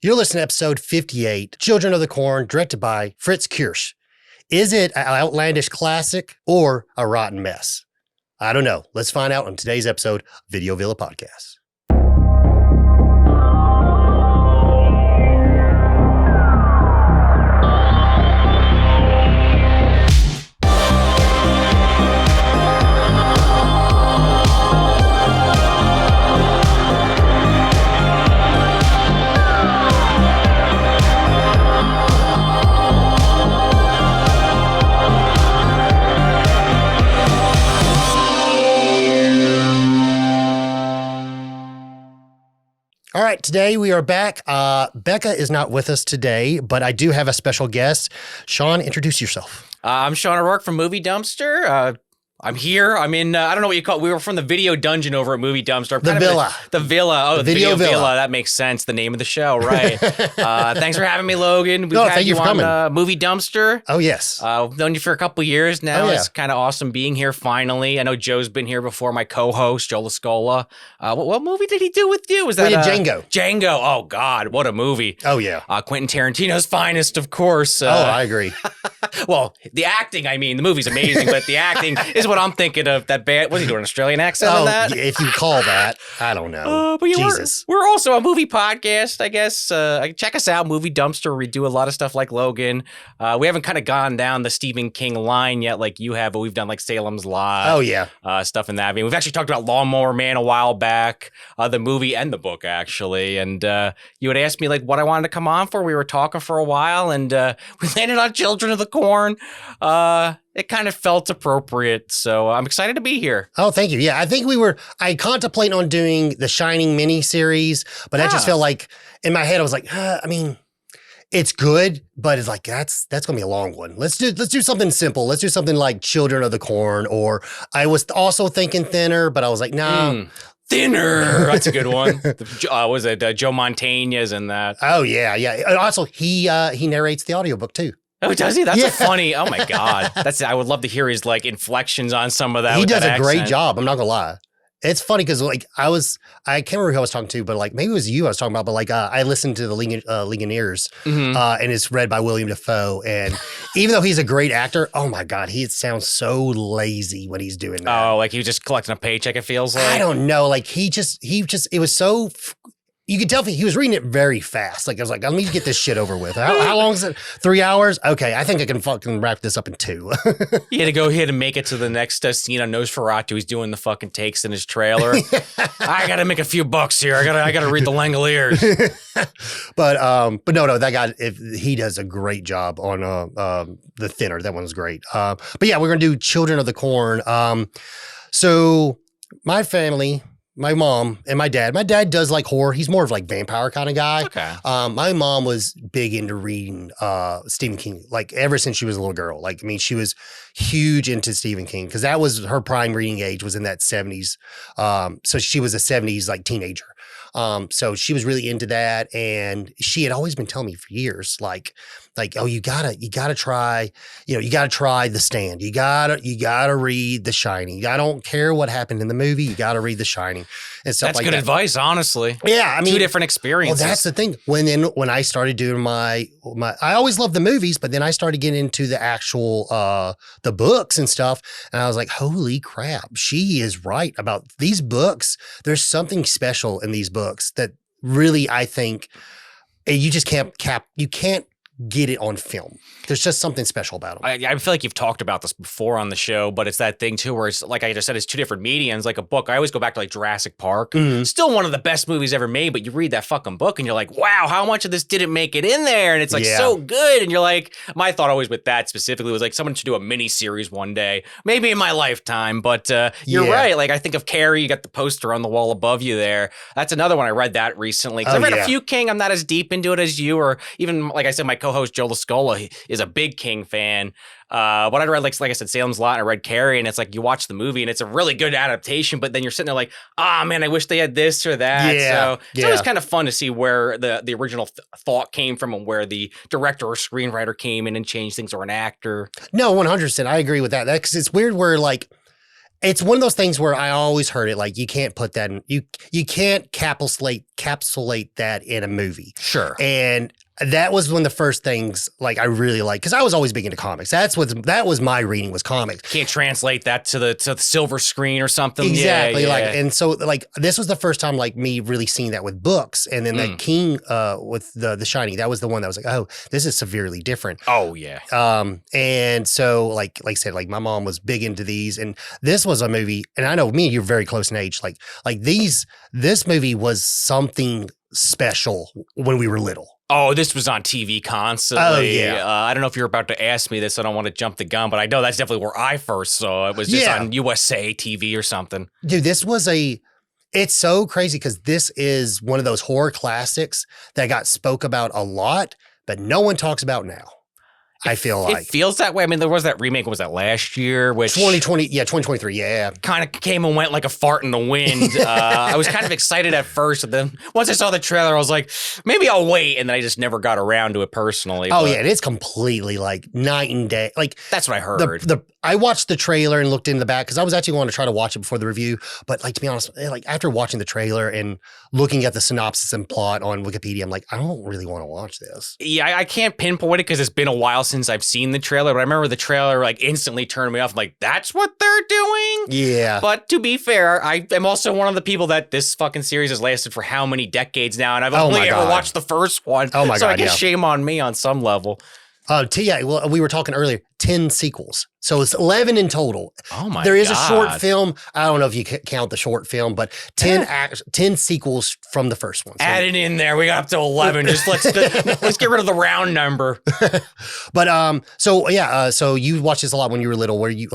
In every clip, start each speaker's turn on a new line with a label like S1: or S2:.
S1: You're listening to episode 58, Children of the Corn, directed by Fritz Kiersch. Is it an outlandish classic or a rotten mess? I don't know. Let's find out on today's episode of Video Villa Podcast. All right, today we are back. Becca is not with us today, but I do have a special guest. Sean, introduce yourself.
S2: I'm Sean O'Rourke from Movie Dumpster. I'm here. I'm in, I don't know what you call it. We were from the video dungeon over at Movie Dumpster.
S1: The Villa.
S2: The Villa. Oh, the video Villa. That makes sense. The name of the show, right. Thanks for having me, Logan. We've had
S1: thank you for coming.
S2: Movie Dumpster.
S1: Oh, yes.
S2: I've known you for a couple years now. It's kind of awesome being here finally. I know Joe's been here before, my co-host, Joe Lascola. What movie did he do with you? Was that
S1: Django.
S2: Django. Oh, God. What a movie.
S1: Oh, yeah.
S2: Quentin Tarantino's finest, of course.
S1: I agree.
S2: Well, the acting, I mean, the movie's amazing, but the acting is what I'm thinking of. That bad, was he doing an Australian accent in that?
S1: If you call that, I don't know.
S2: But yeah,
S1: Jesus.
S2: We're also a movie podcast, I guess. Check us out, Movie Dumpster. We do a lot of stuff like Logan. We haven't kind of gone down the Stephen King line yet like you have, but we've done like Salem's Lot.
S1: Oh, yeah.
S2: Stuff in that. I mean, we've actually talked about Lawnmower Man a while back, the movie and the book, actually. And you had asked me like what I wanted to come on for. We were talking for a while, and we landed on Children of the Corn. It kind of felt appropriate, so I'm excited to be here.
S1: Oh, thank you. Yeah, I think I contemplate on doing the Shining mini-series, but I just felt like, in my head, I was like, I mean, it's good, but it's like, that's going to be a long one. Let's do something simple. Let's do something like Children of the Corn, or I was also thinking Thinner, but I was like, no.
S2: Thinner. That's a good one. Was it Joe Mantegna's in that?
S1: Oh, yeah. And also, he narrates the audiobook, too.
S2: Oh, does he? That's a funny. Oh my God, I would love to hear his like inflections on some of that.
S1: He does
S2: a
S1: great job. I'm not gonna lie. It's funny because like I can't remember who I was talking to, but like maybe it was you I was talking about. But like I listened to the Legionnaires, and it's read by William Dafoe. And even though he's a great actor, oh my God, he sounds so lazy when he's doing that.
S2: Oh, like he was just collecting a paycheck. It feels like.
S1: I don't know. Like he just it was so. You could tell he was reading it very fast. Like I was like, let me get this shit over with. How long is it? 3 hours? Okay, I think I can fucking wrap this up in 2.
S2: He had to go ahead and make it to the next scene on Nosferatu. He's doing the fucking takes in his trailer. I gotta make a few bucks here. I gotta read the Langoliers.
S1: But no, that guy, he does a great job on the Thinner. That one's great. But yeah, we're gonna do Children of the Corn. So my family. My mom and my dad does like horror. He's more of like vampire kind of guy.
S2: Okay.
S1: My mom was big into reading Stephen King, like ever since she was a little girl. Like, I mean, she was huge into Stephen King because that was her prime reading age was in that 70s. So she was a 70s like teenager. So she was really into that. And she had always been telling me for years, like, oh, you gotta try, you gotta try The Stand. You gotta read The Shining. I don't care what happened in the movie. You gotta read The Shining and stuff.
S2: That's good advice, honestly.
S1: Yeah, I mean,
S2: 2 different experiences.
S1: Well, that's the thing. When I started doing my, I always loved the movies, but then I started getting into the actual the books and stuff, and I was like, holy crap, she is right about these books. There's something special in these books that really, I think, you just can't get it on film. There's just something special about them.
S2: I feel like you've talked about this before on the show, but it's that thing too where it's like I just said, it's 2 different mediums. Like a book, I always go back to like Jurassic Park. Still one of the best movies ever made, but you read that fucking book and you're like, wow, how much of this didn't make it in there? And it's like so good. And you're like, my thought always with that specifically was like someone should do a mini series one day, maybe in my lifetime. But you're right. Like I think of Carrie, you got the poster on the wall above you there. That's another one. I read that recently. Because I've read a few King. I'm not as deep into it as you, or even like I said, my co-host Joe Lascola is a big King fan. But I read like I said, Salem's Lot, and I read Carrie, and it's like you watch the movie and it's a really good adaptation, but then you're sitting there like, man, I wish they had this or that. So it's always kind of fun to see where the original thought came from and where the director or screenwriter came in and changed things, or an actor.
S1: No, 100%. I agree with that. Because it's weird where like It's one of those things where I always heard it like you can't put that in you can't capsulate that in a movie.
S2: Sure.
S1: And that was one of the first things like I really liked because I was always big into comics. That was my reading was comics.
S2: Can't translate that to the silver screen or something.
S1: Exactly.
S2: Yeah.
S1: Like and so like this was the first time like me really seeing that with books. And then that King with the Shining, that was the one that was like, oh, this is severely different.
S2: Oh yeah.
S1: And so like I said, like my mom was big into these, and this was a movie, and I know me and you're very close in age. Like this movie was something special when we were little.
S2: Oh, this was on TV constantly.
S1: Oh, yeah.
S2: I don't know if you're about to ask me this. I don't want to jump the gun, but I know that's definitely where I first saw it. It was just on USA TV or something.
S1: Dude, it's so crazy because this is one of those horror classics that got spoke about a lot, but no one talks about now. I feel like.
S2: It feels that way. I mean, there was that remake, was that last year? Which
S1: 2023, yeah.
S2: Kind of came and went like a fart in the wind. I was kind of excited at first, and then once I saw the trailer, I was like, maybe I'll wait, and then I just never got around to it personally.
S1: Oh, yeah, it's completely like night and day. Like
S2: that's what I heard.
S1: I watched the trailer and looked into the back because I was actually going to try to watch it before the review. But like to be honest, like after watching the trailer and looking at the synopsis and plot on Wikipedia, I'm like, I don't really want to watch this.
S2: Yeah, I can't pinpoint it because it's been a while since I've seen the trailer. But I remember the trailer like instantly turned me off. I'm like, that's what they're doing?
S1: Yeah.
S2: But to be fair, I am also one of the people that this fucking series has lasted for how many decades now, and I've only ever watched the first one.
S1: Oh my
S2: so
S1: God,
S2: I guess shame on me on some level.
S1: Well, we were talking earlier, 10 sequels. So it's 11 in total.
S2: Oh my God.
S1: There is a short film. I don't know if you count the short film, but 10 sequels from the first one. So.
S2: Add it in there. We got up to 11. Just let's get rid of the round number.
S1: But so you watched this a lot when you were little. Were you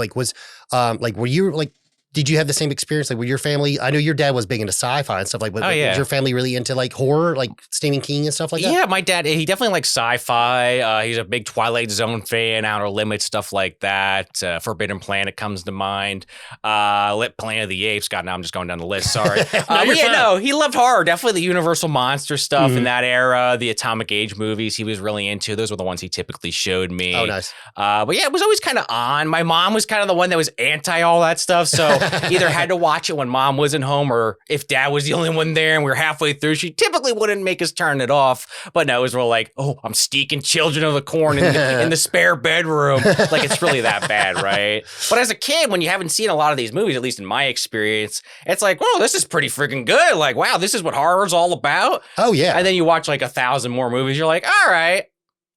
S1: did you have the same experience? Like, were your family? I know your dad was big into sci-fi and stuff like. But was your family really into like horror, like Stephen King and stuff like that?
S2: Yeah, my dad. He definitely likes sci-fi. He's a big Twilight Zone fan, Outer Limits, stuff like that. Forbidden Planet comes to mind. Planet of the Apes. God, now I'm just going down the list. Sorry. He loved horror. Definitely the Universal monster stuff in that era. The Atomic Age movies he was really into. Those were the ones he typically showed me.
S1: Oh, nice.
S2: But yeah, it was always kind of on. My mom was kind of the one that was anti all that stuff. So. Either had to watch it when mom wasn't home, or if dad was the only one there and we were halfway through, she typically wouldn't make us turn it off. But no, it was real like, oh, I'm sneaking Children of the Corn in the spare bedroom. Like it's really that bad, right? But as a kid, when you haven't seen a lot of these movies, at least in my experience, it's like, oh, this is pretty freaking good. Like, wow, this is what horror's all about.
S1: Oh, yeah.
S2: And then you watch like 1,000 more movies. You're like, all right.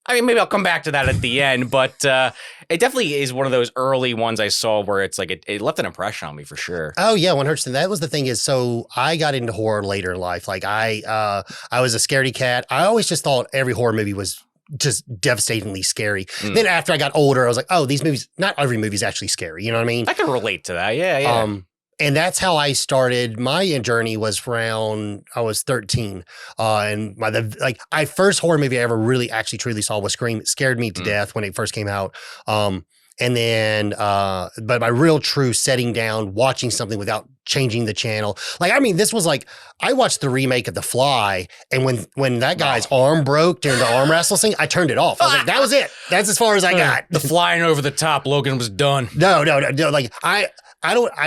S2: I mean, maybe I'll come back to that at the end, but it definitely is one of those early ones I saw where it's like it left an impression on me for sure.
S1: Oh yeah, 100%. That was the thing is, so I got into horror later in life. Like I was a scaredy cat. I always just thought every horror movie was just devastatingly scary. Then after I got older, I was like, oh, these movies, not every movie is actually scary. You know what I mean?
S2: I can relate to that. Yeah.
S1: And that's how I started. My journey was around, I was 13. And my first horror movie I ever really actually truly saw was Scream. It scared me to death when it first came out. And then, but my real true setting down, watching something without changing the channel. Like, I mean, this was like, I watched the remake of The Fly. And when that guy's arm broke during the arm wrestle scene, I turned it off. I was like, that was it. That's as far as I got.
S2: The flying over the top, Logan was done.
S1: No. Like,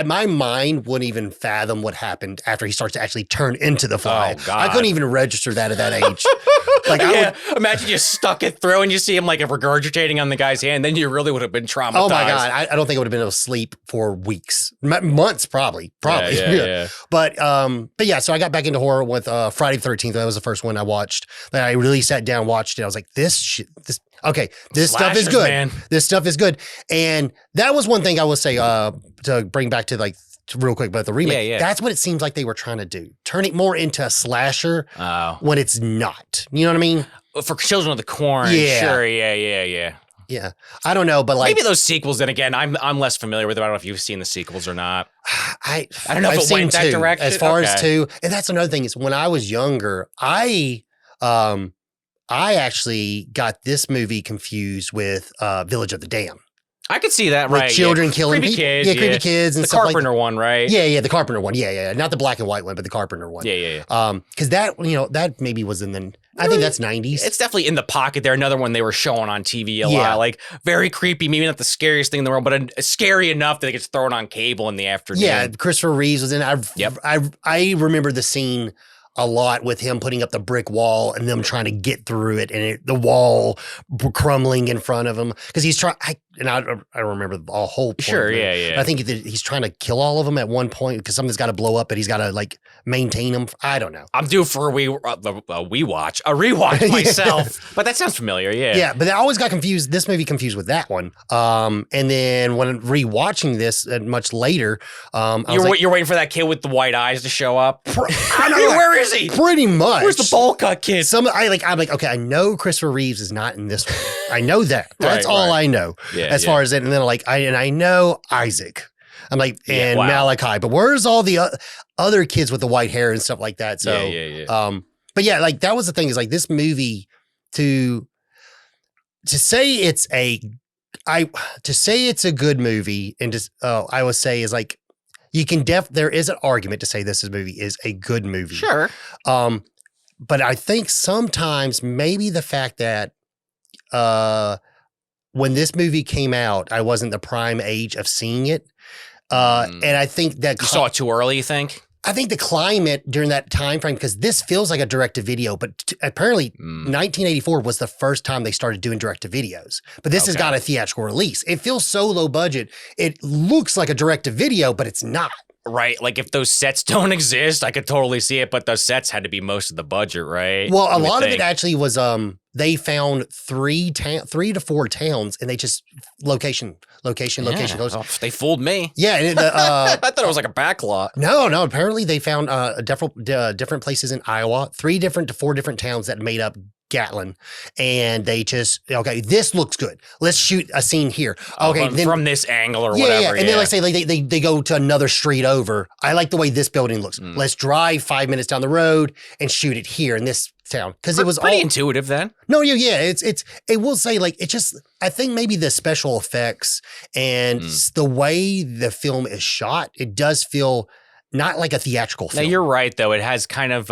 S1: my mind wouldn't even fathom what happened after he starts to actually turn into the Fly.
S2: Oh, God.
S1: I couldn't even register that at that age. Like,
S2: imagine you stuck it through and you see him like regurgitating on the guy's hand. Then you really would have been traumatized.
S1: Oh my God. I don't think I would have been able to sleep for weeks, months, probably.
S2: Yeah.
S1: But yeah, so I got back into horror with Friday the 13th. That was the first one I watched. That I really sat down, watched it. I was like, this stuff is good. Man. This stuff is good. And that was one thing I would say to bring back to like real quick about the remake.
S2: Yeah.
S1: That's what it seems like they were trying to do. Turn it more into a slasher when it's not. You know what I mean?
S2: For Children of the Corn.
S1: Yeah.
S2: Sure. Yeah.
S1: Yeah. I don't know, but like
S2: maybe those sequels, then again, I'm less familiar with them. I don't know if you've seen the sequels or not.
S1: I
S2: don't know if it went that direction.
S1: As far as two. And that's another thing is when I was younger, I actually got this movie confused with Village of the Damned.
S2: I could see that,
S1: with
S2: right?
S1: children killing
S2: creepy
S1: people.
S2: kids,
S1: Yeah, creepy kids and
S2: the
S1: stuff
S2: Carpenter
S1: like
S2: one, right?
S1: Yeah, the Carpenter one. Yeah. Not the black and white one, but the Carpenter one.
S2: Yeah.
S1: Because that, that maybe was in the, I think that's 90s.
S2: It's definitely in the pocket there. Another one they were showing on TV a
S1: Yeah.
S2: lot. Like, very creepy, maybe not the scariest thing in the world, but scary enough that it gets thrown on cable in the afternoon.
S1: Yeah, Christopher Reeves was in it.
S2: Yep.
S1: I remember the scene a lot with him putting up the brick wall and them trying to get through it, and the wall crumbling in front of him because he's trying. I don't remember the whole point.
S2: Sure, yeah.
S1: I think he's trying to kill all of them at one point because something's got to blow up, but he's got to like maintain them. I don't know.
S2: I'm due for a rewatch myself, but that sounds familiar. Yeah.
S1: Yeah, but I always got confused. This movie confused with that one. And then when rewatching this much later,
S2: you're waiting for that kid with the white eyes to show up.
S1: I know,
S2: where is he?
S1: Pretty much.
S2: Where's the bowl cut kid?
S1: I'm like, okay, I know Christopher Reeves is not in this one. I know that. That's all I know as far as it. And then I know Isaac. I'm like, and Malachi, but where's all the other kids with the white hair and stuff like that? So, but yeah, like that was the thing is like this movie to say it's a good movie and just, I would say is like, you can there is an argument to say this movie is a good movie.
S2: Sure.
S1: But I think sometimes maybe the fact that when this movie came out, I wasn't the prime age of seeing it. And I think that
S2: you saw it too early, you think?
S1: I think the climate during that time frame, because this feels like a direct-to-video, but apparently 1984 was the first time they started doing direct-to-videos. But this has got a theatrical release. It feels so low budget. It looks like a direct-to-video, but it's not.
S2: Right. Like if those sets don't exist, I could totally see it, but those sets had to be most of the budget, right?
S1: Well, a lot of it actually was they found 3 to 4 towns and they just location.
S2: Oh, they fooled me.
S1: Yeah, and
S2: I thought it was like a backlot.
S1: No. Apparently, they found different places in Iowa, 3 to 4 different towns that made up Gatlin, and they just this looks good. Let's shoot a scene here. Okay, then
S2: from this angle or whatever.
S1: Yeah, and then like say they go to another street over. I like the way this building looks. Let's drive 5 minutes down the road and shoot it here in this town because it was
S2: pretty intuitive then.
S1: No, yeah, it will say like it just. I think maybe the special effects and the way the film is shot, it does feel not like a theatrical film.
S2: Now you're right though. It has kind of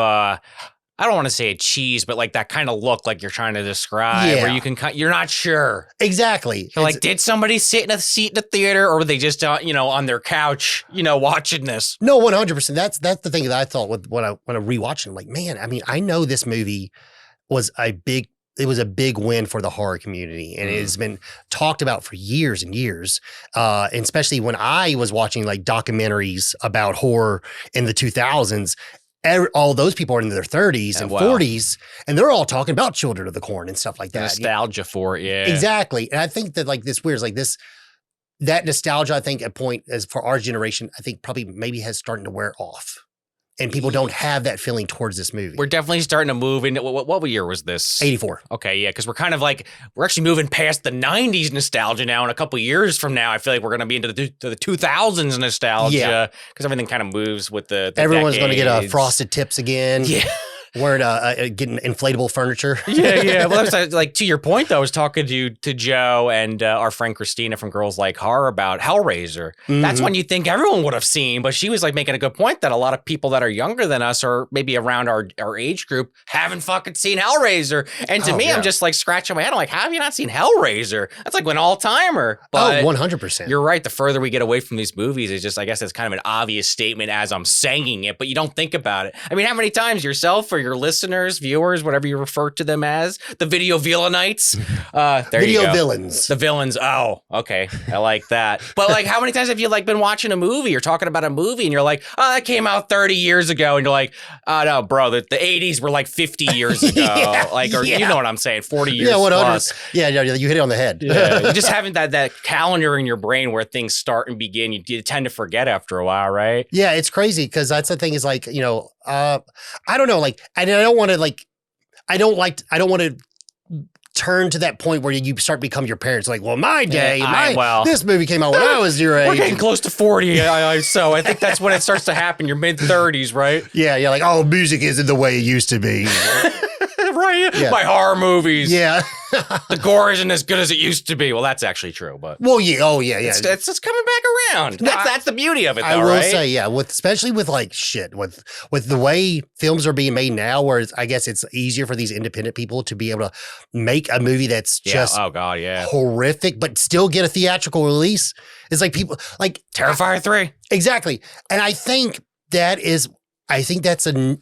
S2: I don't want to say a cheese, but like that kind of look like you're trying to describe where you can you're not sure.
S1: Exactly.
S2: You're like, did somebody sit in a seat in the theater or were they just on their couch, watching this?
S1: No, 100%. That's the thing that I thought when I rewatched it. I'm like, man, I mean, I know this movie was a big win for the horror community, and it has been talked about for years and years. And especially when I was watching like documentaries about horror in the 2000s, all those people are in their 30s and 40s, and they're all talking about Children of the Corn and stuff like that.
S2: Nostalgia for it, yeah.
S1: Exactly. And I think that like this weird, like this, that nostalgia, I think at point as for our generation, I think probably maybe has starting to wear off. And people don't have that feeling towards this movie.
S2: We're definitely starting to move into what year was this?
S1: 84.
S2: Okay, yeah, because we're kind of like we're actually moving past the 90s nostalgia now. And a couple years from now, I feel like we're going to be into the 2000s nostalgia because everything kind of moves with the
S1: everyone's going to get frosted tips again.
S2: Yeah.
S1: Wearing getting inflatable furniture.
S2: Yeah. Well, I was like to your point though. I was talking to Joe and our friend Christina from Girls Like Horror about Hellraiser. That's one you think everyone would have seen, but she was like making a good point that a lot of people that are younger than us or maybe around our age group haven't fucking seen Hellraiser. And to me, I'm just like scratching my head. I'm like, how have you not seen Hellraiser? That's like an all timer.
S1: 100%.
S2: You're right. The further we get away from these movies, it's just I guess it's kind of an obvious statement as I'm saying it, but you don't think about it. I mean, how many times yourself or your listeners, viewers, whatever you refer to them as, the video villainites.
S1: Video villains.
S2: The villains. Oh, okay. I like that. But like, how many times have you like been watching a movie or talking about a movie and you're like, oh, that came out 30 years ago. And you're like, oh no, bro, the 80s were like 50 years ago. You know what I'm saying? 40 years plus.
S1: Yeah, you hit it on the head.
S2: You just having that calendar in your brain where things start and begin. You tend to forget after a while, right?
S1: Yeah, it's crazy because that's the thing is like, I don't know, like, I don't want to turn to that point where you start to become your parents. Like, well, my day, this movie came out when I was your age.
S2: We're getting close to 40, so I think that's when it starts to happen. Your mid-30s, right?
S1: Yeah, like, oh, music isn't the way it used to be.
S2: have right here.
S1: Yeah.
S2: My horror movies.
S1: Yeah.
S2: The gore isn't as good as it used to be. Well, that's actually true, but
S1: Well, yeah. Oh, yeah. Yeah.
S2: it's coming back around. That's the beauty of it, though,
S1: I will
S2: right?
S1: say, yeah, especially with like shit with the way films are being made now, where I guess it's easier for these independent people to be able to make a movie that's just
S2: oh god, yeah,
S1: horrific, but still get a theatrical release. It's like people like
S2: Terrifier 3.
S1: Exactly, and I think that's a.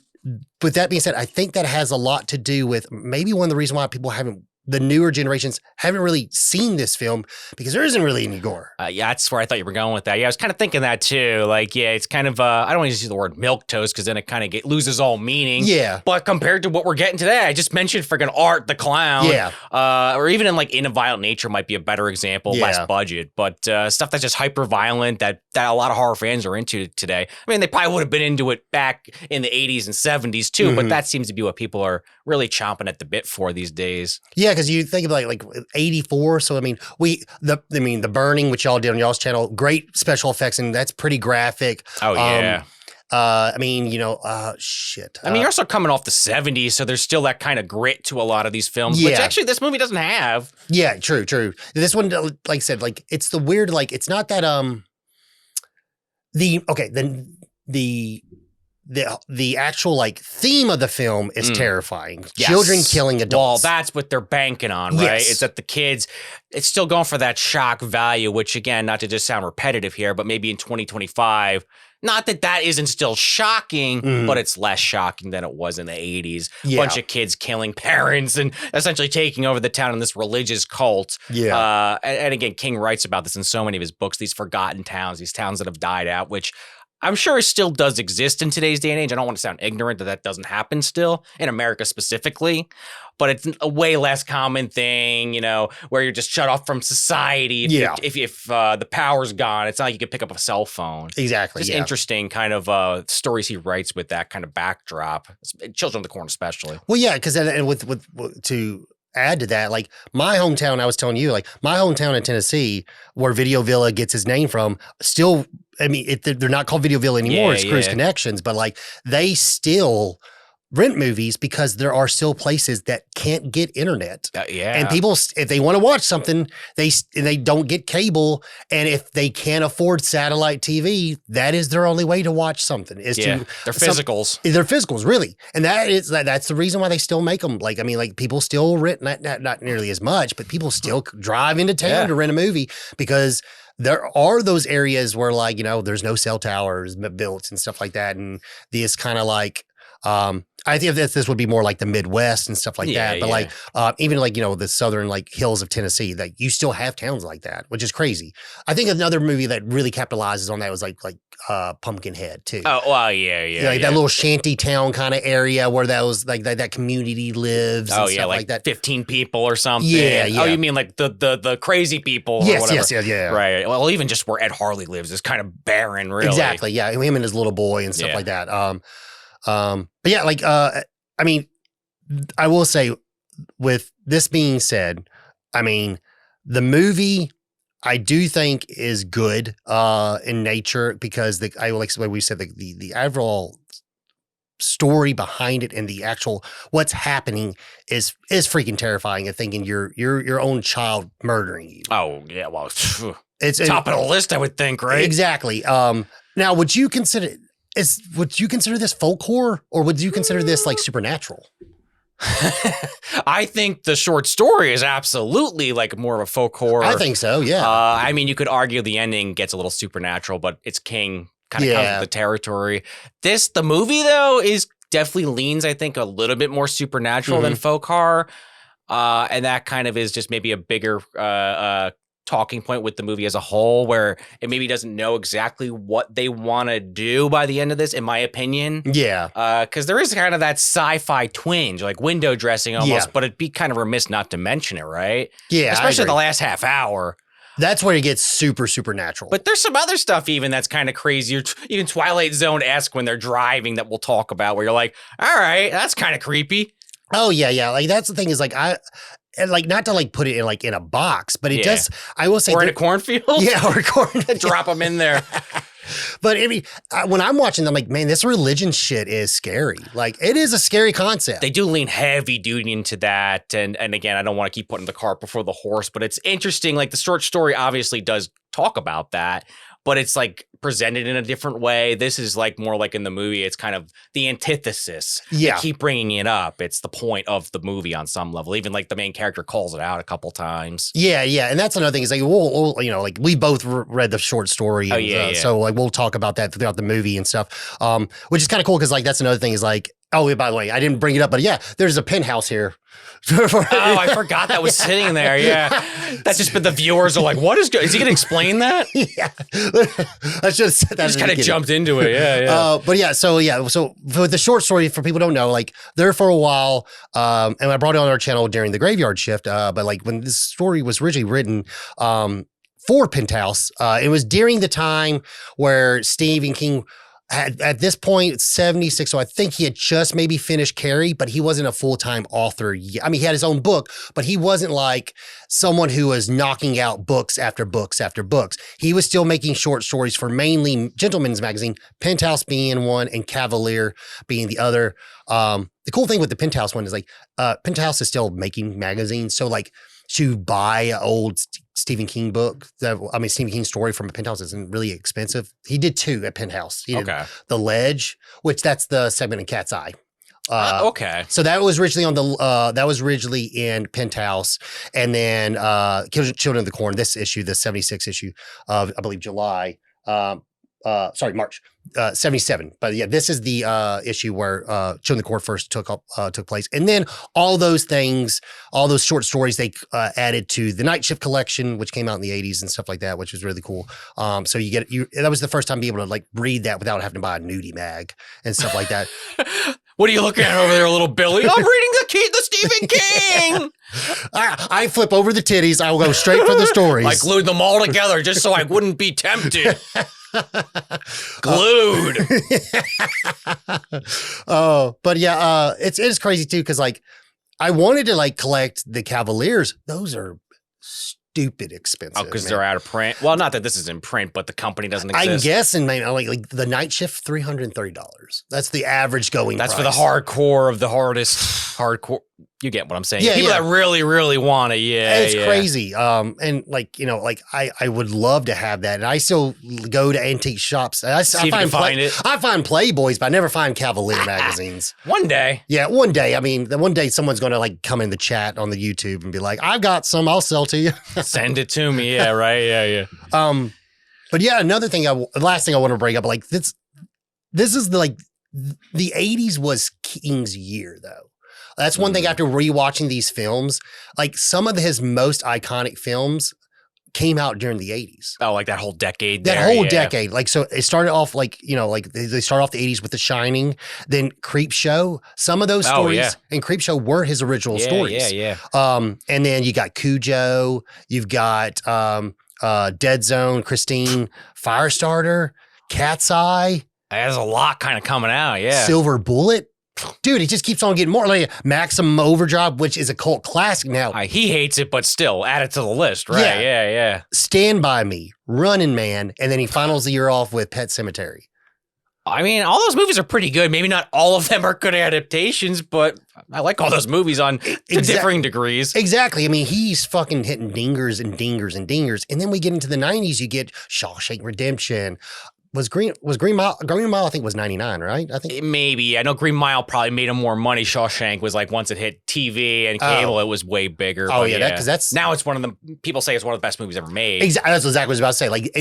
S1: With that being said, I think that has a lot to do with maybe one of the reasons why the newer generations haven't really seen this film because there isn't really any gore.
S2: Yeah, that's where I thought you were going with that. Yeah, I was kind of thinking that too. Like, yeah, it's kind of, I don't want to use the word milquetoast because then it kind of loses all meaning.
S1: Yeah.
S2: But compared to what we're getting today, I just mentioned friggin' Art the Clown.
S1: Yeah.
S2: Or even in A Violent Nature might be a better example,
S1: Yeah.
S2: less budget. But stuff that's just hyper violent that a lot of horror fans are into today. I mean, they probably would have been into it back in the 80s and 70s too, but that seems to be what people are really chomping at the bit for these days.
S1: Yeah, because you think of like 84. So I mean, the Burning, which y'all did on y'all's channel, great special effects, and that's pretty graphic.
S2: Oh yeah.
S1: I mean, shit.
S2: I mean, you're also coming off the 70s, so there's still that kind of grit to a lot of these films, which actually this movie doesn't have.
S1: Yeah, true. This one, like I said, like it's the weird, like it's not that the actual like theme of the film is terrifying.
S2: Yes.
S1: Children killing adults.
S2: Well, that's what they're banking on, right?
S1: Yes.
S2: It's that the kids, it's still going for that shock value, which again, not to just sound repetitive here, but maybe in 2025, not that isn't still shocking, but it's less shocking than it was in the 80s.
S1: Yeah.
S2: Bunch of kids killing parents and essentially taking over the town in this religious cult.
S1: Yeah.
S2: And again, King writes about this in so many of his books, these forgotten towns, these towns that have died out, which I'm sure still does exist in today's day and age. I don't want to sound ignorant that doesn't happen still in America specifically, but it's a way less common thing, where you're just shut off from society. If the power's gone, it's not like you can pick up a cell phone.
S1: Exactly.
S2: Just interesting kind of stories he writes with that kind of backdrop. Children of the Corn especially.
S1: Well, yeah, because and with to add to that, like my hometown, I was telling you, like my hometown in Tennessee, where Video Villa gets his name from, still, I mean, they're not called Video Villa anymore. It's Cruise Connections, but like they still rent movies because there are still places that can't get internet. And people, if they want to watch something, they don't get cable, and if they can't afford satellite TV, that is their only way to watch something. They're physicals. They're physicals, really, and that's the reason why they still make them. Like, I mean, like people still rent not nearly as much, but people still drive into town to rent a movie because there are those areas where, like, there's no cell towers built and stuff like that, and this kind of like. I think this would be more like the Midwest and stuff like that. But like, even like, the southern like hills of Tennessee, like you still have towns like that, which is crazy. I think another movie that really capitalizes on that was like Pumpkinhead too.
S2: Oh, well, yeah.
S1: Like that little shanty town kind of area where that was like that community lives.
S2: Oh,
S1: and stuff like that.
S2: 15 people or something.
S1: Yeah.
S2: Oh, you mean like the crazy people? Or whatever.
S1: Yes, yeah.
S2: Right. Well, even just where Ed Harley lives is kind of barren, really.
S1: Exactly. Yeah, him and his little boy and stuff like that. But yeah, like, I mean, I will say, with this being said, I mean, the movie I do think is good in nature because like we said, the overall story behind it and the actual what's happening is freaking terrifying. And thinking your own child murdering you.
S2: Oh yeah, well,
S1: it's
S2: top of the list, I would think, right?
S1: Exactly. Now, would you consider this folk horror, or would you consider this like supernatural?
S2: I think the short story is absolutely like more of a folk horror.
S1: I think so, yeah.
S2: I mean, you could argue the ending gets a little supernatural, but it's King kind of comes with the territory. The movie though definitely leans, I think, a little bit more supernatural than folk horror. And that kind of is just maybe a bigger talking point with the movie as a whole, where it maybe doesn't know exactly what they want to do by the end of this, in my opinion.
S1: Yeah.
S2: Because there is kind of that sci-fi twinge, like window dressing almost, but it'd be kind of remiss not to mention it, right?
S1: Yeah,
S2: especially the last half hour.
S1: That's where it gets super supernatural.
S2: But there's some other stuff even that's kind of crazy. Even Twilight Zone-esque when they're driving that we'll talk about, where you're like, all right, that's kind of creepy.
S1: Oh, yeah. Like, that's the thing is, like, and like, not to like put it in a box, but it does. I will say,
S2: or in a cornfield.
S1: Yeah, or a cornfield.
S2: Drop them in there.
S1: But I mean, when I'm watching, I'm like, man, this religion shit is scary. Like, it is a scary concept.
S2: They do lean heavy duty into that. And again, I don't want to keep putting the cart before the horse, but it's interesting. Like, the short story obviously does talk about that, but it's like presented in a different way. This is like more like in the movie, it's kind of the antithesis.
S1: Yeah.
S2: They keep bringing it up. It's the point of the movie on some level. Even like the main character calls it out a couple times.
S1: Yeah, and that's another thing is like we'll you know, like we both read the short story. And, so like we'll talk about that throughout the movie and stuff, which is kind of cool because like that's another thing is like, oh, by the way, I didn't bring it up, but yeah, there's a penthouse here.
S2: Oh, I forgot that was sitting there. Yeah, that's just been the viewers are like, what is he going to explain that?
S1: Yeah, I should have said that.
S2: Just kind of jumped into it. Yeah.
S1: But yeah, so for the short story, for people who don't know, like there for a while, and I brought it on our channel during the graveyard shift. But like when this story was originally written, for Penthouse, it was during the time where Stephen King had, at this point, 76. So I think he had just maybe finished Carrie, but he wasn't a full-time author yet. I mean, he had his own book, but he wasn't like someone who was knocking out books after books after books. He was still making short stories for mainly Gentleman's Magazine, Penthouse being one and Cavalier being the other. The cool thing with the Penthouse one is like, Penthouse is still making magazines. So like to buy an old Stephen King book, Stephen King story from a Penthouse isn't really expensive. He did 2 at Penthouse. He did The Ledge, which that's the segment in Cat's Eye.
S2: Okay.
S1: So that was originally on that was originally in Penthouse, and then Children of the Corn. This issue, the 76 issue of I believe July. March 77. But yeah, this is the issue where Children of the Corn first took place, and then all those things, all those short stories they added to the Night Shift collection, which came out in the 80s and stuff like that, which was really cool. So that was the first time to be able to like read that without having to buy a nudie mag and stuff like that.
S2: What are you looking at over there, little Billy? I'm reading the Stephen King.
S1: I flip over the titties. I will go straight for the stories.
S2: I glued them all together just so I wouldn't be tempted. Glued.
S1: But yeah, it's crazy too because like I wanted to like collect the Cavaliers. Those are stupid expensive.
S2: Oh, because they're out of print. Well, not that this is in print, but the company doesn't exist.
S1: I'm guessing, man, like the Night Shift, $330. That's the average going price.
S2: That's for the hardcore of the hardest hardcore. You get what I'm saying.
S1: Yeah,
S2: People that really, really want it. Yeah,
S1: it's crazy. And like, you know, like I would love to have that. And I still go to antique shops. I find it. I find Playboys, but I never find Cavalier magazines.
S2: One day.
S1: Yeah, one day. I mean, one day someone's going to like come in the chat on the YouTube and be like, I've got some, I'll sell to you.
S2: Send it to me. Yeah, right. Yeah.
S1: But yeah, another thing, the last thing I want to bring up, like this is the 80s was King's year though. That's one thing after rewatching these films, like some of his most iconic films came out during the 80s.
S2: Oh, like that whole decade.
S1: Decade. Like, so it started off like, you know, like they start off the 80s with The Shining, then Creepshow. Some of those stories in Creepshow were his original stories.
S2: Yeah.
S1: And then you got Cujo, you've got Dead Zone, Christine, Firestarter, Cat's Eye.
S2: There's a lot kind of coming out, yeah.
S1: Silver Bullet. Dude, he just keeps on getting more. Like Maximum Overdrive, which is a cult classic now.
S2: He hates it, but still add it to the list, right? Yeah.
S1: Stand By Me, Running Man, and then he finals the year off with Pet Sematary.
S2: I mean, all those movies are pretty good. Maybe not all of them are good adaptations, but I like all those movies on to differing degrees.
S1: Exactly. I mean, he's fucking hitting dingers and dingers and dingers. And then we get into the 90s, you get Shawshank Redemption. Was Green Mile, I think was 99, right? I think
S2: maybe. I know Green Mile probably made him more money. Shawshank was like once it hit TV and cable, it was way bigger.
S1: Oh, yeah, because that's
S2: now it's one of the people say it's one of the best movies ever made.
S1: Exactly. That's exactly what I was about to say. Like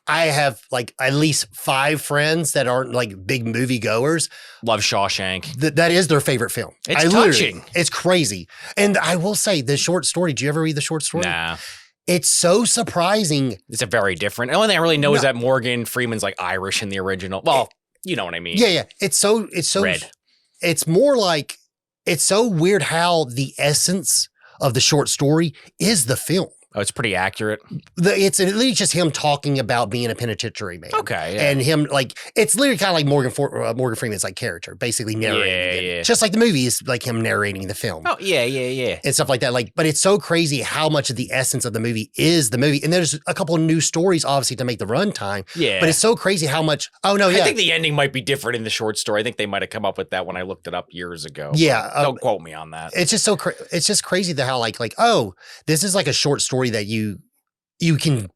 S1: I have like at least 5 friends that aren't like big movie goers.
S2: Love Shawshank.
S1: That is their favorite film.
S2: It's touching.
S1: It's crazy. And I will say the short story. Did you ever read the short story?
S2: Nah.
S1: It's so surprising.
S2: It's a very different. The only thing I really know is that Morgan Freeman's like Irish in the original. Well, you know what I mean.
S1: Yeah. It's so
S2: red.
S1: It's more like it's so weird how the essence of the short story is the film.
S2: Oh, it's pretty accurate.
S1: It's at least just him talking about being a penitentiary man.
S2: Okay, yeah.
S1: And him, like, it's literally kind of like Morgan Freeman's like character, basically narrating it.
S2: Yeah.
S1: Just like the movie is like him narrating the film.
S2: Oh, yeah.
S1: And stuff like that. Like, but it's so crazy how much of the essence of the movie is the movie. And there's a couple of new stories, obviously, to make the runtime.
S2: Yeah.
S1: But it's so crazy how much. Oh, no,
S2: I think the ending might be different in the short story. I think they might have come up with that when I looked it up years ago.
S1: Yeah.
S2: Don't quote me on that.
S1: It's just it's just crazy that how, like, oh, this is like a short story that you can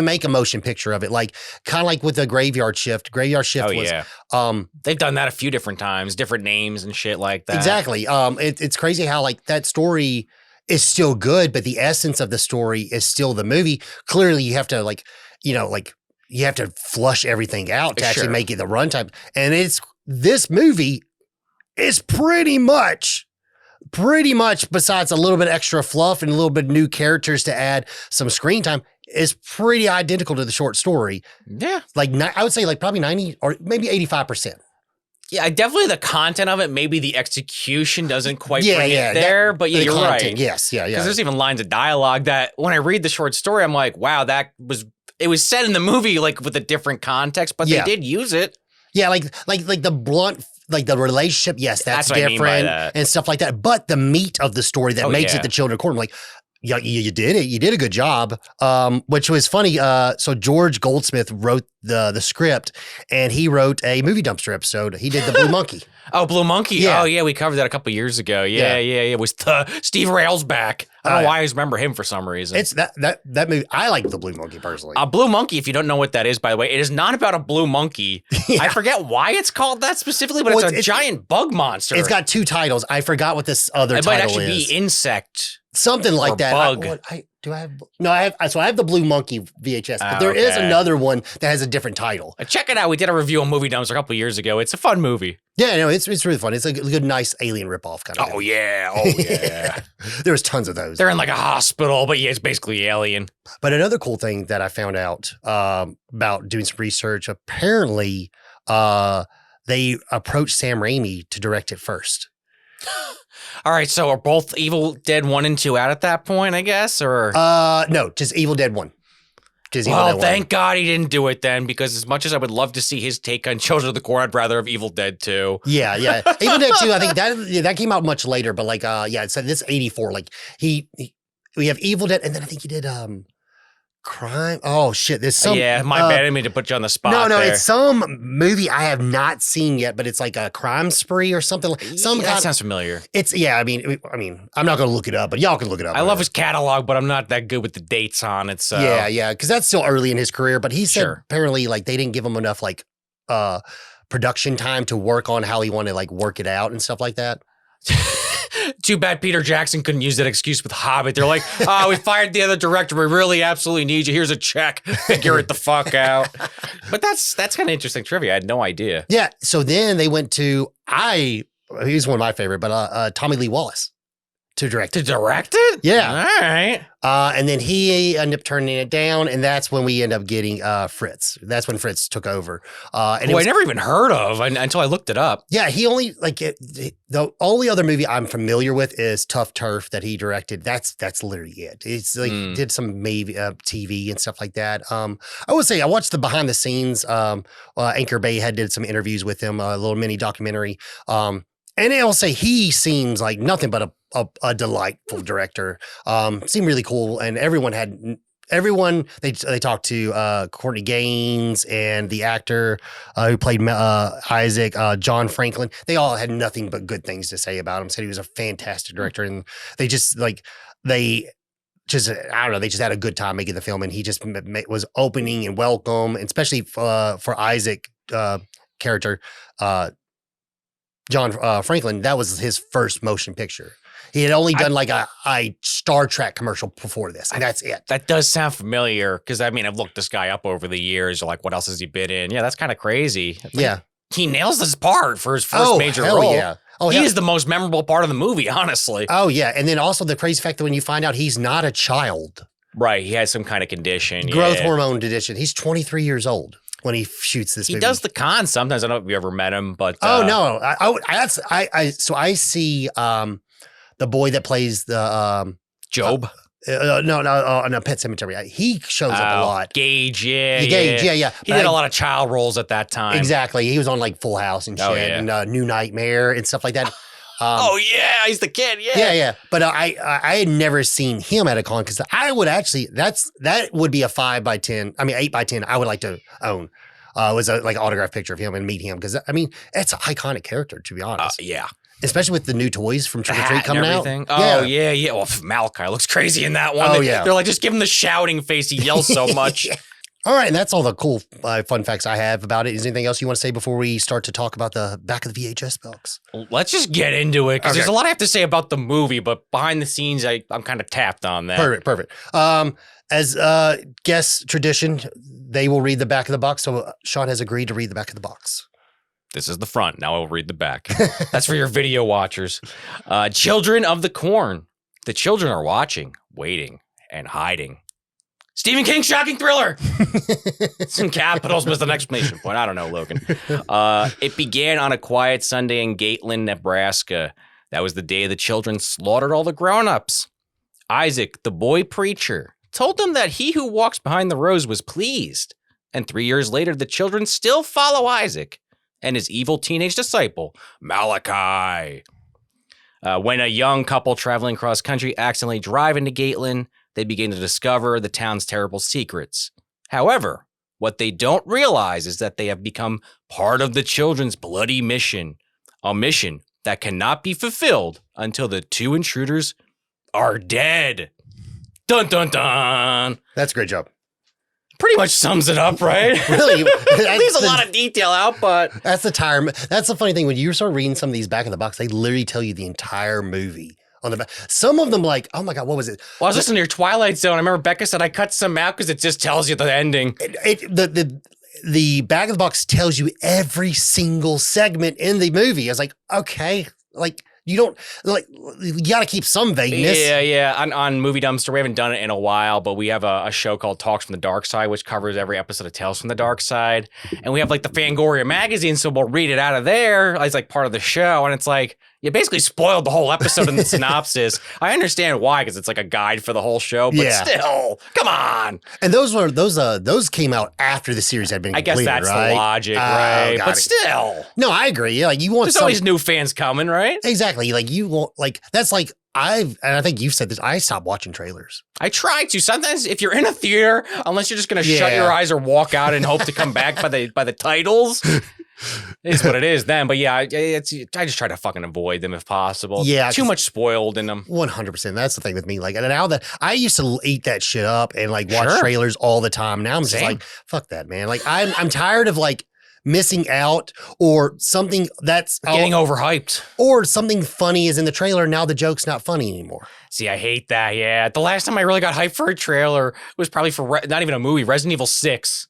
S1: make a motion picture of it, like kind of like with the Graveyard Shift. Graveyard Shift
S2: they've done that a few different times, different names and shit like that.
S1: Exactly. It's crazy how like that story is still good, but the essence of the story is still the movie. Clearly, you have to you have to flush everything out to actually make it the runtime. And this movie is pretty much besides a little bit extra fluff and a little bit new characters to add some screen time, is pretty identical to the short story.
S2: Yeah.
S1: Like I would say like probably 90 or maybe 85%.
S2: Yeah, definitely the content of it, maybe the execution doesn't quite bring it there, but you're content, right.
S1: Yes, yeah.
S2: Because there's even lines of dialogue that when I read the short story, I'm like, wow, it was said in the movie like with a different context, but they did use it. Yeah, like the blunt, like the relationship, yes, that's different, I mean by that. And stuff like that. But the meat of the story that makes it the children court, I'm like, yeah, you did it. You did a good job. Which was funny. So George Goldsmith wrote the script, and he wrote a movie dumpster episode. He did the Blue Monkey. Oh, Blue Monkey. Yeah. Oh, yeah. We covered that a couple years ago. Yeah. It was Steve Railsback. I don't know why I always remember him for some reason. It's that movie. I like the Blue Monkey personally. Blue Monkey, if you don't know what that is, by the way, it is not about a blue monkey. I forget why it's called that specifically, but it's a giant bug monster. It's got two titles. I forgot what this other title is. It might actually be Insect. Something like that. Bug. I have the Blue Monkey VHS, but there is another one that has a different title. Check it out. We did a review on Movie Dumpster a couple of years ago. It's a fun movie. Yeah, no, it's really fun. It's a good, nice alien ripoff kind of thing. Oh yeah. There's tons of those. They're in like a hospital, but yeah, it's basically Alien. But another cool thing that I found out about doing some research, apparently they approached Sam Raimi to direct it first. All right, so are both Evil Dead 1 and 2 out at that point, I guess, or? No, just Evil Dead 1. Well, thank God he didn't do it then, because as much as I would love to see his take on Children of the Corn, I'd rather have Evil Dead 2. Yeah. Evil Dead 2, I think that came out much later, but like, so this 84, like we have Evil Dead, and then I think he did, Crime. Oh shit! There's some. Yeah, my bad. I didn't mean to put you on the spot. No, there. It's some movie I have not seen yet, but it's like a crime spree or something. That sounds familiar. It's I mean, I'm not gonna look it up, but y'all can look it up. I love his catalog, but I'm not that good with the dates on it. So yeah, because that's still early in his career. But he said apparently like they didn't give him enough like production time to work on how he wanted to like work it out and stuff like that. Too bad Peter Jackson couldn't use that excuse with Hobbit. They're like, we fired the other director. We really absolutely need you. Here's a check. Figure it the fuck out. But that's kind of interesting trivia. I had no idea. Yeah. So then they went to, he's one of my favorite, but Tommy Lee Wallace to direct it. To direct it? Yeah. All right. And then he ended up turning it down, and that's when we end up getting Fritz. That's when Fritz took over. I never even heard of until I looked it up. Yeah, he only the only other movie I'm familiar with is Tough Turf that he directed. That's literally it. It's like did some maybe TV and stuff like that. I would say I watched the behind the scenes. Anchor Bay did some interviews with him, a little mini documentary. And I'll say he seems like nothing but a delightful director. Seemed really cool, and everyone they talked to Courtney Gaines and the actor who played Isaac, John Franklin. They all had nothing but good things to say about him. Said he was a fantastic director, and they just they had a good time making the film, and he just was opening and welcome, and especially for Isaac character. John Franklin, that was his first motion picture. He had only done like a Star Trek commercial before this, and that's it. That does sound familiar, because I mean, I've looked this guy up over the years. Like, what else has he been in? Yeah, that's kind of crazy. Yeah. He nails this part for his first major role. Yeah. Oh, he is the most memorable part of the movie, honestly. Oh, yeah. And then also the crazy fact that when you find out he's not a child. Right. He has some kind of condition. Growth hormone condition. He's 23 years old when he shoots this movie. He does the con sometimes. I don't know if you ever met him, but oh no, I see the boy that plays the Job.
S1: No, Pet Cemetery. He shows up a lot.
S2: Gage, yeah.
S1: Gage, yeah.
S2: He did a lot of child roles at that time.
S1: Exactly. He was on like Full House and shit, and New Nightmare and stuff like that.
S2: He's the kid. Yeah.
S1: Yeah. But I had never seen him at a con because I would actually that would be a 5 by 10. I mean 8 by 10. I would like to own. Was like an autograph picture of him and meet him because I mean it's an iconic character to be honest.
S2: Yeah.
S1: Especially with the new toys from Trick or Treat coming out.
S2: Oh, yeah. Well, Malachi looks crazy in that one. They're like, just give him the shouting face. He yells so much.
S1: All right, and that's all the cool fun facts I have about it. Is there anything else you want to say before we start to talk about the back of the VHS box?
S2: Let's just get into it, because there's a lot I have to say about the movie, but behind the scenes, I'm kind of tapped on that.
S1: Perfect. As guest tradition, they will read the back of the box, so Sean has agreed to read the back of the box.
S2: This is the front. Now I'll read the back. That's for your video watchers. Children of the Corn. The children are watching, waiting, and hiding. Stephen King shocking thriller. Some capitals was the exclamation point. I don't know, Logan. It began on a quiet Sunday in Gatlin, Nebraska. That was the day the children slaughtered all the grown-ups. Isaac, the boy preacher, told them that he who walks behind the rose was pleased. And 3 years later, the children still follow Isaac and his evil teenage disciple, Malachi. When a young couple traveling cross country accidentally drive into Gatlin, they begin to discover the town's terrible secrets. However, what they don't realize is that they have become part of the children's bloody mission, a mission that cannot be fulfilled until the two intruders are dead. Dun, dun, dun.
S1: That's a great job.
S2: Pretty much sums it up, right?
S1: Really?
S2: It leaves a lot of detail out, but...
S1: That's the funny thing. When you start reading some of these back in the box, they literally tell you the entire movie on the back. Some of them like, oh my God, what was it?
S2: Well, I was listening to your Twilight Zone. I remember Becca said I cut some out because it just tells you the ending.
S1: The back of the box tells you every single segment in the movie. I was like, okay, like... You don't like. You got to keep some vagueness.
S2: Yeah. On Movie Dumpster, we haven't done it in a while, but we have a show called Talks from the Dark Side, which covers every episode of Tales from the Dark Side. And we have like the Fangoria magazine, so we'll read it out of there as like part of the show. And it's like you basically spoiled the whole episode in the synopsis. I understand why, because it's like a guide for the whole show, but still, come on.
S1: And those came out after the series had been completed,
S2: I guess that's
S1: right?
S2: the logic, right? But still,
S1: no, I agree. Yeah, like you want.
S2: There's always new fans coming, right?
S1: Exactly. Like you want, like that's like and I think you've said this. I stopped watching trailers.
S2: I try to. Sometimes if you're in a theater, unless you're just going to shut your eyes or walk out and hope to come back by the titles, it's what it is then. But yeah, I just try to fucking avoid them if possible.
S1: Yeah.
S2: Too much spoiled in them.
S1: 100%. That's the thing with me. Like, and now that I used to eat that shit up and like watch trailers all the time. Now I'm just like, fuck that, man. Like I'm tired of like missing out or something that's
S2: getting overhyped
S1: or something funny is in the trailer. Now the joke's not funny anymore.
S2: See, I hate that. Yeah. The last time I really got hyped for a trailer was probably for not even a movie, Resident Evil 6.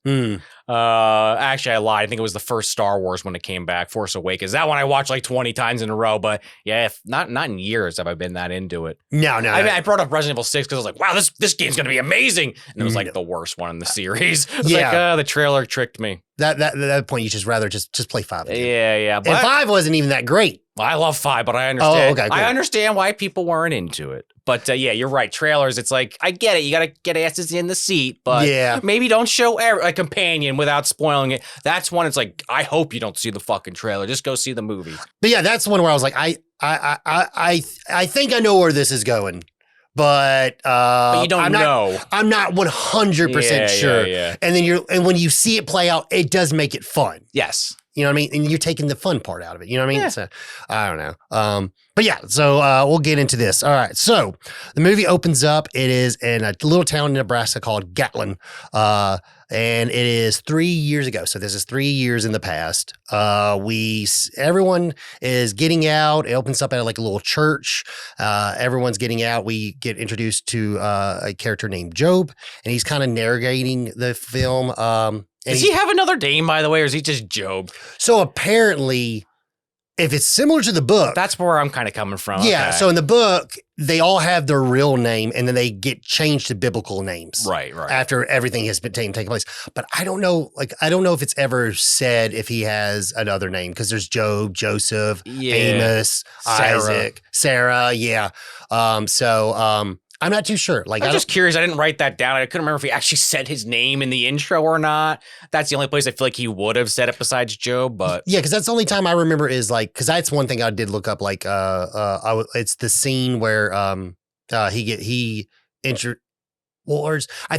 S2: Actually, I lied. I think it was the first Star Wars when it came back, Force Awakens. That one I watched like 20 times in a row. But yeah, not in years have I been that into it.
S1: No.
S2: I brought up Resident Evil 6 because I was like, wow, this game's going to be amazing. And it was like the worst one in the series. I was like, the trailer tricked me.
S1: That point, you just rather just play 5 again.
S2: Yeah.
S1: But, and 5 wasn't even that great.
S2: I love 5, but I understand.
S1: Oh, okay,
S2: I understand why people weren't into it. But yeah, you're right. Trailers, it's like, I get it. You got to get asses in the seat, but maybe don't show a companion without spoiling it. That's one. It's like, I hope you don't see the fucking trailer. Just go see the movie.
S1: But yeah, that's one where I was like, I think I know where this is going. But
S2: you don't know.
S1: I'm not 100% sure.
S2: Yeah.
S1: And then when you see it play out, it does make it fun.
S2: Yes.
S1: You know what I mean? And you're taking the fun part out of it. You know what I mean? Yeah. So, I don't know. But yeah, so we'll get into this. All right. So the movie opens up. It is in a little town in Nebraska called Gatlin. And it is 3 years ago. So this is 3 years in the past. Everyone is getting out. It opens up at like a little church. Everyone's getting out. We get introduced to a character named Job, and he's kind of narrating the film.
S2: Does he have another name, by the way, or is he just Job?
S1: So apparently, if it's similar to the book.
S2: That's where I'm kind of coming from.
S1: Yeah.
S2: Okay.
S1: So in the book, they all have their real name and then they get changed to biblical names.
S2: Right.
S1: After everything has been taken place. But I don't know if it's ever said if he has another name because there's Job, Joseph, Amos, Isaac, Sarah. Yeah. I'm not too sure. Like,
S2: I'm just curious. I didn't write that down. I couldn't remember if he actually said his name in the intro or not. That's the only place I feel like he would have said it besides Job. But
S1: yeah, because that's the only time I remember is like, because that's one thing I did look up. Like, it's the scene where I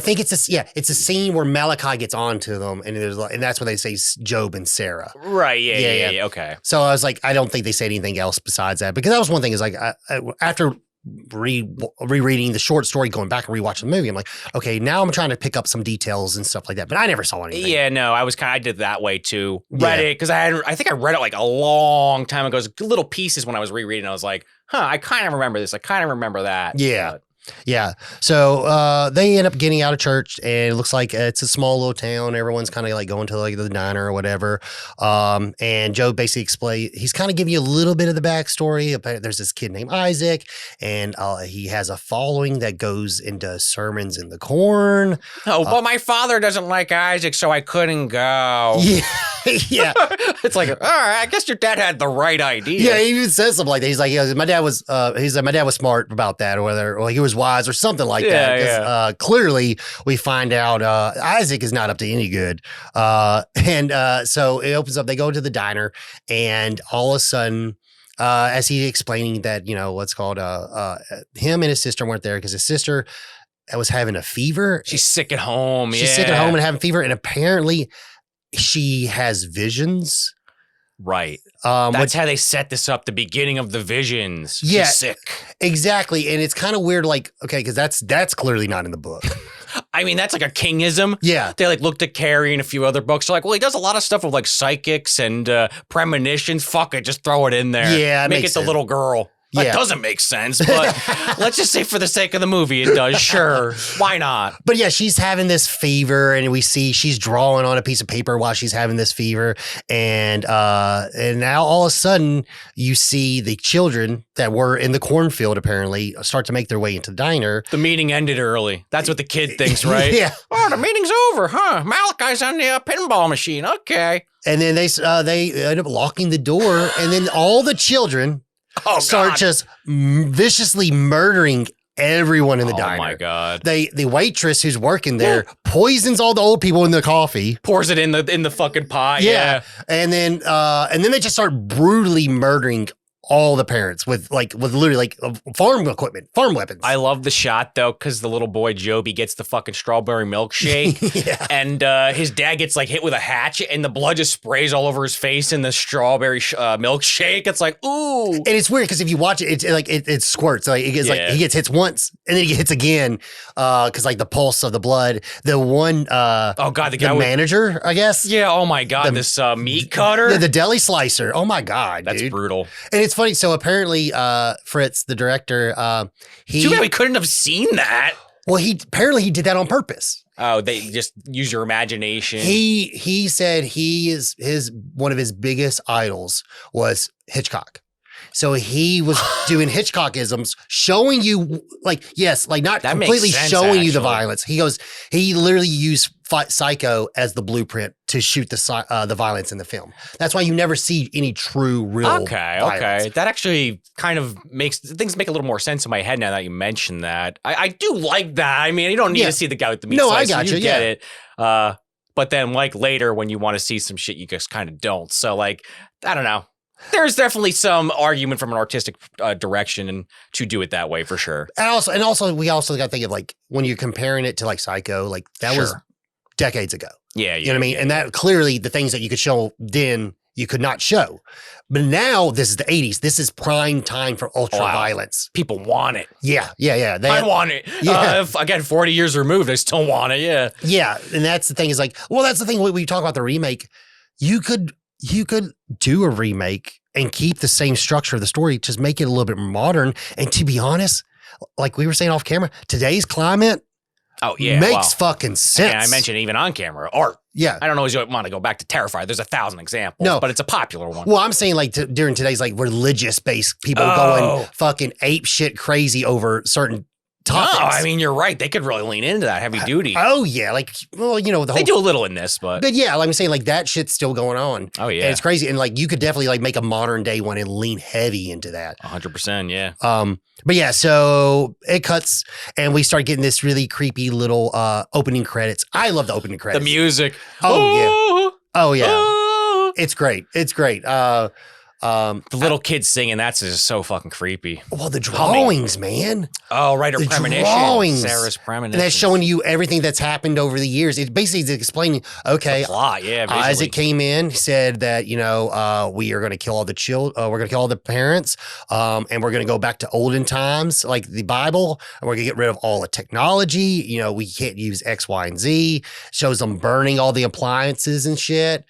S1: think it's a scene where Malachi gets onto them, and that's when they say Job and Sarah.
S2: Right. Yeah. Okay.
S1: So I was like, I don't think they say anything else besides that, because that was one thing is like, after rereading the short story, going back and rewatching the movie, I'm like, okay, now I'm trying to pick up some details and stuff like that, but I never saw anything.
S2: Yeah, no, I did that way too. Read it because I think I read it like a long time ago. It was little pieces when I was rereading. I was like, I kind of remember this. I kind of remember that.
S1: Yeah. Yeah. So they end up getting out of church, and it looks like it's a small little town. Everyone's kind of like going to like the diner or whatever. And Joe basically he's kind of giving you a little bit of the backstory. There's this kid named Isaac, and he has a following that goes into sermons in the corn.
S2: Oh, but my father doesn't like Isaac, so I couldn't go.
S1: Yeah. Yeah.
S2: It's like, all right, I guess your dad had the right idea.
S1: Yeah, he even says something like that. He's like, my dad was my dad was smart about that, or he was wise or something like that. Because clearly we find out Isaac is not up to any good. So it opens up, they go to the diner, and all of a sudden, as he's explaining that, what's called him and his sister weren't there because his sister was having a fever.
S2: She's sick at home.
S1: She's sick at home and having fever, and apparently she has visions.
S2: Right. That's how they set this up, the beginning of the visions.
S1: Yeah,
S2: she's sick.
S1: Exactly. And it's kind of weird, like, okay, because that's clearly not in the book.
S2: I mean, that's like a kingism.
S1: Yeah.
S2: They like looked at Carrie and a few other books. They're like, well, he does a lot of stuff with like psychics and premonitions. Fuck it, just throw it in there.
S1: Yeah,
S2: make it
S1: sense.
S2: The little girl. That doesn't make sense, but let's just say for the sake of the movie, it does. Sure. Why not?
S1: But yeah, she's having this fever, and we see she's drawing on a piece of paper while she's having this fever. And now all of a sudden you see the children that were in the cornfield apparently start to make their way into the diner.
S2: The meeting ended early. That's what the kid thinks, right?
S1: Yeah.
S2: Oh, the meeting's over, huh? Malachi's on the pinball machine. Okay.
S1: And then they end up locking the door, and then all the children start just viciously murdering everyone in the diner.
S2: Oh my God.
S1: The waitress who's working there poisons all the old people in the coffee.
S2: Pours it in the fucking pot. Yeah.
S1: And then they just start brutally murdering all the parents with literally farm equipment, farm weapons.
S2: I love the shot though, because the little boy Joby gets the fucking strawberry milkshake, and his dad gets like hit with a hatchet, and the blood just sprays all over his face in the strawberry milkshake. It's like, ooh, and
S1: it's weird because if you watch it, it squirts. Like it gets like he gets hits once, and then he hits again because like the pulse of the blood. The one, the guy manager, I guess.
S2: Yeah. Oh my God, this meat cutter,
S1: the deli slicer. Oh my God,
S2: that's
S1: dude.
S2: Brutal.
S1: And it's funny. So apparently, Fritz, the director,
S2: too bad we couldn't have seen that.
S1: Well, he did that on purpose.
S2: Oh, they just use your imagination.
S1: He said one of his biggest idols was Hitchcock. So he was doing Hitchcockisms, showing you not that completely showing you the violence. He literally used Psycho as the blueprint to shoot the violence in the film. That's why you never see any true real violence.
S2: Okay. That actually kind of makes things make a little more sense in my head now that you mention that. I do like that. I mean, you don't need to see the guy with the meat slicer.
S1: I got you.
S2: Get it. But then like later when you want to see some shit, you just kind of don't. So like, I don't know. There's definitely some argument from an artistic direction and to do it that way for sure. And
S1: also, we also got to think of like when you're comparing it to like Psycho, like that was decades ago.
S2: Yeah,
S1: you know what I mean? And that clearly the things that you could show then you could not show. But now this is the 80s. This is prime time for ultra violence.
S2: People want it.
S1: Yeah.
S2: I want it.
S1: Yeah.
S2: Again, 40 years removed, I still want it. Yeah.
S1: Yeah. And that's the thing is like, well, that's the thing when we talk about the remake. You could do a remake and keep the same structure of the story, just make it a little bit more modern. And to be honest, like we were saying off camera, today's climate makes fucking sense.
S2: And I mentioned even on camera art.
S1: Yeah.
S2: I don't always want to go back to Terrifier. There's 1,000 examples, but it's a popular one.
S1: Well, I'm saying like during today's like religious based people going fucking ape shit crazy over certain topics.
S2: No, I mean, you're right. They could really lean into that heavy duty.
S1: Oh yeah, like well, the whole
S2: They do a little in this, but
S1: yeah, like I'm saying, like that shit's still going on.
S2: Oh yeah,
S1: and it's crazy, and like you could definitely like make a modern day one and lean heavy into that.
S2: 100%, yeah.
S1: But yeah, so it cuts, and we start getting this really creepy little opening credits. I love the opening credits.
S2: The music.
S1: Oh yeah, it's great. It's great.
S2: The little kids singing, that's just so fucking creepy.
S1: Well, the drawings, man.
S2: Oh, right, her
S1: the
S2: premonition.
S1: Drawings.
S2: Sarah's premonition.
S1: And that's showing you everything that's happened over the years. It basically is explaining, okay,
S2: the plot, yeah, visually.
S1: Isaac came in, said that, we are going to kill all the children, we're going to kill all the parents, and we're going to go back to olden times, like the Bible, and we're going to get rid of all the technology. We can't use X, Y, and Z. Shows them burning all the appliances and shit.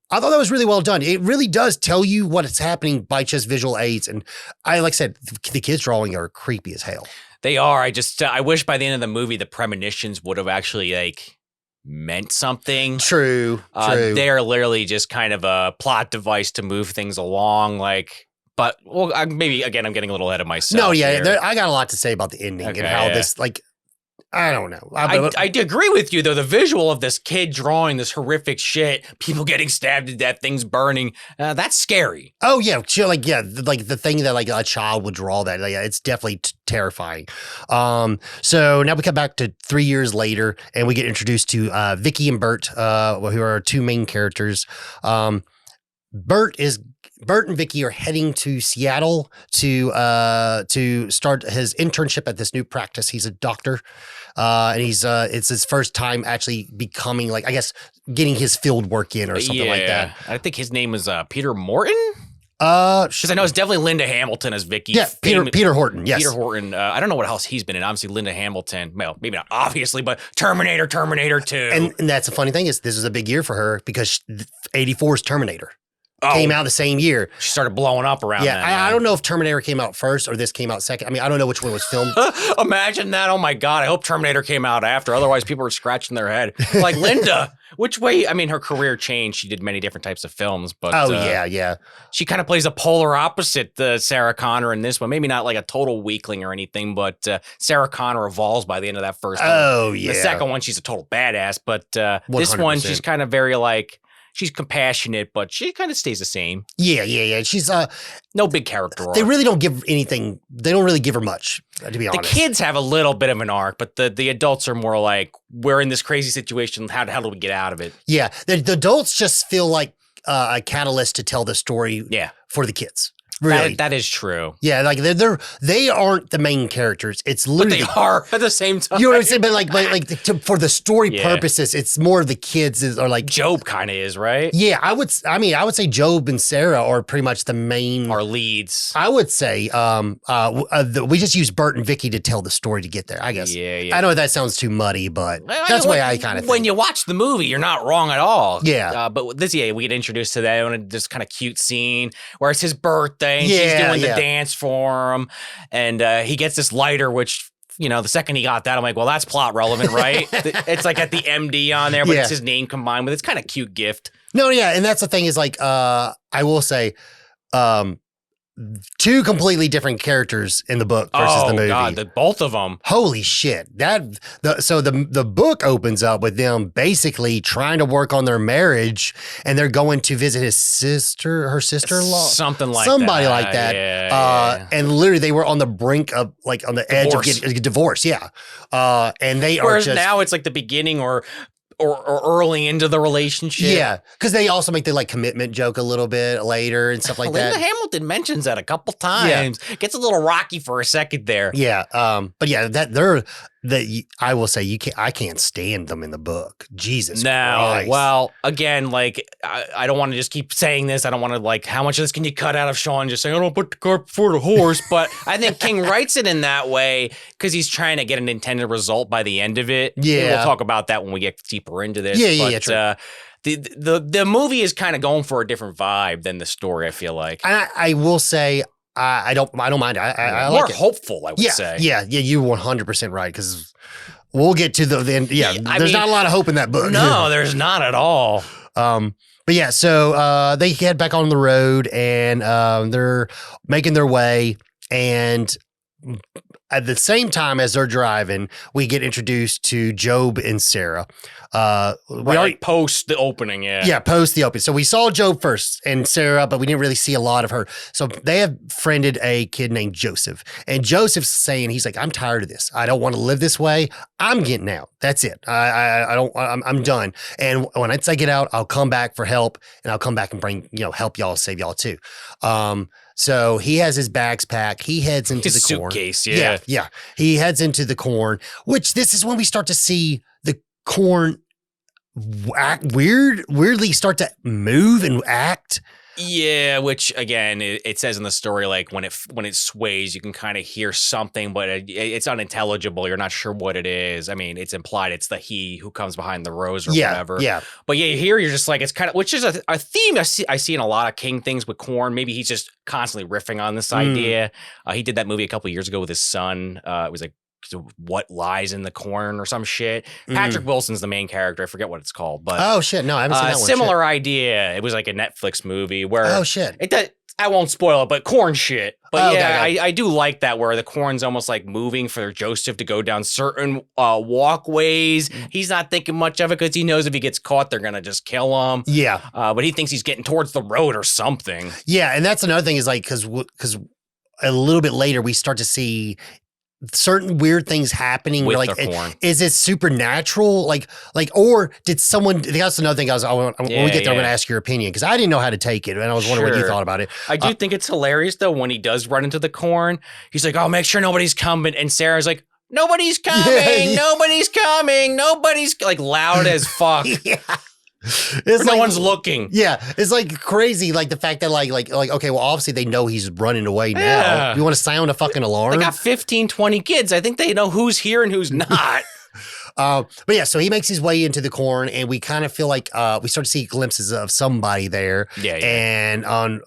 S1: I thought that was really well done. It really does tell you what is happening by just visual aids. And like I said, the kids drawing are creepy as hell.
S2: They are. I wish by the end of the movie, the premonitions would have actually like meant something.
S1: True.
S2: They're literally just kind of a plot device to move things along. But maybe again, I'm getting a little ahead of myself.
S1: No, yeah, I got a lot to say about the ending and how this like. I don't know.
S2: I agree with you, though. The visual of this kid drawing this horrific shit, people getting stabbed to death, things burning, that's scary.
S1: Oh, yeah. Like the thing that like a child would draw that. Like, it's definitely terrifying. So now we come back to 3 years later and we get introduced to Vicky and Bert, who are our two main characters. Bert and Vicky are heading to Seattle to start his internship at this new practice. He's a doctor, and it's his first time actually becoming like, I guess, getting his field work in or something like that.
S2: I think his name is Peter Morton.
S1: Because
S2: I know it's definitely Linda Hamilton as Vicky.
S1: Yeah, Peter Horton. Yes,
S2: Peter Horton. I don't know what else he's been in. Obviously, Linda Hamilton. Well, maybe not obviously, but Terminator 2.
S1: And that's the funny thing is this is a big year for her because 84's Terminator. Came out the same year.
S2: She started blowing up around that.
S1: I don't know if Terminator came out first or this came out second. I mean, I don't know which one was filmed.
S2: Imagine that. Oh my God. I hope Terminator came out after. Otherwise, people are scratching their head. Like, Linda, which way? I mean, her career changed. She did many different types of films. But
S1: yeah.
S2: She kind of plays a polar opposite Sarah Connor in this one. Maybe not like a total weakling or anything, but Sarah Connor evolves by the end of that first one.
S1: Oh, yeah.
S2: The second one, she's a total badass. But this one, she's kind of very like... She's compassionate, but she kind of stays the same.
S1: Yeah. She's
S2: no big character arc.
S1: They really don't give anything. They don't really give her much, to be honest.
S2: The kids have a little bit of an arc, but the adults are more like, we're in this crazy situation. How the hell do we get out of it?
S1: Yeah, the adults just feel like a catalyst to tell the story. For the kids. Really,
S2: that is true.
S1: Yeah, like they aren't the main characters. It's literally
S2: but they are at the same time.
S1: You know what I'm saying? But for the story purposes, it's more the kids are like
S2: Job kind of is, right?
S1: Yeah, I would say Job and Sarah are pretty much the main
S2: our leads.
S1: I would say we just use Bert and Vicky to tell the story to get there. I guess.
S2: Yeah.
S1: I know that sounds too muddy, but that's the way I kind of think.
S2: When you watch the movie, you're not wrong at all.
S1: Yeah.
S2: But we get introduced to that in this kind of cute scene where it's his birthday. And she's doing the dance for him, and he gets this lighter, which, the second he got that, I'm like, well, that's plot relevant, right? It's like at the MD on there, but it's his name combined with it's kind of cute gift.
S1: No, yeah, and that's the thing is like, I will say, two completely different characters in the book versus the movie. Oh
S2: God, both of them.
S1: Holy shit! So the book opens up with them basically trying to work on their marriage, and they're going to visit her sister-in-law, somebody like that.
S2: Yeah.
S1: And literally they were on the brink of like on the edge of getting a divorce. Yeah, and they are.
S2: Whereas now it's like the beginning or early into the relationship.
S1: Yeah, because they also make the like commitment joke a little bit later and stuff like that.
S2: Linda Hamilton mentions that a couple times. Yeah. Gets a little rocky for a second there.
S1: Yeah, but yeah, I will say I can't stand them in the book. Jesus Christ.
S2: Well, again, like I don't want to just keep saying this. I don't want to like how much of this can you cut out of Sean just saying I don't put the cart before the horse. But I think King writes it in that way because he's trying to get an intended result by the end of it.
S1: Yeah,
S2: and we'll talk about that when we get deeper into this.
S1: Yeah, true.
S2: The movie is kind of going for a different vibe than the story. I feel like.
S1: And I will say. I don't mind. I
S2: more
S1: like it.
S2: hopeful, I would say.
S1: Yeah, you're 100% right because we'll get to the end. Yeah, there's not a lot of hope in that book.
S2: No, there's not at all.
S1: But yeah, so they head back on the road and they're making their way, and at the same time as they're driving, we get introduced to Job and Sarah.
S2: Like post the opening,
S1: Yeah, post the opening. So we saw Job first and Sarah, but we didn't really see a lot of her. So they have friended a kid named Joseph. And Joseph's saying, he's like, I'm tired of this. I don't want to live this way. I'm getting out. That's it. I'm done. And once I get out, I'll come back for help, and I'll come back and bring, help y'all, save y'all too. So he has his bags packed. He heads into the corn.
S2: Suitcase,
S1: Yeah. He heads into the corn, which this is when we start to see the corn weirdly start to move and act.
S2: Yeah, which again, it says in the story, like when it sways, you can kind of hear something, but it's unintelligible. You're not sure what it is. I mean, it's implied it's the he who comes behind the rose or whatever.
S1: Yeah.
S2: But yeah, here you're just like, it's kind of, which is a theme I see in a lot of King things with corn. Maybe he's just constantly riffing on this idea. He did that movie a couple of years ago with his son. It was like, What Lies in the Corn or some shit. Patrick Wilson's the main character. I forget what it's called, but
S1: oh shit, no, I haven't seen that one.
S2: Similar idea. It was like a Netflix movie where I won't spoil it, but corn shit. But okay. I do like that where the corn's almost like moving for Joseph to go down certain walkways. He's not thinking much of it because he knows if he gets caught, they're gonna just kill him.
S1: Yeah,
S2: but he thinks he's getting towards the road or something.
S1: Yeah, and that's another thing is like because a little bit later we start to see certain weird things happening
S2: with
S1: where, like,
S2: corn.
S1: Is it supernatural? Like, or did someone? That's another thing. When we get there, I'm going to ask your opinion because I didn't know how to take it, and I was wondering what you thought about it.
S2: I do think it's hilarious though when he does run into the corn. He's like, "Oh, make sure nobody's coming," and Sarah's like, "Nobody's coming, nobody's coming, nobody's," like loud as fuck.
S1: Yeah.
S2: It's no one's looking.
S1: Yeah, it's like crazy. Like the fact that like okay, well obviously they know he's running away now.
S2: Yeah.
S1: You want to sound a fucking alarm?
S2: They got 15, 20 kids. I think they know who's here and who's not.
S1: But yeah, so he makes his way into the corn, and we kind of feel like we start to see glimpses of somebody there.
S2: Yeah.
S1: And on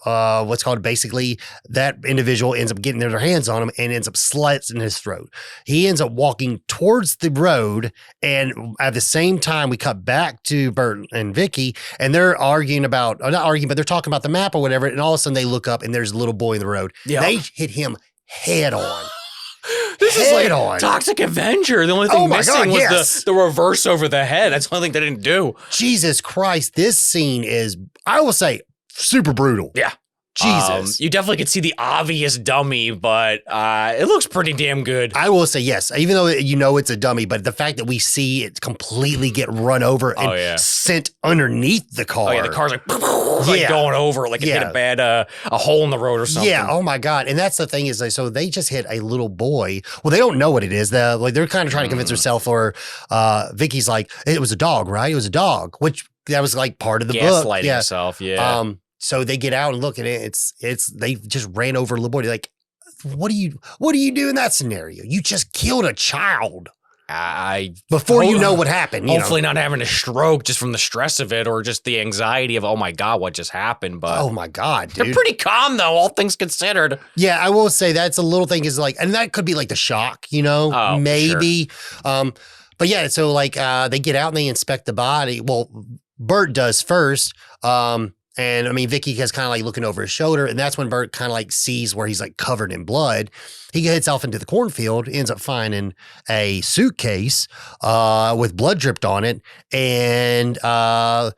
S1: what's called basically that individual ends up getting their hands on him and ends up slitting his throat. He ends up walking towards the road, and at the same time, we cut back to Bert and Vicky, and they're arguing about, not arguing, but they're talking about the map or whatever. And all of a sudden, they look up, and there's a little boy in the road.
S2: Yeah.
S1: They hit him head on.
S2: This is like Toxic Avenger. The only thing missing was the reverse over the head. That's the only thing they didn't do.
S1: Jesus Christ. This scene is, I will say, super brutal.
S2: Yeah.
S1: Jesus.
S2: You definitely could see the obvious dummy, but it looks pretty damn good.
S1: I will say yes, even though it's a dummy, but the fact that we see it completely get run over and sent underneath the car.
S2: Oh yeah, the car's like going over, like it hit a bad a hole in the road or something.
S1: Yeah, oh my God. And that's the thing is, so they just hit a little boy. Well, they don't know what it is. They're kind of trying to convince herself, or Vicky's like, it was a dog, right? It was a dog, which that was like part of the book.
S2: Gaslighting herself, yeah.
S1: So they get out and look at it. It's they just ran over a little boy. They're like, what do you do in that scenario? You just killed a child. Before you know what happened.
S2: Hopefully not having a stroke just from the stress of it, or just the anxiety of, oh my God, what just happened? But
S1: oh my God, dude.
S2: They're pretty calm though, all things considered.
S1: Yeah, I will say that's a little thing is like, and that could be like the shock, maybe. Sure. But yeah, so like they get out and they inspect the body. Well, Bert does first. And I mean, Vicky is kind of like looking over his shoulder, and that's when Bert kind of like sees where he's like covered in blood. He heads off into the cornfield, ends up finding a suitcase with blood dripped on it. And I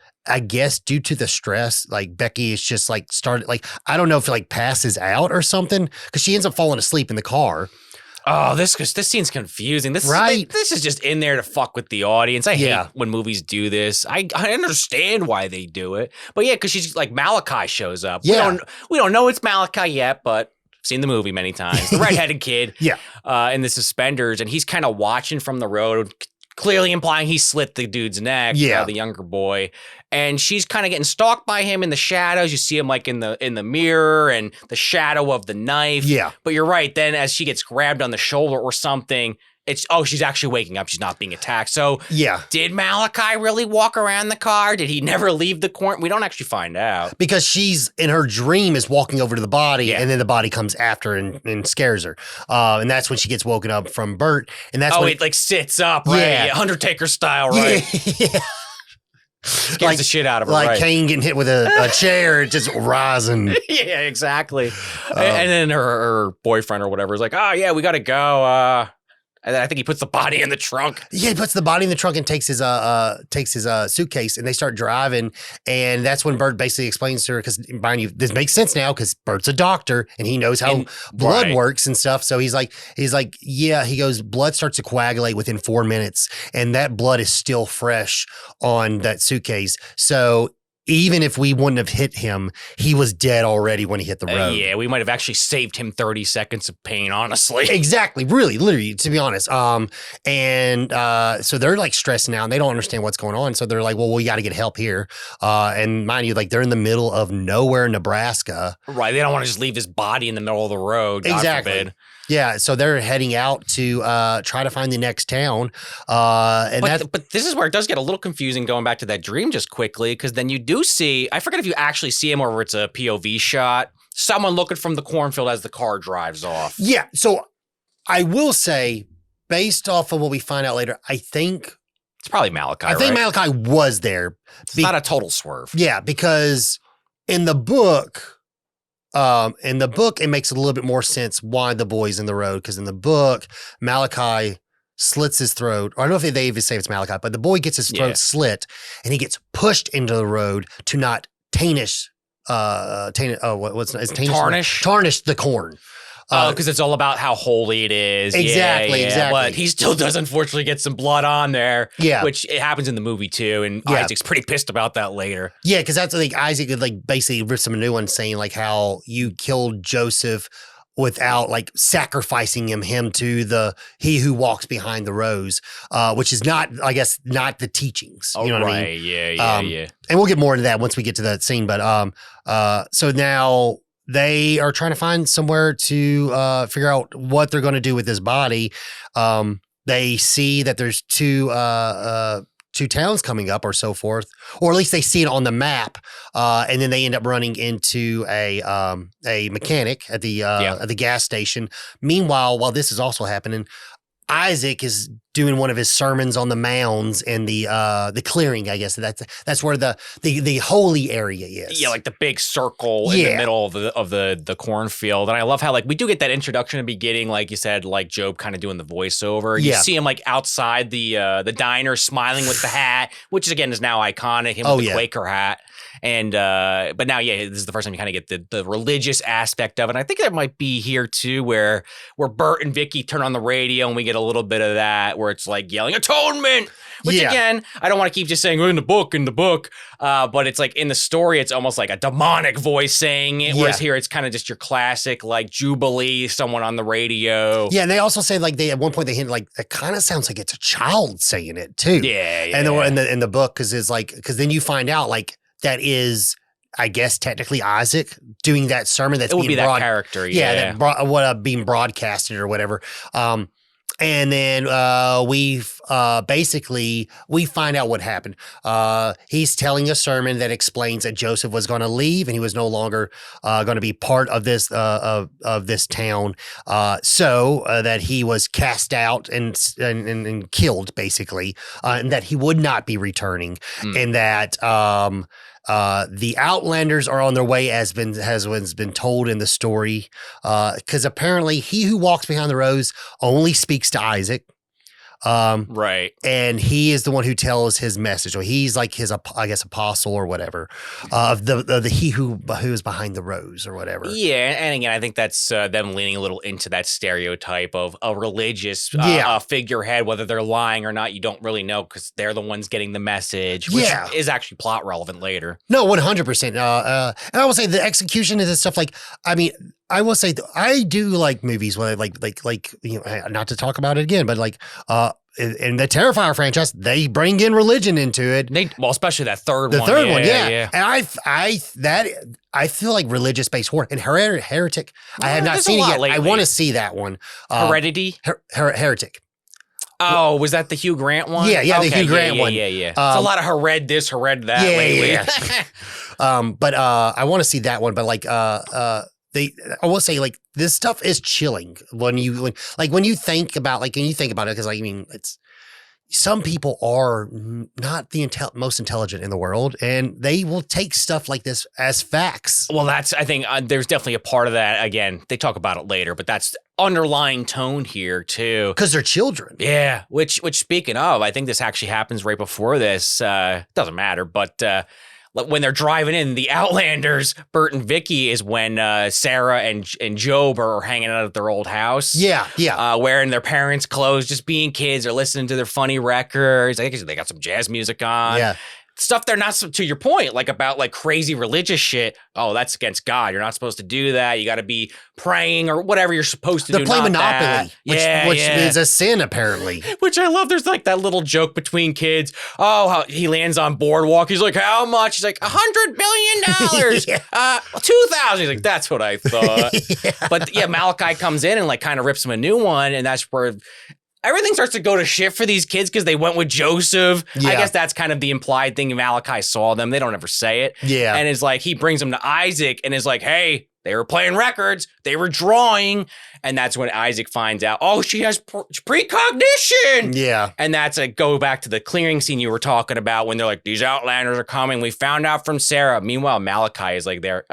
S1: guess due to the stress, like Becky is just like started, like, I don't know if like passes out or something, because she ends up falling asleep in the car.
S2: Oh, this scene's confusing. This is just in there to fuck with the audience. I hate when movies do this. I understand why they do it, but yeah, because she's like Malachi shows up.
S1: Yeah,
S2: we don't know it's Malachi yet, but I've seen the movie many times. The redheaded kid, in the suspenders, and he's kind of watching from the road, clearly implying he slit the dude's neck. The younger boy. And she's kind of getting stalked by him in the shadows. You see him like in the mirror and the shadow of the knife.
S1: Yeah.
S2: But you're right. Then as she gets grabbed on the shoulder or something, she's actually waking up. She's not being attacked. So did Malachi really walk around the car? Did he never leave the corn? We don't actually find out.
S1: Because she's in her dream is walking over to the body, and then the body comes after and scares her. And that's when she gets woken up from Bert. And that's when
S2: it like sits up, right? Yeah. Undertaker style, right?
S1: Yeah.
S2: Scares the shit out of her.
S1: Like
S2: right.
S1: Kane getting hit with a chair, just rising.
S2: Yeah, exactly. And then her boyfriend or whatever is like, oh yeah, we got to go. And then I think he puts the body in the trunk.
S1: Yeah, he puts the body in the trunk and takes his suitcase, and they start driving. And that's when Bert basically explains to her, because mind you, this makes sense now because Bert's a doctor and he knows how blood works and stuff. So he's like, yeah, he goes, blood starts to coagulate within 4 minutes, and that blood is still fresh on that suitcase. So even if we wouldn't have hit him, he was dead already when he hit the road.
S2: Yeah, we might have actually saved him 30 seconds of pain, honestly.
S1: Exactly. Really, literally, to be honest. So they're like stressing out and they don't understand what's going on. So they're like, well, we got to get help here. And mind you, like they're in the middle of nowhere, Nebraska.
S2: Right. They don't want to just leave his body in the middle of the road. God
S1: Exactly.
S2: forbid.
S1: Yeah, so they're heading out to try to find the next town.
S2: But this is where it does get a little confusing going back to that dream just quickly, because then you do see, I forget if you actually see him or it's a POV shot, someone looking from the cornfield as the car drives off.
S1: Yeah, so I will say, based off of what we find out later, I think
S2: it's probably Malachi.
S1: I think Malachi was there.
S2: It's not a total swerve.
S1: Yeah, because in the book, it makes a little bit more sense why the boy's in the road, because in the book, Malachi slits his throat. Or I don't know if they even say it's Malachi, but the boy gets his throat slit and he gets pushed into the road to not tarnish the corn.
S2: Because it's all about how holy it is.
S1: Exactly.
S2: But he still does unfortunately get some blood on there.
S1: Yeah.
S2: Which it happens in the movie too. And Isaac's pretty pissed about that later.
S1: Yeah, because that's like Isaac like basically rips him a new one saying like how you killed Joseph without like sacrificing him to the he who walks behind the rows, which is not, I guess, not the teachings. You know what I mean?
S2: Yeah.
S1: And we'll get more into that once we get to that scene. But so now they are trying to find somewhere to figure out what they're going to do with this body. They see that there's two towns coming up or so forth, or at least they see it on the map. And then they end up running into a mechanic at the gas station. Meanwhile, while this is also happening, Isaac is doing one of his sermons on the mounds and the clearing. I guess that's where the holy area is.
S2: Yeah, like the big circle in the middle of the cornfield. And I love how like we do get that introduction in the beginning, like you said, like Job kind of doing the voiceover. You see him like outside the diner smiling with the hat, which again is now iconic. Him with the Quaker hat. And but now, this is the first time you kind of get the religious aspect of it. And I think that might be here too, where Bert and Vicky turn on the radio and we get a little bit of that, where it's like yelling atonement. Which again, I don't want to keep just saying in the book, but it's like in the story, it's almost like a demonic voice saying it. Whereas here, it's kind of just your classic like Jubilee, someone on the radio.
S1: Yeah, and they also say like at one point they hint like it kind of sounds like it's a child saying it too.
S2: Yeah.
S1: And in the book because then you find out like that is, I guess, technically Isaac doing that sermon that's being
S2: that character.
S1: Being broadcasted or whatever. And then we find out what happened. He's telling a sermon that explains that Joseph was going to leave and he was no longer going to be part of this town. So that he was cast out and killed, basically, and that he would not be returning, and that the Outlanders are on their way, has been told in the story, because apparently he who walks behind the rows only speaks to Isaac.
S2: Right.
S1: And he is the one who tells his message, or he's like his, I guess, apostle or whatever, of the he who is behind the rows or whatever.
S2: Yeah. And again, I think that's them leaning a little into that stereotype of a religious figurehead, whether they're lying or not, you don't really know because they're the ones getting the message, which is actually plot relevant later.
S1: No, 100%. And I will say the execution of this stuff, like, I mean, I will say I do like movies where like not to talk about it again, but like in the Terrifier franchise, they bring in religion into it.
S2: Especially that third one.
S1: The third one, yeah. And I feel like religious based horror and Heretic. I have not seen it yet. Lately. I want to see that one.
S2: Heredity.
S1: Heretic.
S2: Oh, was that the Hugh Grant one?
S1: Yeah, the Hugh Grant one.
S2: Yeah. It's a lot of Hered this, Hered that lately.
S1: Yeah. But I want to see that one. But like I will say like this stuff is chilling when you think about it, because like, I mean, some people are not the most intelligent in the world, and they will take stuff like this as facts.
S2: Well, I think there's definitely a part of that. Again, they talk about it later, but that's underlying tone here too.
S1: Because they're children.
S2: Yeah. Which speaking of, I think this actually happens right before this. Doesn't matter, but when they're driving in, the Outlanders, Bert and Vicky, is when Sarah and Job are hanging out at their old house.
S1: Yeah.
S2: Wearing their parents' clothes, just being kids, or listening to their funny records. I think they got some jazz music on.
S1: Yeah.
S2: Stuff they're not, to your point, like about like crazy religious shit. Oh, that's against God. You're not supposed to do that. You got to be praying or whatever you're supposed to do.
S1: They're playing Monopoly, which is a sin, apparently.
S2: Which I love. There's like that little joke between kids. Oh, how he lands on Boardwalk. He's like, how much? He's like, $100 billion.
S1: Yeah.
S2: 2,000. He's like, that's what I thought. But yeah, Malachi comes in and like kind of rips him a new one. And that's where everything starts to go to shit for these kids because they went with Joseph.
S1: Yeah.
S2: I guess that's kind of the implied thing. Malachi saw them. They don't ever say it.
S1: Yeah.
S2: And it's like, he brings them to Isaac and is like, hey, they were playing records. They were drawing. And that's when Isaac finds out, oh, she has precognition.
S1: Yeah.
S2: And that's a go back to the clearing scene you were talking about when they're like, these Outlanders are coming. We found out from Sarah. Meanwhile, Malachi is like there.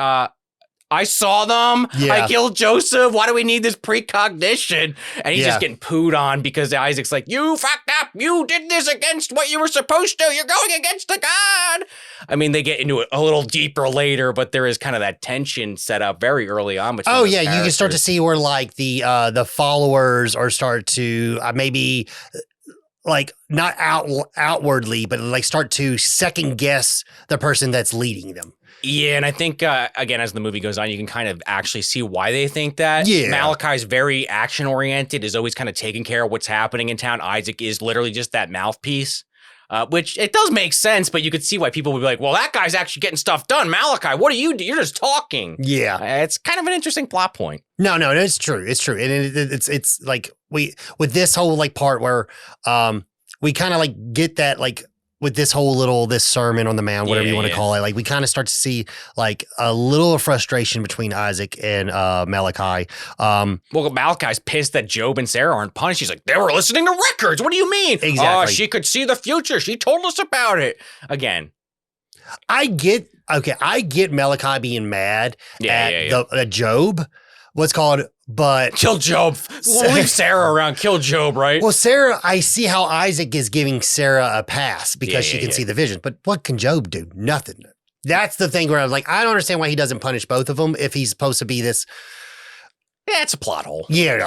S2: I saw them.
S1: Yeah.
S2: I killed Joseph. Why do we need this precognition? And he's just getting pooed on because Isaac's like, you fucked up. You did this against what you were supposed to. You're going against the God. I mean, they get into it a little deeper later, but there is kind of that tension set up very early on.
S1: Oh, yeah. You can start to see where like the followers are start to maybe like not outwardly, but like start to second guess the person that's leading them.
S2: Yeah, and I think, again, as the movie goes on, you can kind of actually see why they think that.
S1: Yeah.
S2: Malachi's very action-oriented, is always kind of taking care of what's happening in town. Isaac is literally just that mouthpiece, which it does make sense, but you could see why people would be like, well, that guy's actually getting stuff done. Malachi, what do? You're just talking.
S1: Yeah.
S2: It's kind of an interesting plot point.
S1: No, it's true. It's true. And it's like with this whole like part where we kind of like get that like, with this sermon on the Mount, whatever you want to call it, like we kind of start to see like a little frustration between Isaac and Malachi.
S2: Well, Malachi's pissed that Job and Sarah aren't punished. He's like, they were listening to records. What do you mean?
S1: Exactly.
S2: Oh, she could see the future. She told us about it. Again.
S1: I get Malachi being mad at Job. What's called, but
S2: kill Job. We'll leave Sarah around. Kill Job, right?
S1: Well, Sarah, I see how Isaac is giving Sarah a pass because she can see the vision. But what can Job do? Nothing. That's the thing where I'm like, I don't understand why he doesn't punish both of them if he's supposed to be this.
S2: Yeah, it's a plot hole.
S1: Yeah.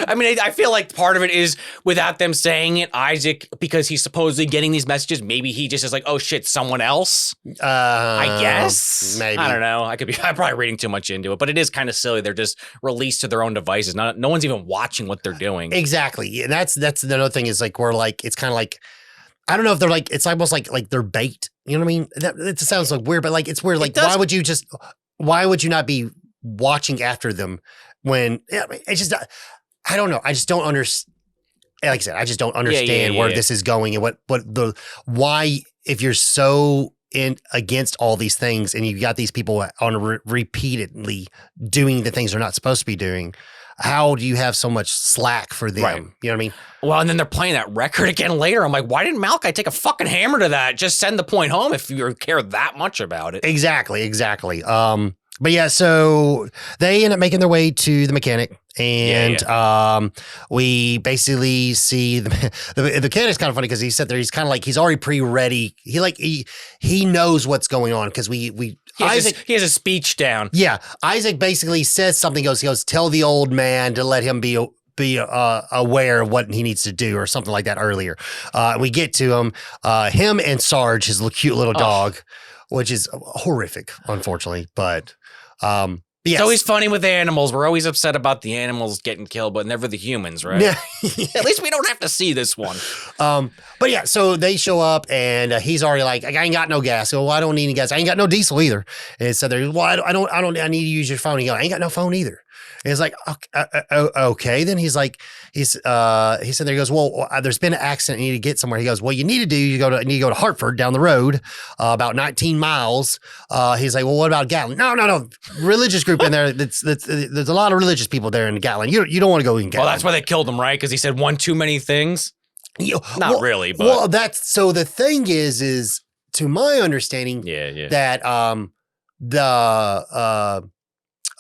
S2: I mean, I feel like part of it is without them saying it, Isaac, because he's supposedly getting these messages, maybe he just is like, oh shit, someone else? I guess.
S1: Maybe.
S2: I don't know. I'm probably reading too much into it, but it is kind of silly. They're just released to their own devices. No one's even watching what they're doing.
S1: Exactly. And that's another thing is like, we're like, it's kind of like, I don't know if they're like, it's almost like they're bait. You know what I mean? It sounds like weird, but like, it's weird. Like, why would you not be watching after them when it's just, I don't know. I just don't understand. Like I said, I just don't understand where this is going and why, if you're so against all these things and you've got these people on repeatedly doing the things they're not supposed to be doing, how do you have so much slack for them?
S2: Right.
S1: You know what I mean?
S2: Well, and then they're playing that record again later. I'm like, why didn't Malachi take a fucking hammer to that? Just send the point home if you care that much about it.
S1: Exactly. But yeah, so they end up making their way to the mechanic, and we basically see the mechanic's kind of funny because he sat there. He's kind of like he's already pre-ready. He knows what's going on because he has
S2: a speech down.
S1: Yeah, Isaac basically says something. He goes, tell the old man to let him be aware of what he needs to do or something like that earlier. We get to him and Sarge, his cute little dog, which is horrific, unfortunately, but. Yes.
S2: It's always funny with animals. We're always upset about the animals getting killed, but never the humans, right?
S1: Yeah.
S2: At least we don't have to see this one.
S1: But yeah, so they show up and he's already like, I ain't got no gas. Well, I don't need any gas. I ain't got no diesel either. And so they're, well, I need to use your phone. He goes, I ain't got no phone either. And it's like, okay. Then he said there, he goes, well, there's been an accident. You need to get somewhere. He goes, well, you need to go to Hartford down the road, about 19 miles. He's like, well, what about Gatlin? No. Religious group in there. There's a lot of religious people there in Gatlin. You don't want to go in Gatlin.
S2: Well, that's why they killed him, right? Because he said one too many things. Not really, but
S1: well, that's so. The thing is to my understanding, that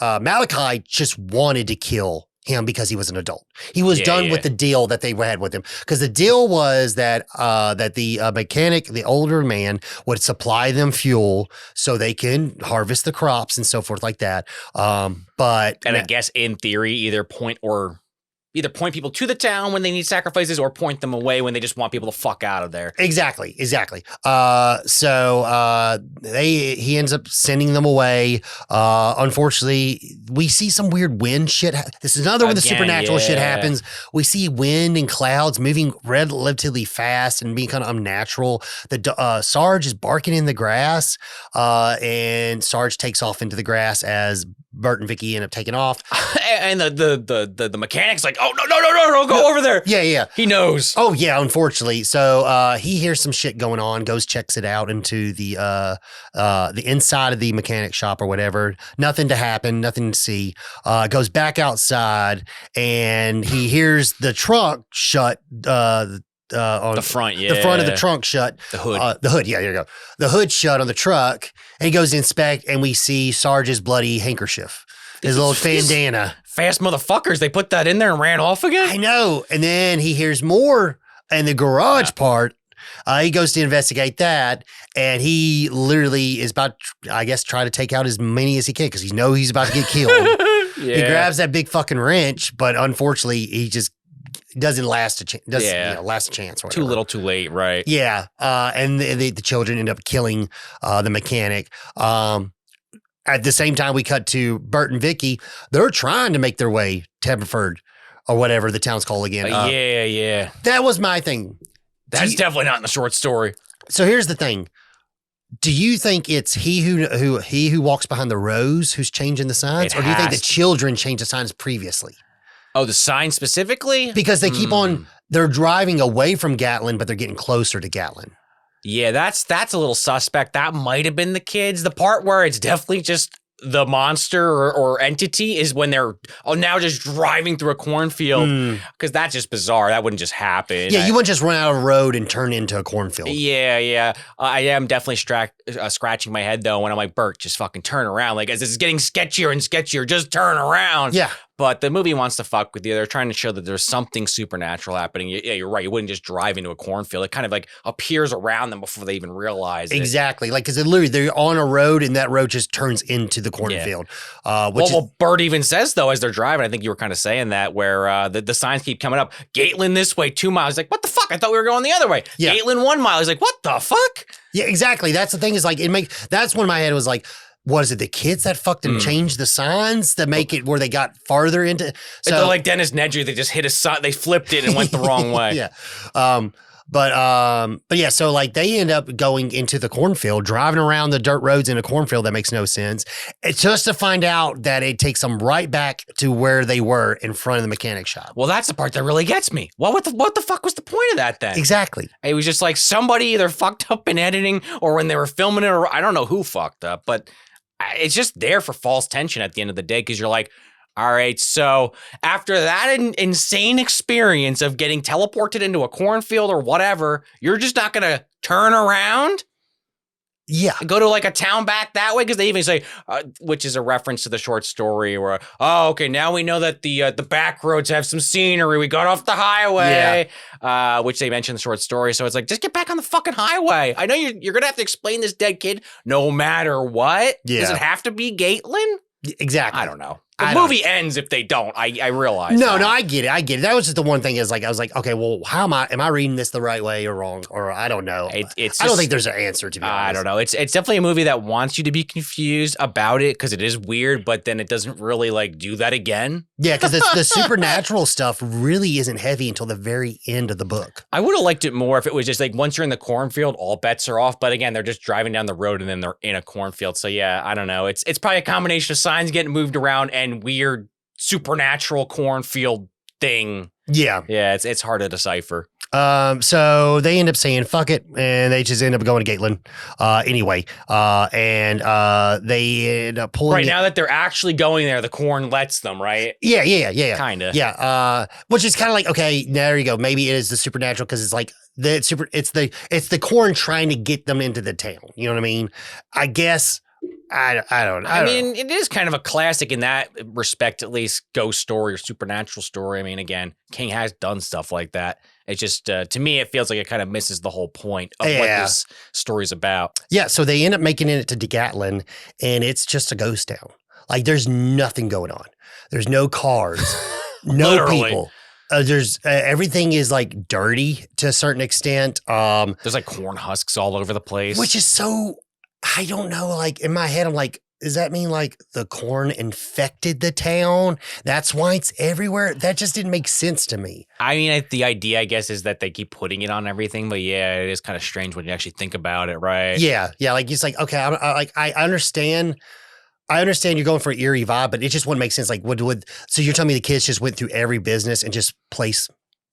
S1: Malachi just wanted to kill him because he was an adult. He was done with the deal that they had with him, because the deal was that the mechanic, the older man, would supply them fuel so they can harvest the crops and so forth like that. But
S2: I guess in theory, either point people to the town when they need sacrifices, or point them away when they just want people to fuck out of there.
S1: Exactly. So he ends up sending them away. Unfortunately, we see some weird wind shit. This is another where the supernatural shit happens. We see wind and clouds moving relatively fast and being kind of unnatural. The Sarge is barking in the grass, and Sarge takes off into the grass as Bert and Vicky end up taking off.
S2: And the mechanic's like, oh, no, go over there.
S1: Yeah.
S2: He knows.
S1: Oh, yeah, unfortunately. So he hears some shit going on, goes, checks it out into the inside of the mechanic shop or whatever. Nothing to happen, nothing to see. Goes back outside, and he hears the trunk shut, on
S2: the front,
S1: the front of the trunk shut.
S2: The hood.
S1: The hood, yeah, there you go. The hood shut on the truck, and he goes to inspect, and we see Sarge's bloody handkerchief, his little bandana.
S2: Fast motherfuckers, they put that in there and ran off again?
S1: I know. And then he hears more in the garage part. He goes to investigate that, and he literally is about, I guess, try to take out as many as he can because he knows he's about to get killed. He grabs that big fucking wrench, but unfortunately, he just doesn't last a chance. Last a chance. Whatever.
S2: Too little, too late, right?
S1: Yeah. And the children end up killing the mechanic. At the same time, we cut to Bert and Vicky. They're trying to make their way to Haverford or whatever the town's called again.
S2: Yeah.
S1: That was my thing.
S2: That's definitely not in the short story.
S1: So here's the thing. Do you think it's he who walks behind the rose who's changing the signs? Or do you think the children changed the signs previously?
S2: Oh, the sign specifically?
S1: Because they keep on, they're driving away from Gatlin, but they're getting closer to Gatlin.
S2: Yeah, that's a little suspect. That might have been the kids. The part where it's definitely just the monster or entity is when they're now just driving through a cornfield, because that's just bizarre. That wouldn't just happen.
S1: Yeah, you wouldn't just run out of road and turn into a cornfield.
S2: Yeah. I am definitely scratching my head, though, when I'm like, Bert, just fucking turn around. Like, as this is getting sketchier and sketchier, just turn around.
S1: Yeah.
S2: But the movie wants to fuck with you. They're trying to show that there's something supernatural happening. Yeah, you're right. You wouldn't just drive into a cornfield. It kind of like appears around them before they even realize it.
S1: Exactly. Like, because literally they're on a road and that road just turns into the cornfield.
S2: Well, Bert even says, though, as they're driving, I think you were kind of saying that, where the signs keep coming up. Gatlin this way, 2 miles. He's like, what the fuck? I thought we were going the other way. Yeah. Gatlin 1 mile. He's like, what the fuck? Yeah,
S1: exactly. That's the thing, is like, that's when my head was like, was it the kids that fucked changed the signs to make it where they got farther into?
S2: So like Dennis Nedry, they just hit a sign, they flipped it and went the wrong way.
S1: Yeah. But yeah, so like they end up going into the cornfield, driving around the dirt roads in a cornfield that makes no sense. It's just to find out that it takes them right back to where they were in front of the mechanic shop.
S2: Well, that's the part that really gets me. What the fuck was the point of that then?
S1: Exactly.
S2: It was just like somebody either fucked up in editing or when they were filming it, or I don't know who fucked up, but it's just there for false tension at the end of the day, because you're like, all right, so after that insane experience of getting teleported into a cornfield or whatever, you're just not going to turn around?
S1: Yeah.
S2: Go to like a town back that way? Because they even say, which is a reference to the short story where, oh, okay, now we know that the back roads have some scenery. We got off the highway, which they mentioned in the short story. So it's like, just get back on the fucking highway. I know you're going to have to explain this dead kid no matter what. Yeah. Does it have to be Gatlin?
S1: Exactly.
S2: I don't know. The movie ends if they don't. I realize.
S1: No, I get it. That was just the one thing, is like, I was like, okay, well, am I reading this the right way or wrong? Or I don't know. I don't think there's an answer, to be honest.
S2: I don't know. It's definitely a movie that wants you to be confused about it, because it is weird, but then it doesn't really like do that again.
S1: Yeah, because the supernatural stuff really isn't heavy until the very end of the book.
S2: I would have liked it more if it was just like, once you're in the cornfield, all bets are off. But again, they're just driving down the road and then they're in a cornfield. So yeah, I don't know. It's probably a combination of signs getting moved around and weird supernatural cornfield thing.
S1: Yeah.
S2: Yeah, it's hard to decipher.
S1: So they end up saying fuck it, and they just end up going to Gatlin anyway. And they end up pulling
S2: Right now that they're actually going there, the corn lets them, right?
S1: Yeah.
S2: Kind of.
S1: Yeah. Which is kind of like, okay, there you go. Maybe it is the supernatural because it's like it's the corn trying to get them into the town. You know what I mean? I guess. I don't know.
S2: I mean, it is kind of a classic in that respect, at least ghost story or supernatural story. I mean, again, King has done stuff like that. It's just, to me, it feels like it kind of misses the whole point of what this story's about.
S1: Yeah, so they end up making it to Gatlin, and it's just a ghost town. Like, there's nothing going on. There's no cars, no people. There's everything is like dirty to a certain extent.
S2: There's like corn husks all over the place,
S1: which is so. I don't know. Like in my head, I'm like, does that mean like the corn infected the town? That's why it's everywhere. That just didn't make sense to me.
S2: I mean, the idea, I guess, is that they keep putting it on everything. But yeah, it is kind of strange when you actually think about it, right?
S1: Yeah. Like it's like, okay, I understand. I understand you're going for an eerie vibe, but it just wouldn't make sense. Like, so you're telling me the kids just went through every business and just placed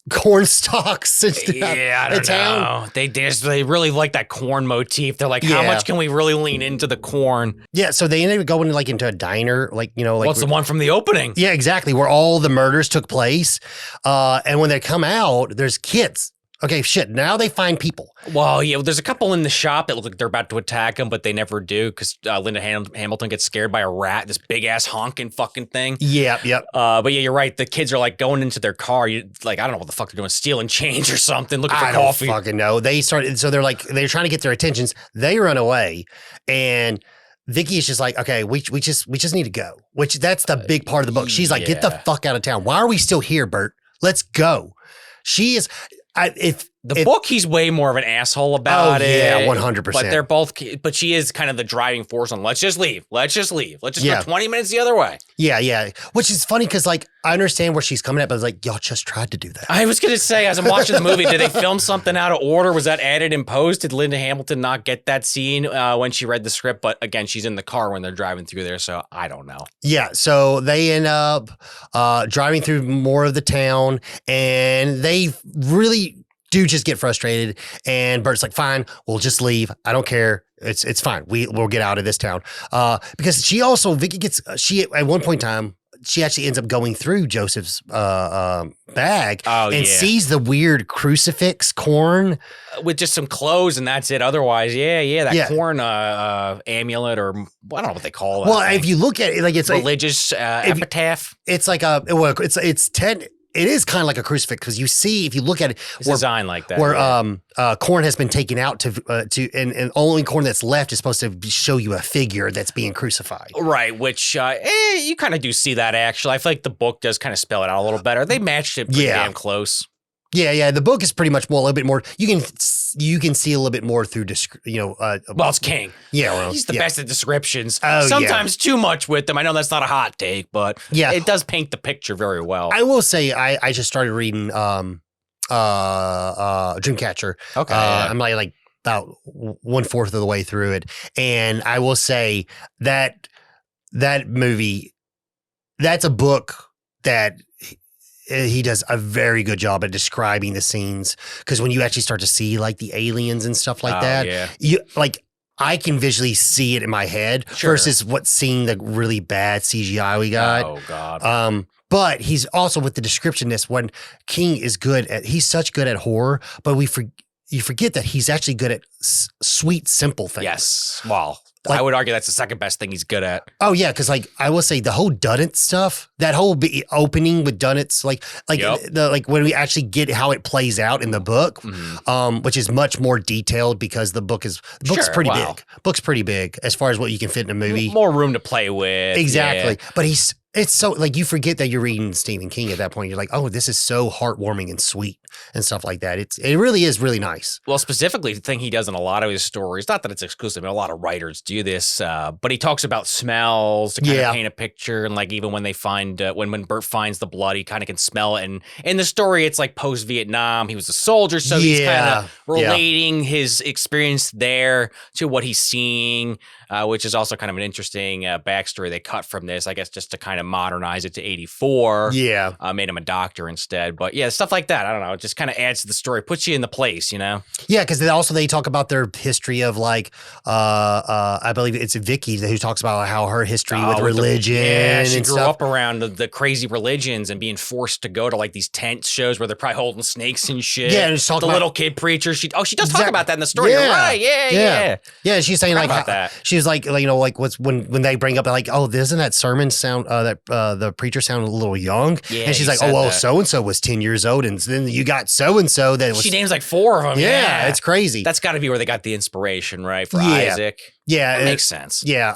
S1: corn stalks in
S2: I don't know. They really like that corn motif. They're like, how much can we really lean into the corn?
S1: Yeah, so they ended up going like into a diner, like, you know, like
S2: what's the one from the opening?
S1: Yeah, exactly, where all the murders took place. And when they come out, there's kids. Okay, shit. Now they find people.
S2: Well, yeah, there's a couple in the shop that look like they're about to attack them, but they never do because Linda Hamilton gets scared by a rat, this big ass honking fucking thing.
S1: Yep.
S2: But yeah, you're right. The kids are like going into their car. I don't know what the fuck they're doing, stealing change or something, looking for coffee.
S1: I don't fucking know. They started, so they're trying to get their attentions. They run away, and Vicky is just like, okay, we just need to go. Which that's the big part of the book. She's like, get the fuck out of town. Why are we still here, Bert? Let's go. She is.
S2: The book, he's way more of an asshole about it.
S1: Yeah, 100%.
S2: But they're both. But she is kind of the driving force on. Let's just leave. Let's just go 20 minutes the other way.
S1: Yeah. Which is funny because like I understand where she's coming at, but it's like y'all just tried to do that.
S2: I was gonna say, as I'm watching the movie, did they film something out of order? Was that added in post? Did Linda Hamilton not get that scene when she read the script? But again, she's in the car when they're driving through there, so I don't know. Yeah.
S1: So they end up driving through more of the town, and they really do just get frustrated, and Bert's like, fine, we'll just leave. I don't care. It's fine. We'll get out of this town. Because Vicky gets, at one point in time, she actually ends up going through Joseph's bag and sees the weird crucifix corn.
S2: With just some clothes and that's it. Otherwise, that corn amulet, or I don't know what they call it.
S1: Well, if you look at it, like it's
S2: religious epitaph.
S1: It's like it is kind of like a crucifix because you see, if you look at it,
S2: it's designed like that.
S1: Where corn has been taken out and only corn that's left is supposed to show you a figure that's being crucified.
S2: Right, which you kind of do see that actually. I feel like the book does kind of spell it out a little better. They matched it pretty damn close.
S1: Yeah. The book is pretty much more a little bit more. You can see a little bit more through
S2: well, it's King.
S1: Yeah, well,
S2: he's the best at descriptions.
S1: Oh,
S2: sometimes too much with them. I know that's not a hot take, but it does paint the picture very well.
S1: I will say I just started reading Dreamcatcher.
S2: Okay,
S1: I'm like about 1/4 of the way through it, and I will say that movie, that's a book that he does a very good job at describing the scenes, because when you actually start to see like the aliens and stuff like that, you like I can visually see it in my head versus seeing the really bad CGI we got.
S2: Oh God.
S1: But he's also with the description. This one, King is he's such good at horror, but you forget that he's actually good at sweet, simple things.
S2: Yes. Well, I would argue that's the second best thing he's good at.
S1: Oh yeah, because like I will say the whole Dunnett stuff, that whole opening with Dunnett's, like when we actually get how it plays out in the book, which is much more detailed because the book's pretty big. Book's pretty big as far as what you can fit in a movie.
S2: More room to play with.
S1: Exactly, but it's so like you forget that you're reading Stephen King at that point. You're like, oh, this is so heartwarming and sweet and stuff like that. It really is really nice.
S2: Well, specifically, the thing he does in a lot of his stories, not that it's exclusive, a lot of writers do this, but he talks about smells to kind of paint a picture. And like even when they find, when Bert finds the blood, he kind of can smell it. And in the story, it's like post-Vietnam. He was a soldier, so he's kind of relating his experience there to what he's seeing, which is also kind of an interesting backstory they cut from this, I guess, just to kind of modernized it to 84.
S1: Yeah.
S2: Made him a doctor instead. But yeah, stuff like that. I don't know. It just kind of adds to the story, puts you in the place, you know?
S1: Yeah, because they talk about their history of like, I believe it's Vicky who talks about how her history with religion
S2: she
S1: and
S2: grew
S1: stuff.
S2: up around the crazy religions and being forced to go to like these tent shows where they're probably holding snakes and shit.
S1: Yeah, and she's talking
S2: the
S1: about
S2: little kid preacher. She does talk about that in the story. You're right. Yeah.
S1: She's saying like
S2: about that.
S1: She was like, you know, like what's when they bring up like, oh, doesn't that sermon sound that the preacher sound a little young?
S2: Yeah,
S1: and she's like, oh well, so and so was 10 years old, and then you got so and so that was.
S2: She names like 4 of them.
S1: Yeah, it's crazy.
S2: That's got to be where they got the inspiration, right? For Isaac.
S1: Yeah,
S2: that makes sense.
S1: Yeah.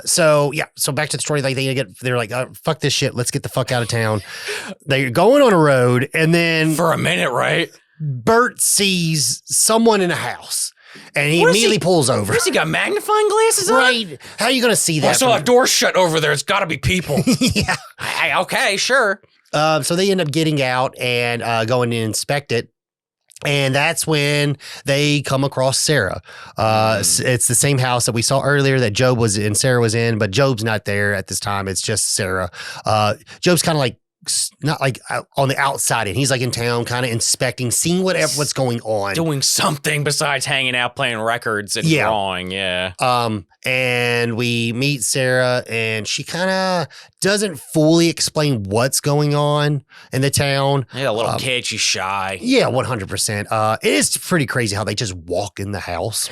S1: So back to the story. Like they're like, fuck this shit. Let's get the fuck out of town. They're going on a road, and then
S2: for a minute, right?
S1: Bert sees someone in a house. And he immediately pulls over.
S2: He got magnifying glasses on?
S1: Right. How are you going to see that?
S2: I saw a door shut over there. It's got to be people.
S1: Yeah.
S2: Okay, sure.
S1: So they end up getting out and going to inspect it. And that's when they come across Sarah. It's the same house that we saw earlier that Job was in, Sarah was in, but Job's not there at this time. It's just Sarah. Job's kind of like, not like on the outside, and he's like in town kind of inspecting, seeing what's going on,
S2: doing something besides hanging out playing records and drawing.
S1: And we meet Sarah, and she kind of doesn't fully explain what's going on in the town.
S2: Yeah, a little kid, she's shy.
S1: Yeah, 100%. It is pretty crazy how they just walk in the house.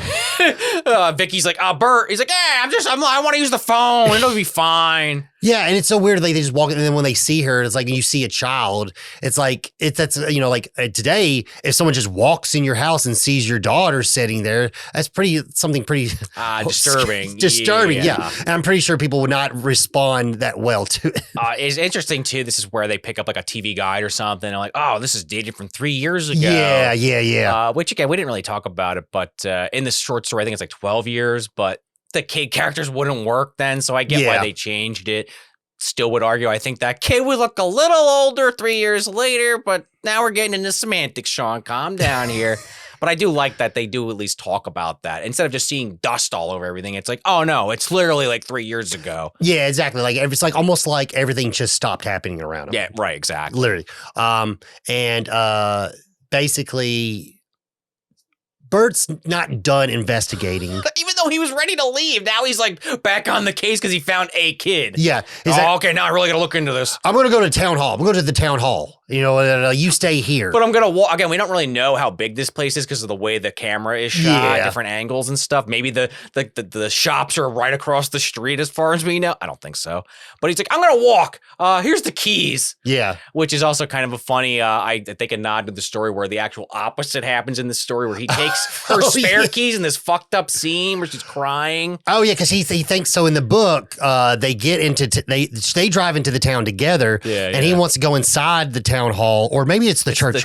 S2: Vicky's like, Bert. He's like, yeah, I want to use the phone. It'll be fine.
S1: Yeah, and it's so weird. Like they just walk in, and then when they see her, it's like you see a child. It's like that's today, if someone just walks in your house and sees your daughter sitting there, that's something pretty
S2: disturbing.
S1: Disturbing, yeah. And I'm pretty sure people would not respond that well to it.
S2: It's interesting too. This is where they pick up like a TV guide or something. And like, oh, this is dated from 3 years ago.
S1: Yeah.
S2: Which again, we didn't really talk about it, but in this short story, I think it's like 12 years. But the kid characters wouldn't work then, so I get why they changed it. Still would argue I think that kid would look a little older 3 years later, but now we're getting into semantics, Sean. Calm down here. But I do like that they do at least talk about that. Instead of just seeing dust all over everything, it's like, oh no, it's literally like 3 years ago.
S1: Yeah, exactly. Like it's like almost like everything just stopped happening around him.
S2: Yeah, right, exactly.
S1: Literally. Basically, Bert's not done investigating.
S2: Even though he was ready to leave, now he's like back on the case because he found a kid.
S1: Yeah.
S2: Okay, now I really got to look into this.
S1: I'm going to go to town hall. I'm going to go to the town hall. You know, you stay here.
S2: But I'm going to walk. Again, we don't really know how big this place is because of the way the camera is shot, different angles and stuff. Maybe the shops are right across the street as far as we know. I don't think so. But he's like, I'm going to walk. Here's the keys.
S1: Yeah.
S2: Which is also kind of a funny, I think a nod to the story where the actual opposite happens in the story where he takes her spare keys in this fucked up scene where she's crying.
S1: Oh, yeah, because he thinks so in the book, they get into, they drive into the town together and he wants to go inside the town hall, or maybe it's the church.
S2: The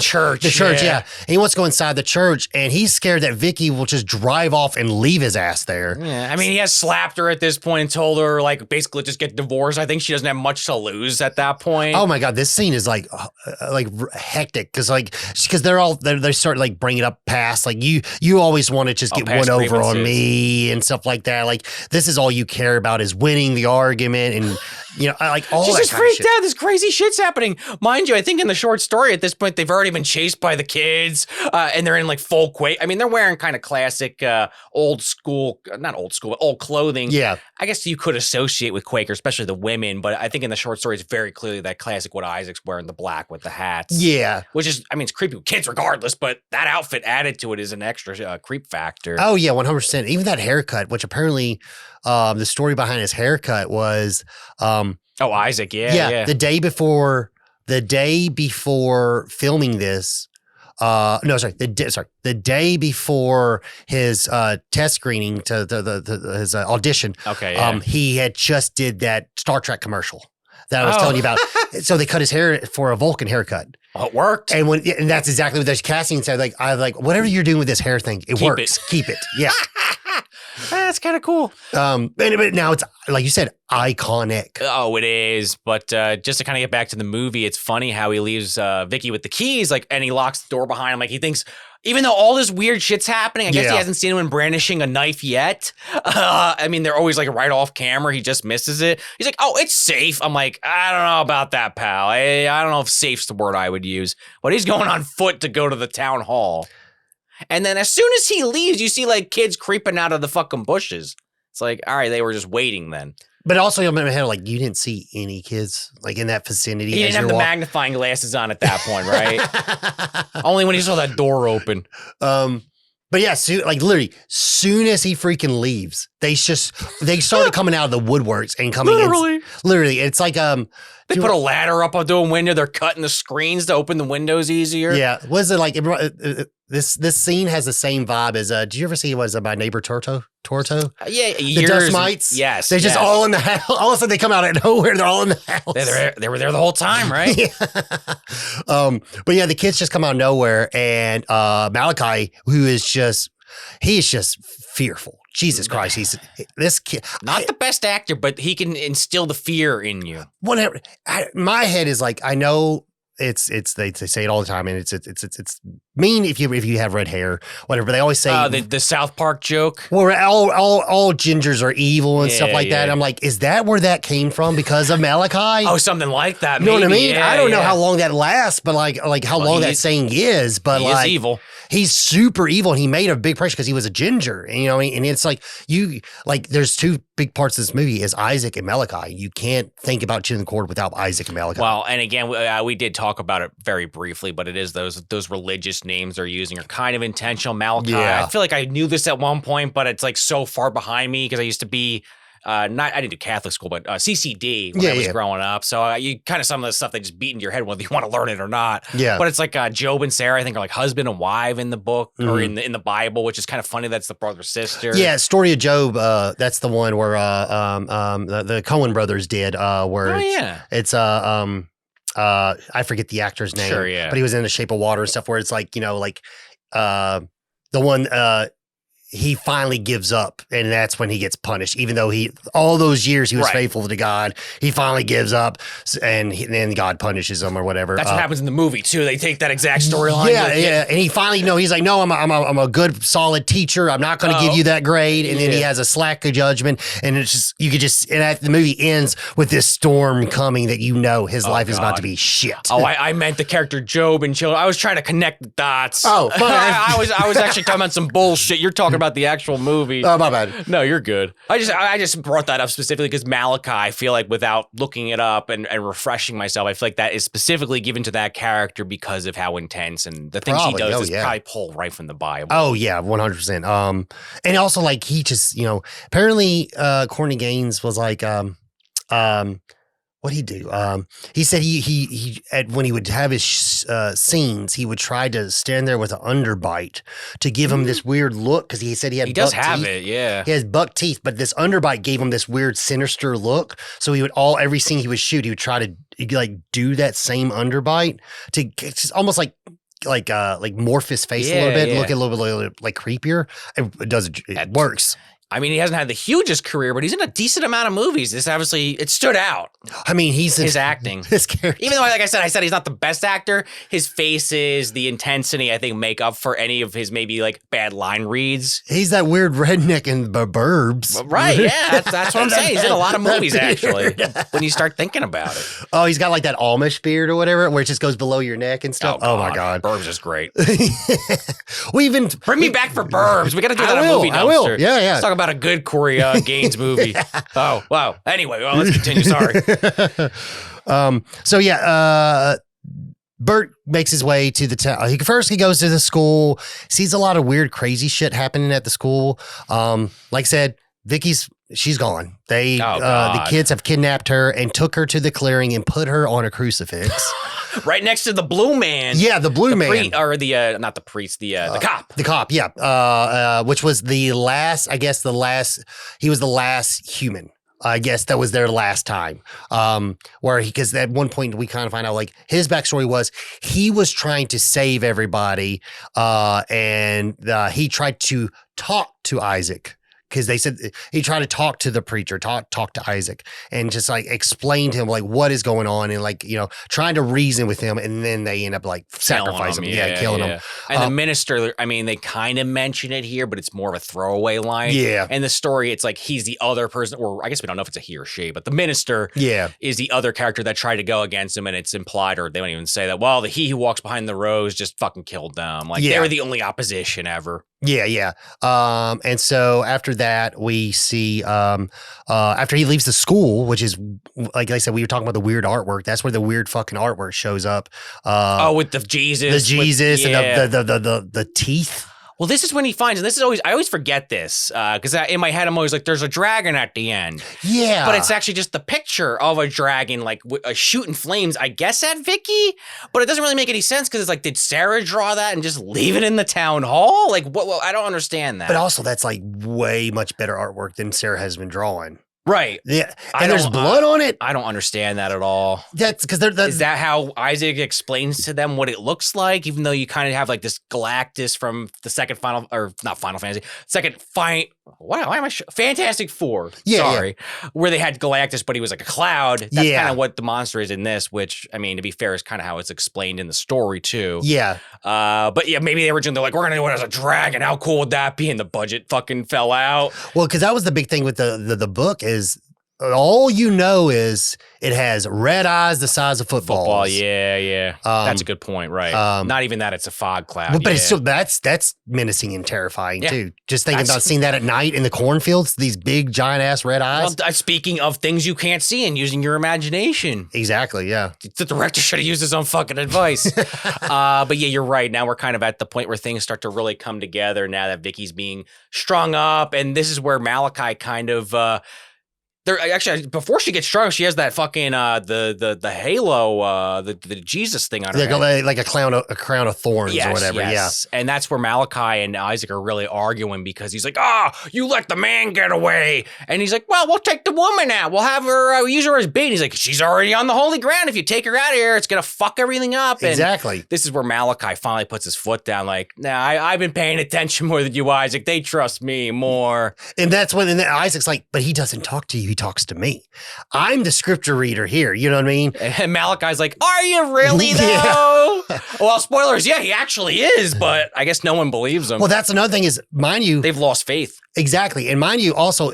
S2: church,
S1: yeah. And he wants to go inside the church, and he's scared that Vicky will just drive off and leave his ass there.
S2: Yeah, I mean, he has slapped her at this point and told her, like, basically just get divorced. I think she doesn't have much to lose at that point.
S1: Oh my God, this scene is like hectic because they start like bringing up past, like you always want to just get one over on me and stuff like that. Like this is all you care about is winning the argument, and you know, I like all
S2: she's
S1: that
S2: just
S1: kind of shit.
S2: freaked out. This crazy shit's happening. Mind you, I think in the short story at this point, they've already been chased by the kids and they're in like full Quake. I mean, they're wearing kind of classic old school, not old school, but old clothing.
S1: Yeah.
S2: I guess you could associate with Quaker, especially the women. But I think in the short story, it's very clearly that classic what Isaac's wearing, the black with the hats.
S1: Yeah.
S2: Which is, I mean, it's creepy with kids regardless, but that outfit added to it is an extra creep factor.
S1: Oh, yeah, 100%. Even that haircut, which apparently the story behind his haircut was...
S2: Isaac, yeah.
S1: The day before filming this, the day before his test screening to his audition.
S2: Okay, yeah.
S1: He had just did that Star Trek commercial that I was telling you about. So they cut his hair for a Vulcan haircut.
S2: Oh, it worked.
S1: And that's exactly what the casting said. Like, I like whatever you're doing with this hair thing, it works. Keep it. Yeah.
S2: That's kind of cool.
S1: But now it's, like you said, iconic.
S2: Oh, it is. But just to kind of get back to the movie, it's funny how he leaves Vicky with the keys, like, and he locks the door behind him. Like, he thinks, Even though all this weird shit's happening, I guess he
S1: Yeah.
S2: hasn't seen anyone brandishing a knife yet. I mean, they're always like right off camera. He just misses it. He's like, oh, it's safe. I'm like, I don't know about that, pal. I don't know if safe's the word I would use. But he's going on foot to go to the town hall. And then as soon as he leaves, you see like kids creeping out of the fucking bushes. It's like, all right, they were just waiting then.
S1: But also, in my head, like, you didn't see any kids like in that vicinity.
S2: He didn't have the magnifying glasses on at that point, right? Only when he saw that door open.
S1: But yeah, like literally, soon as he freaking leaves, they started coming out of the woodworks and coming in. Literally, it's like
S2: they put a ladder up onto a window. They're cutting the screens to open the windows easier.
S1: Yeah, was it like this scene has the same vibe as? Did you ever see My Neighbor Torto?
S2: Yeah,
S1: the dust mites.
S2: Yes,
S1: they're just all in the house. All of a sudden, they come out of nowhere. They're all in the house.
S2: They were there the whole time, right?
S1: Yeah. But yeah, the kids just come out of nowhere, and Malachi, who is just fearful. Jesus Christ, he's this kid.
S2: Not the best actor, but he can instill the fear in you.
S1: Whatever. My head is like, I know it's they say it all the time, and it's mean if you have red hair, whatever. They always say
S2: the South Park joke.
S1: Well, all gingers are evil and stuff like that. And I'm like, is that where that came from? Because of Malachi?
S2: Oh, something like that.
S1: You know what I mean?
S2: Yeah,
S1: I don't know how long that lasts, but like how long that saying is. But
S2: he is evil.
S1: He's super evil, and he made a big pressure because he was a ginger. And, you know, and it's like there's two big parts of this movie is Isaac and Malachi. You can't think about Children of the Corn without Isaac and Malachi.
S2: Well, and again, we did talk about it very briefly, but it is those religious names they're using are kind of intentional. Malachi.
S1: Yeah.
S2: I feel like I knew this at one point, but it's like so far behind me because I used to be. I didn't do Catholic school, but CCD when I was growing up. So you kind of some of the stuff they just beat into your head whether you want to learn it or not.
S1: Yeah.
S2: But it's like Job and Sarah, I think, are like husband and wife in the book or in the Bible, which is kind of funny. That's the brother sister.
S1: Yeah, Story of Job. That's the one where the Coen brothers did. It's I forget the actor's name.
S2: Sure, yeah.
S1: But he was in The Shape of Water and stuff. Where it's like the one. He finally gives up, and that's when he gets punished. Even though all those years he was faithful to God, he finally gives up, and then God punishes him or whatever.
S2: That's what happens in the movie too. They take that exact storyline.
S1: Yeah, and he finally he's like, no, I'm a good solid teacher. I'm not going to give you that grade. And then he has a slack of judgment, and it's just and the movie ends with this storm coming that his life is about to be shit.
S2: Oh, I meant the character Job and Children. I was trying to connect the dots.
S1: Oh,
S2: I was actually talking about some bullshit. You're talking about the actual movie.
S1: Oh, my bad.
S2: No, you're good. I just brought that up specifically because Malachi, I feel like without looking it up and refreshing myself, I feel like that is specifically given to that character because of how intense and the things he does probably pulled right from the Bible.
S1: Oh yeah, 100%. And also like he just, apparently Courtney Gaines was like, what'd he do? He said he when he would have his scenes, he would try to stand there with an underbite to give him this weird look because he said he does have
S2: it, yeah.
S1: He has buck teeth, but this underbite gave him this weird sinister look. So he would every scene he would shoot, he would try to do that same underbite to just almost like morph his face a little bit, look a little bit like creepier. It works.
S2: I mean, he hasn't had the hugest career, but he's in a decent amount of movies. This obviously, it stood out.
S1: I mean,
S2: his acting.
S1: His character.
S2: Even though, like I said he's not the best actor. His faces, the intensity, I think, make up for any of his maybe like bad line reads.
S1: He's that weird redneck in the Burbs.
S2: Right, yeah. That's what I'm saying. He's in a lot of movies, actually, when you start thinking about it.
S1: Oh, he's got like that Amish beard or whatever, where it just goes below your neck and stuff. Oh my God.
S2: Burbs is great.
S1: Bring
S2: me back for Burbs. We got to do that on Movie Dumpster.
S1: I will. Yeah.
S2: Let's talk about a good Corey Gaines movie. Oh, wow. Anyway, let's continue. Sorry.
S1: Bert makes his way to the town. He goes to the school, sees a lot of weird, crazy shit happening at the school. Like I said, she's gone. The kids have kidnapped her and took her to the clearing and put her on a crucifix.
S2: Right next to the blue man.
S1: Yeah, the blue man.
S2: Not the priest, the cop. The cop,
S1: yeah. Which was he was the last human. I guess that was their last time. Because at one point we kind of find out like his backstory was he was trying to save everybody, and he tried to talk to Isaac. Because they said he tried to talk to the preacher, talk to Isaac, and just like explain to him like what is going on, and like trying to reason with him, and then they end up like sacrificing him, killing him.
S2: And the minister, I mean, they kind of mention it here, but it's more of a throwaway line.
S1: Yeah.
S2: And the story, it's like he's the other person, or I guess we don't know if it's a he or she, but the minister is the other character that tried to go against him, and it's implied, or they don't even say that, well, the he who walks behind the rose just fucking killed them. Like, they were the only opposition ever.
S1: Yeah. And so after that, we see after he leaves the school, which is, like I said, we were talking about the weird artwork. That's where the weird fucking artwork shows up.
S2: With the Jesus.
S1: The Jesus and the teeth.
S2: Well, this is when he finds, and this is always, I always forget this, because in my head, I'm always like, there's a dragon at the end.
S1: Yeah.
S2: But it's actually just the picture of a dragon, like shooting flames, I guess, at Vicky. But it doesn't really make any sense, because it's like, did Sarah draw that and just leave it in the town hall? Like, what? Well, I don't understand that.
S1: But also, that's like way much better artwork than Sarah has been drawing.
S2: Right.
S1: Yeah. And there's blood on it.
S2: I don't understand that at all.
S1: That's because
S2: is that how Isaac explains to them what it looks like? Even though you kind of have like this Galactus from the second Fantastic Four. Where they had Galactus, but he was like a cloud. That's kind of what the monster is in this, which, I mean, to be fair, is kind of how it's explained in the story too.
S1: Yeah.
S2: But yeah, maybe they were like, we're going to do it as a dragon. How cool would that be? And the budget fucking fell out.
S1: Well, because that was the big thing with the book is all you know is it has red eyes the size of footballs.
S2: Yeah. That's a good point, right? Not even that, it's a fog cloud.
S1: But it's still that's menacing and terrifying too. Just thinking about seeing that at night in the cornfields, these big giant ass red eyes.
S2: Well, speaking of things you can't see and using your imagination.
S1: Exactly, yeah.
S2: The director should have used his own fucking advice. But yeah, you're right. Now we're kind of at the point where things start to really come together now that Vicky's being strung up, and this is where Malachi kind of actually, before she gets strung, she has that fucking the halo, the Jesus thing on her head.
S1: Like a crown of thorns or whatever.
S2: Yes. And that's where Malachi and Isaac are really arguing, because he's like, you let the man get away. And he's like, well, we'll take the woman out. We'll have her, use her as bait. He's like, she's already on the holy ground. If you take her out of here, it's going to fuck everything up. And
S1: exactly.
S2: This is where Malachi finally puts his foot down. Like, nah, I've been paying attention more than you, Isaac. They trust me more.
S1: And that's when Isaac's like, but he doesn't talk to you. He talks to me. I'm the scripture reader here. You know what I mean?
S2: And Malachi's like, are you really though? Well, spoilers. Yeah, he actually is, but I guess no one believes him.
S1: Well, that's another thing is, mind you,
S2: they've lost faith.
S1: Exactly. And mind you, also,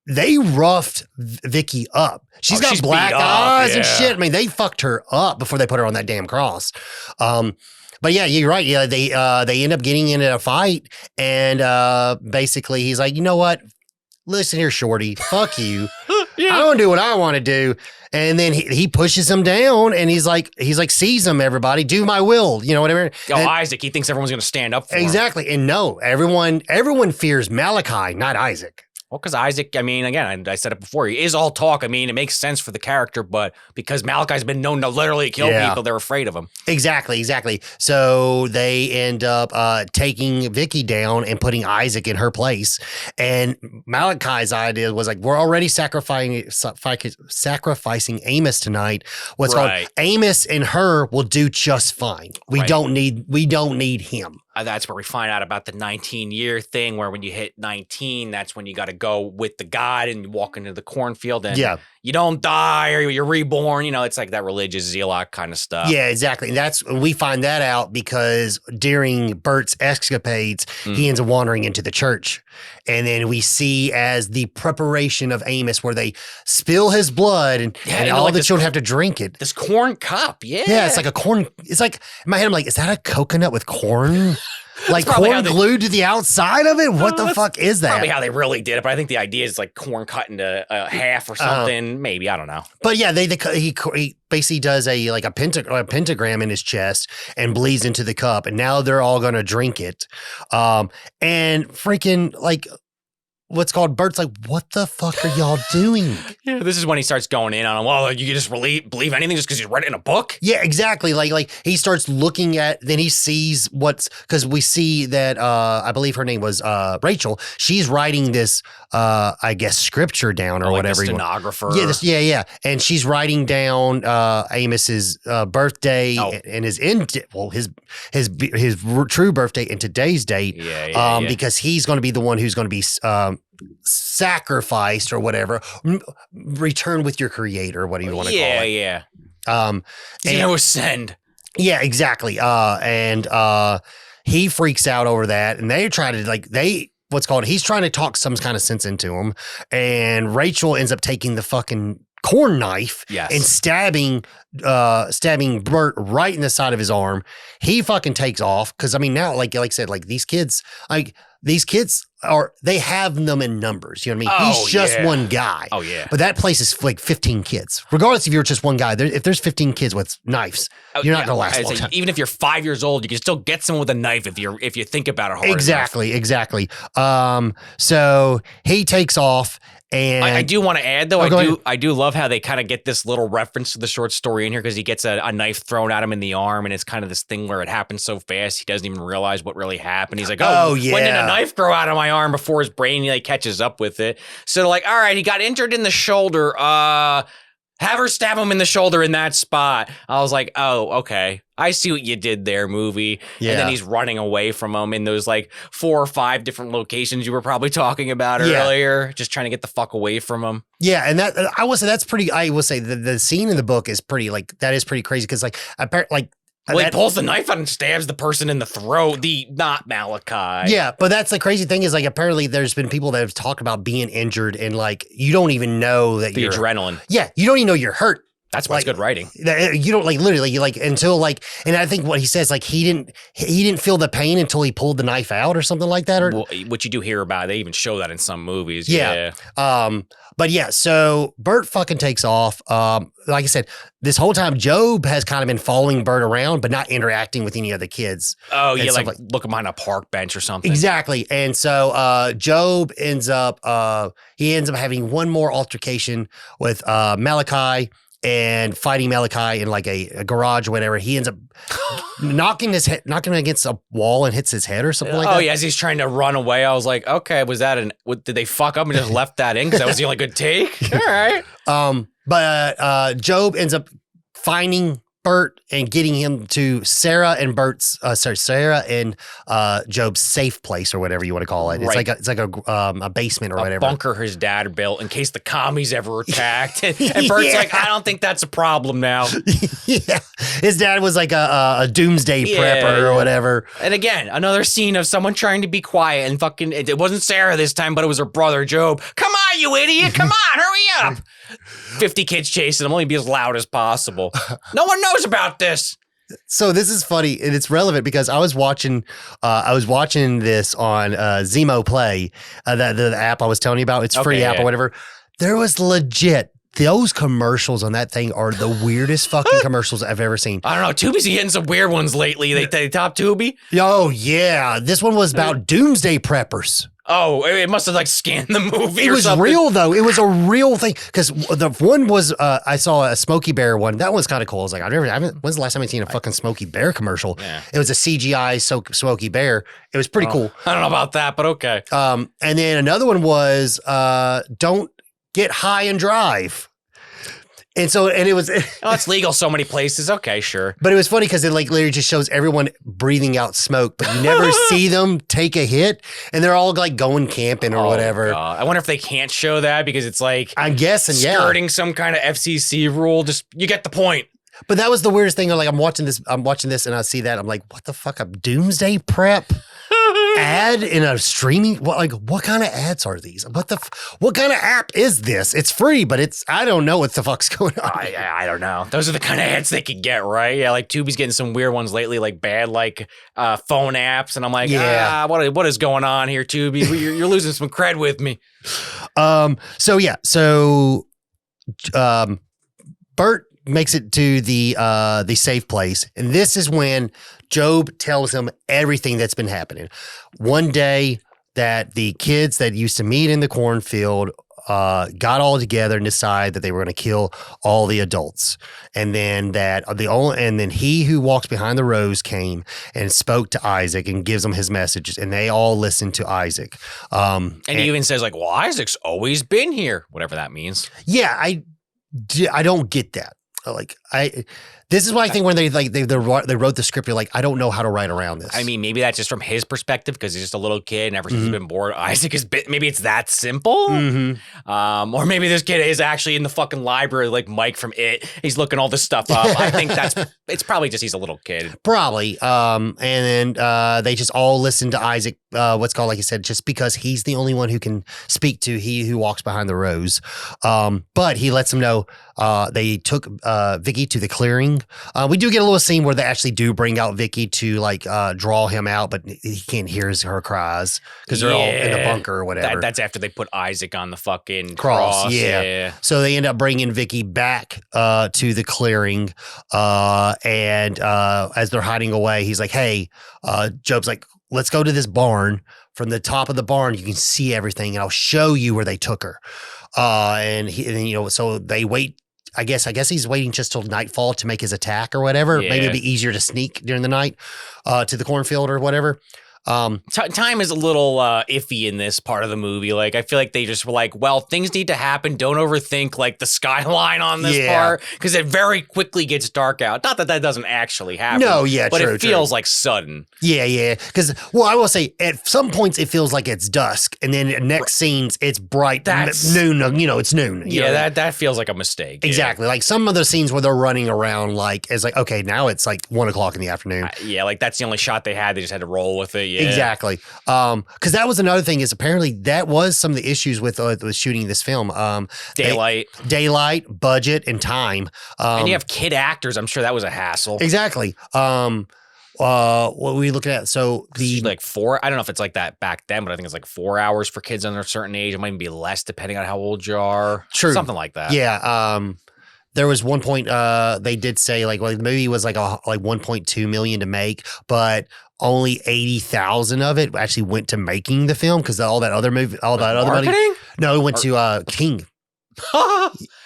S1: they roughed Vicky up. She's got black eyes and shit. I mean, they fucked her up before they put her on that damn cross. But yeah, you're right. Yeah, they end up getting into a fight, and basically he's like, you know what? Listen here, shorty. Fuck you. I'm gonna do what I want to do. And then he pushes him down, and he's like, seize him, everybody. Do my will. You know, whatever.
S2: Isaac, he thinks everyone's gonna stand up for him.
S1: Exactly. And no, everyone fears Malachi, not Isaac.
S2: Well, because Isaac, I mean, again, I said it before, he is all talk. I mean, it makes sense for the character, but because Malachi's been known to literally kill people, they're afraid of him. Exactly.
S1: So they end up taking Vicky down and putting Isaac in her place. And Malachi's idea was like, we're already sacrificing Amos tonight. What's called Amos and her will do just fine. We don't need him.
S2: That's where we find out about the 19-year thing, where when you hit 19, that's when you got to go with the God and walk into the cornfield, and you don't die or you're reborn. You know, it's like that religious zealot kind of stuff.
S1: Yeah, exactly. And we find that out because during Bert's escapades, he ends up wandering into the church. And then we see as the preparation of Amos, where they spill his blood and all the children have to drink it.
S2: This corn cup, yeah.
S1: Yeah, it's like a corn. It's like, in my head, I'm like, is that a coconut with corn? Like corn glued to the outside of it? What the fuck is that?
S2: Probably how they really did it, but I think the idea is like corn cut into half or something. Maybe, I don't know.
S1: But yeah, he basically does a pentagram in his chest and bleeds into the cup, and now they're all gonna drink it. And freaking like, what's called Bert's like, what the fuck are y'all doing?
S2: Yeah, this is when he starts going in on him. Well, you just believe anything just because you read it in a book?
S1: Yeah, exactly. Like he starts looking at, then he sees because we see that, I believe her name was Rachel. She's writing this, I guess, scripture down or whatever.
S2: Like a stenographer.
S1: Yeah. And she's writing down Amos's birthday and his true birthday and today's date. Because he's going to be the one who's going to be sacrificed or whatever, return with your creator, what do you want to call it?
S2: Ascend.
S1: Yeah, exactly. he freaks out over that, and they try to he's trying to talk some kind of sense into him, and Rachel ends up taking the fucking corn knife and stabbing Bert right in the side of his arm. He fucking takes off because I mean now like I said, like these kids they have them in numbers. You know what I mean? He's just one guy.
S2: Oh yeah.
S1: But that place is like 15 kids. Regardless if you're just one guy, if there's 15 kids with knives, you're not gonna last a long time.
S2: Even if you're 5 years old, you can still get someone with a knife if you think about it hard
S1: Exactly. So he takes off. And
S2: I do want to add though, I do love how they kind of get this little reference to the short story in here because he gets a knife thrown at him in the arm, and it's kind of this thing where it happens so fast he doesn't even realize what really happened. He's like, when did a knife grow out of my arm before his brain like catches up with it? So they're like, all right, he got injured in the shoulder. Have her stab him in the shoulder in that spot. I was like, oh, okay. I see what you did there, movie. Yeah. And then he's running away from him in those like 4 or 5 different locations you were probably talking about earlier, just trying to get the fuck away from him.
S1: Yeah, and I will say the scene in the book is pretty that is pretty crazy because
S2: he pulls the knife out and stabs the person in the throat, not Malachi.
S1: Yeah, but that's the crazy thing is like apparently there's been people that have talked about being injured and like you don't even know that
S2: the adrenaline.
S1: Yeah, you don't even know you're hurt.
S2: That's why it's good writing.
S1: You don't literally until and I think what he says he didn't feel the pain until he pulled the knife out or something like that. Or
S2: what you do hear about, they even show that in some movies.
S1: Yeah. But yeah, so Bert fucking takes off. Like I said, this whole time Job has kind of been following Bert around, but not interacting with any of the kids.
S2: Oh yeah, like looking behind a park bench or something.
S1: Exactly. And so Job ends up having one more altercation with Malachi. And fighting Malachi in like a garage or whatever, he ends up knocking him against a wall and hits his head or something like that.
S2: Oh yeah, as he's trying to run away, I was like, okay, was that did they fuck up and just left that in because that was the only good take? All right.
S1: But Job ends up finding Bert and getting him to Sarah and Job's safe place or whatever you want to call it. It's like a basement or whatever.
S2: Bunker his dad built in case the commies ever attacked. And Bert's like, I don't think that's a problem now.
S1: Yeah, his dad was like a doomsday prepper or whatever.
S2: And again, another scene of someone trying to be quiet and fucking. It wasn't Sarah this time, but it was her brother Job. Come on, you idiot! Come on, hurry up! 50 kids chasing him. Only be as loud as possible. No one knows about this.
S1: So this is funny and it's relevant because I was watching this on Zemo Play, the app I was telling you about. It's free app or whatever. There was legit. Those commercials on that thing are the weirdest fucking commercials I've ever seen.
S2: I don't know. Tubi's getting some weird ones lately. They top Tubi.
S1: Oh yeah, this one was about doomsday preppers.
S2: Oh, it must have like scanned the movie.
S1: It was real though. It was a real thing because the one was I saw a Smokey Bear one. That was kind of cool. I was like, when's the last time I've seen a fucking Smokey Bear commercial? Yeah. It was a CGI Smokey Bear. It was pretty cool.
S2: I don't know about that, but okay.
S1: And then another one was don't get high and drive. And it was.
S2: It's legal so many places. Okay, sure.
S1: But it was funny because it like literally just shows everyone breathing out smoke, but you never see them take a hit, and they're all like going camping or whatever.
S2: God. I wonder if they can't show that because it's like
S1: I'm guessing,
S2: skirting some kind of FCC rule. Just you get the point.
S1: But that was the weirdest thing. Like I'm watching this, and I see that I'm like, what the fuck? A doomsday prep ad in a streaming? What kind of ads are these? What kind of app is this? It's free, but I don't know what the fuck's going on.
S2: I don't know. Those are the kind of ads they could get, right? Yeah, like Tubi's getting some weird ones lately, like bad phone apps, and I'm like, what is going on here, Tubi? You're losing some cred with me.
S1: Bert makes it to the safe place, and this is when Job tells him everything that's been happening. One day that the kids that used to meet in the cornfield got all together and decided that they were going to kill all the adults, and then he who walks behind the rose came and spoke to Isaac and gives him his messages, and they all listened to Isaac.
S2: And he even says like, "Well, Isaac's always been here," whatever that means.
S1: Yeah, I don't get that. Like This is why I think when they wrote the script, you're like, I don't know how to write around this.
S2: I mean, maybe that's just from his perspective because he's just a little kid and ever since he's been born, Isaac is maybe it's that simple. Or maybe this kid is actually in the fucking library like Mike from It. He's looking all this stuff up. I think it's probably just he's a little kid.
S1: Probably. And then they just all listen to Isaac, what's called, like you said, just because he's the only one who can speak to He Who Walks Behind the Rose. But he lets them know they took Vicky to the clearing. We do get a little scene where they actually do bring out Vicky to like draw him out, but he can't hear her cries because they're all in the bunker or whatever.
S2: That's after they put Isaac on the fucking
S1: cross.
S2: cross.
S1: Yeah. So they end up bringing Vicky back to the clearing. And as they're hiding away, he's like, hey, Job's like, let's go to this barn. From the top of the barn, you can see everything, and I'll show you where they took her. And so they wait. I guess he's waiting just till nightfall to make his attack or whatever.
S2: Yeah.
S1: Maybe it'd be easier to sneak during the night to the cornfield or whatever.
S2: Time is a little iffy in this part of the movie. Like, I feel like they just were like, well, things need to happen. Don't overthink like the skyline on this part because it very quickly gets dark out. Not that doesn't actually happen.
S1: No,
S2: but
S1: true,
S2: it feels like sudden.
S1: Yeah. Because, I will say, at some points it feels like it's dusk, and then next scenes it's bright. That's noon. It's noon.
S2: That feels like a mistake.
S1: Exactly. Like some of the scenes where they're running around, like it's like, okay, now it's like 1:00 in the afternoon.
S2: Like that's the only shot they had. They just had to roll with it. Yeah.
S1: Exactly. Because that was another thing is apparently that was some of the issues with shooting this film. Daylight, budget, and time.
S2: And you have kid actors. I'm sure that was a hassle.
S1: Exactly. What were we looking at? So
S2: like 4. I don't know if it's like that back then, but I think it's like 4 hours for kids under a certain age. It might even be less depending on how old you are.
S1: True.
S2: Something like that.
S1: Yeah. There was one point they did say like the movie was like 1.2 million to make, but only 80,000 of it actually went to making the film because all that other money. No, it went to King.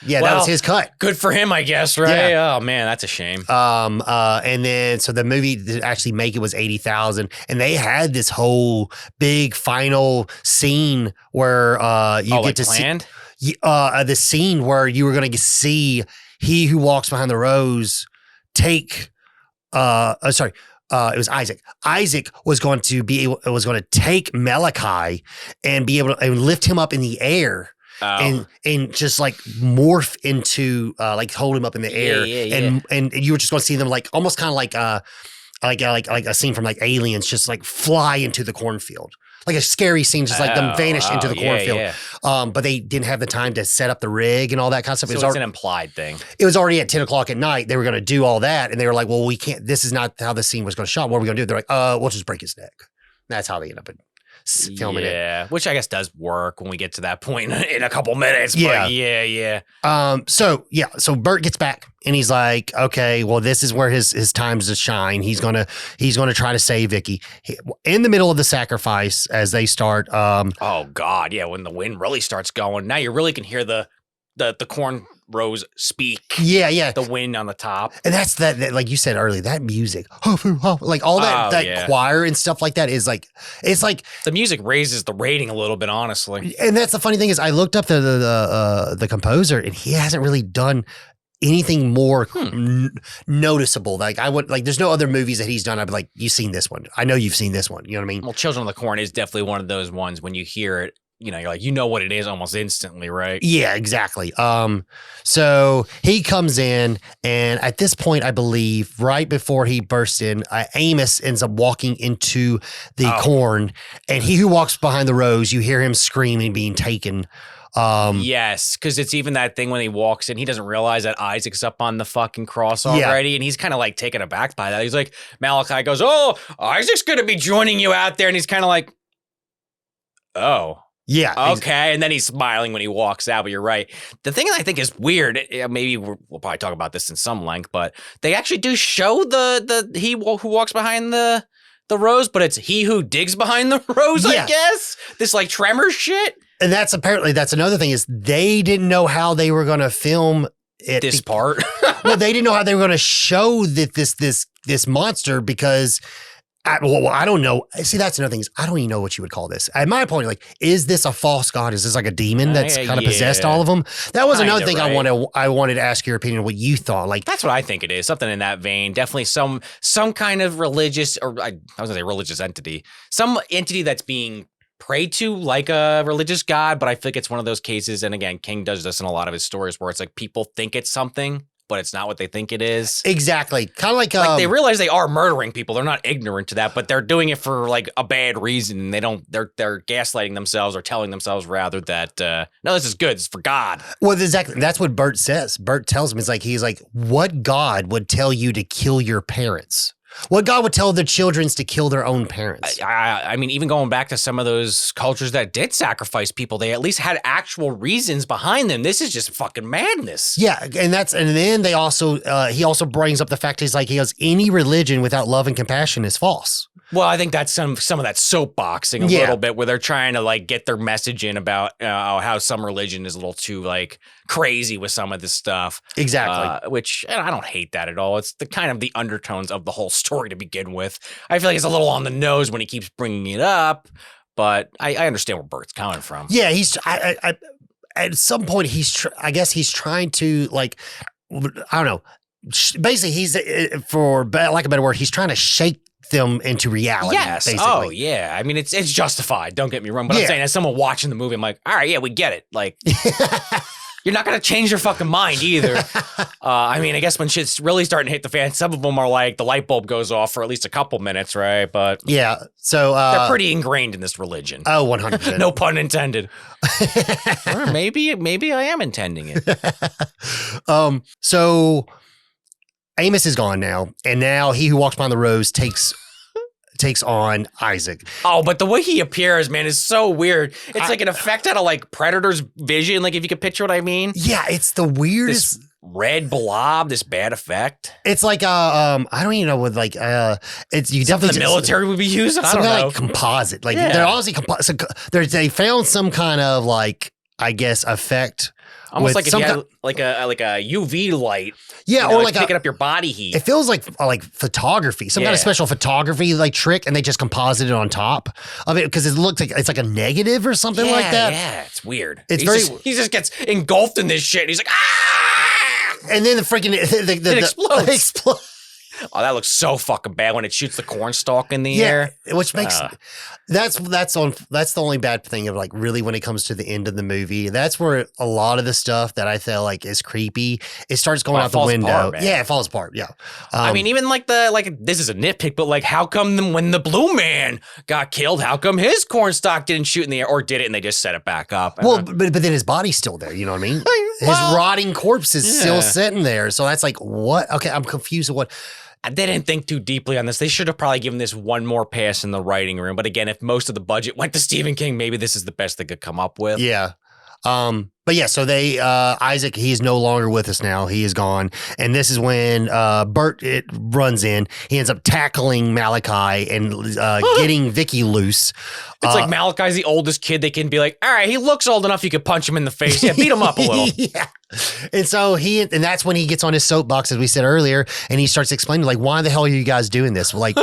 S1: Yeah, that was his cut.
S2: Good for him, I guess, right?
S1: Yeah.
S2: Oh man, that's a shame.
S1: And then so the movie to actually make it was 80,000, and they had this whole big final scene where you get to
S2: planned?
S1: see the scene where you were going to see He Who Walks Behind the Rose take. It was Isaac. Isaac was going to take Malachi and be able to and lift him up in the air. And just like morph into like hold him up in the air, and you were just going to see them like almost kind of like a scene from like Aliens, just like fly into the cornfield, like a scary scene, just like them vanish into the cornfield. Yeah. But they didn't have the time to set up the rig and all that kind of stuff.
S2: So it's an implied thing.
S1: It was already at 10:00 at night. They were going to do all that, and they were like, "Well, we can't. This is not how the scene was going to shot. What are we going to do?" They're like, "We'll just break his neck." That's how they end up filming it.
S2: Yeah, which I guess does work when we get to that point in a couple minutes.
S1: Yeah.
S2: But yeah.
S1: So Bert gets back and he's like, okay, well, this is where his time's to shine. He's gonna try to save Vicky. In the middle of the sacrifice, as they start.
S2: Oh God, yeah. When the wind really starts going, now you really can hear the corn rows speak.
S1: Yeah.
S2: The wind on the top.
S1: And that's that like you said earlier, that music, like all that choir and stuff like that is like, it's like
S2: the music raises the rating a little bit, honestly.
S1: And that's the funny thing is I looked up the composer and he hasn't really done anything more noticeable. Like there's no other movies that he's done. I'd be like, you've seen this one. I know you've seen this one. You know what I mean?
S2: Well, Children of the Corn is definitely one of those ones when you hear it, you're like, what it is almost instantly, right?
S1: Yeah, exactly. So he comes in, and at this point, I believe, right before he bursts in, Amos ends up walking into the corn, and He Who Walks Behind the Rose, you hear him screaming, being taken.
S2: Yes, because it's even that thing when he walks in, he doesn't realize that Isaac's up on the fucking cross already, and he's kind of like taken aback by that. He's like, Malachi goes, "Oh, Isaac's going to be joining you out there," and he's kind of like, "Oh."
S1: Yeah.
S2: Okay. And then he's smiling when he walks out, but you're right. The thing that I think is weird, maybe we'll probably talk about this in some length, but they actually do show the He Who Walks Behind the Rose, but it's He Who Digs Behind the Rose, I guess. This like tremor shit.
S1: And that's another thing is they didn't know how they were going to film it.
S2: This part.
S1: Well, they didn't know how they were going to show that this monster because I don't know. See, that's another thing is I don't even know what you would call this. At my point, like, is this a false god? Is this like a demon that's kind of possessed all of them? That was another thing I wanted to ask your opinion, what you thought. Like,
S2: that's what I think it is. Something in that vein. Definitely some kind of religious, or I was gonna say religious entity, some entity that's being prayed to like a religious god. But I feel like it's one of those cases. And again, King does this in a lot of his stories where it's like people think it's something, but it's not what they think it is.
S1: Exactly. Kind of like
S2: they realize they are murdering people. They're not ignorant to that, but they're doing it for like a bad reason. They're gaslighting themselves or telling themselves rather that, no, this is good. It's for God.
S1: Well, exactly. That's what Bert says. Bert tells him, he's like, what God would tell you to kill your parents? What God would tell their children to kill their own parents?
S2: I mean, even going back to some of those cultures that did sacrifice people, they at least had actual reasons behind them. This is just fucking madness.
S1: Yeah, and then they also he also brings up the fact he goes, any religion without love and compassion is false.
S2: Well, I think that's some of that soapboxing a little bit, where they're trying to like get their message in about how some religion is a little too like crazy with some of this stuff.
S1: Exactly.
S2: Which, and I don't hate that at all. It's the kind of the undertones of the whole story to begin with. I feel like it's a little on the nose when he keeps bringing it up, but I understand where Bert's coming from.
S1: Yeah, he's at some point I guess he's trying to like, I don't know. Basically, he's for lack of a better word, he's trying to shake them into reality.
S2: Yes.
S1: Basically.
S2: Oh, yeah. I mean, it's justified. Don't get me wrong. But I'm saying, as someone watching the movie, I'm like, all right, yeah, we get it. Like, you're not going to change your fucking mind either. I mean, I guess when shit's really starting to hit the fan, some of them are like the light bulb goes off for at least a couple minutes, right? But
S1: yeah, so
S2: they're pretty ingrained in this religion.
S1: Oh, 100%.
S2: No pun intended. Or maybe I am intending it.
S1: So Amos is gone now, and now he who walks behind the rose takes on Isaac.
S2: Oh, but the way he appears, man, is so weird. It's like an effect out of like Predator's vision. Like if you could picture what I mean.
S1: Yeah, it's the weirdest.
S2: This red blob, this bad effect.
S1: It's like I don't even know what like it's you
S2: Something
S1: definitely
S2: the military would be using. I don't know.
S1: Like composite. Like they're obviously they found some kind of like I guess effect.
S2: Almost like if you had like a UV light.
S1: Yeah, or like
S2: picking up your body heat.
S1: It feels like photography, some kind of special photography like trick, and they just composite it on top of it because it looks like it's like a negative or something like that.
S2: Yeah, it's weird.
S1: He
S2: just gets engulfed in this shit. And he's like, ah!
S1: And then the freaking
S2: it explodes.
S1: It explodes.
S2: Oh, that looks so fucking bad when it shoots the cornstalk in the air.
S1: Which makes that's the only bad thing of like really when it comes to the end of the movie. That's where a lot of the stuff that I feel like is creepy, it starts going out the window.
S2: Apart,
S1: yeah, it falls apart. Yeah.
S2: I mean, even like this is a nitpick, but like how come when the blue man got killed, how come his cornstalk didn't shoot in the air, or did it and they just set it back up?
S1: Well, but then his body's still there. You know what I mean? His rotting corpse is still sitting there. So that's like what? Okay, I'm confused with what.
S2: They didn't think too deeply on this. They should have probably given this one more pass in the writing room. But again, if most of the budget went to Stephen King, maybe this is the best they could come up with.
S1: Yeah. But yeah, so Isaac, he is no longer with us now. He is gone. And this is when Bert runs in. He ends up tackling Malachi and getting Vicky loose.
S2: It's like Malachi's the oldest kid. They can be like, all right, he looks old enough you could punch him in the face. Yeah, beat him up a little.
S1: Yeah. And so that's when he gets on his soapbox, as we said earlier, and he starts explaining, like, why the hell are you guys doing this? Like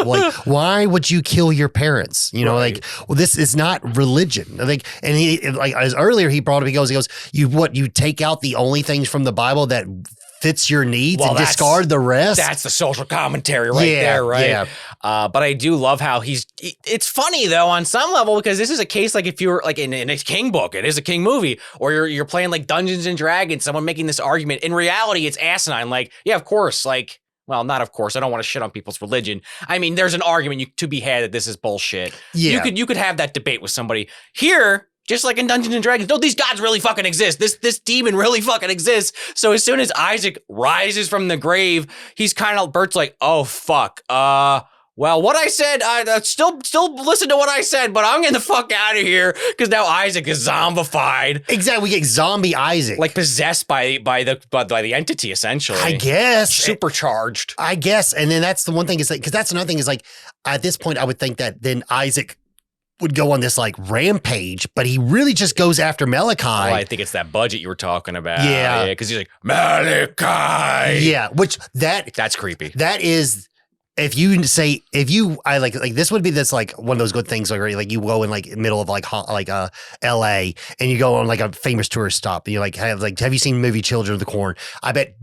S1: why would you kill your parents? You know, like, well, this is not religion. Like, and he, like, as earlier he brought up, he goes, you take out the only things from the Bible that fits your needs and discard the rest.
S2: That's the social commentary there, right? Yeah. But I do love how it's funny though on some level, because this is a case like if you're like in a King book, it is a King movie, or you're playing like Dungeons and Dragons, someone making this argument. In reality, it's asinine. Like, yeah, of course, like, well, not of course. I don't want to shit on people's religion. I mean, there's an argument to be had that this is bullshit. Yeah. You could have that debate with somebody. Here, just like in Dungeons and Dragons, no, these gods really fucking exist. This demon really fucking exists. So as soon as Isaac rises from the grave, Bert's like, oh fuck. Well, what I said, I still listen to what I said, but I'm getting the fuck out of here because now Isaac is zombified.
S1: Exactly, we get zombie Isaac,
S2: like possessed by the entity, essentially.
S1: I guess
S2: supercharged.
S1: I guess, and then that's the one thing is like, because that's another thing is like, at this point, I would think that then Isaac would go on this like rampage, but he really just goes after Malachi.
S2: Well, I think it's that budget you were talking about.
S1: Yeah,
S2: because he's like Malachi.
S1: Yeah, which that's
S2: creepy.
S1: That is if you I like this would be this like one of those good things like you go in like middle of like LA and you go on like a famous tourist stop and you're like have you seen the movie Children of the Corn? I bet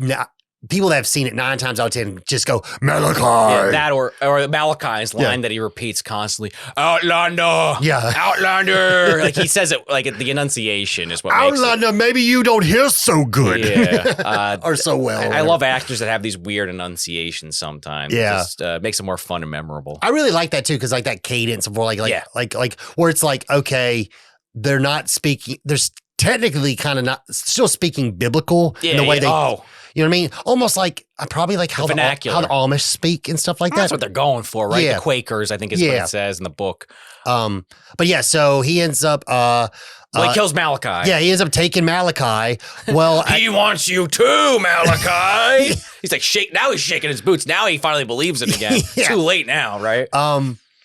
S1: people that have seen it 9 times out of 10 just go Malachi.
S2: Yeah, that or Malachi's line that he repeats constantly. Outlander. Yeah. Outlander. Like he says it like the enunciation is what
S1: Outlander,
S2: makes it.
S1: maybe you don't hear so good.
S2: Yeah.
S1: Or so well.
S2: I love actors that have these weird enunciations sometimes.
S1: Yeah.
S2: It just makes it more fun and memorable.
S1: I really like that too, because like that cadence of like where it's like, okay, they're not speaking, there's technically kind of not still speaking biblical in the way they you know what I mean? Almost like probably like how the Amish speak and stuff like that.
S2: That's what they're going for, right? Yeah. The Quakers, I think is what it says in the book.
S1: But yeah, so he ends up
S2: he kills Malachi.
S1: Yeah, he ends up taking Malachi. Well,
S2: he wants you too, Malachi. He's like now he's shaking his boots. Now he finally believes it again. Too late now, right?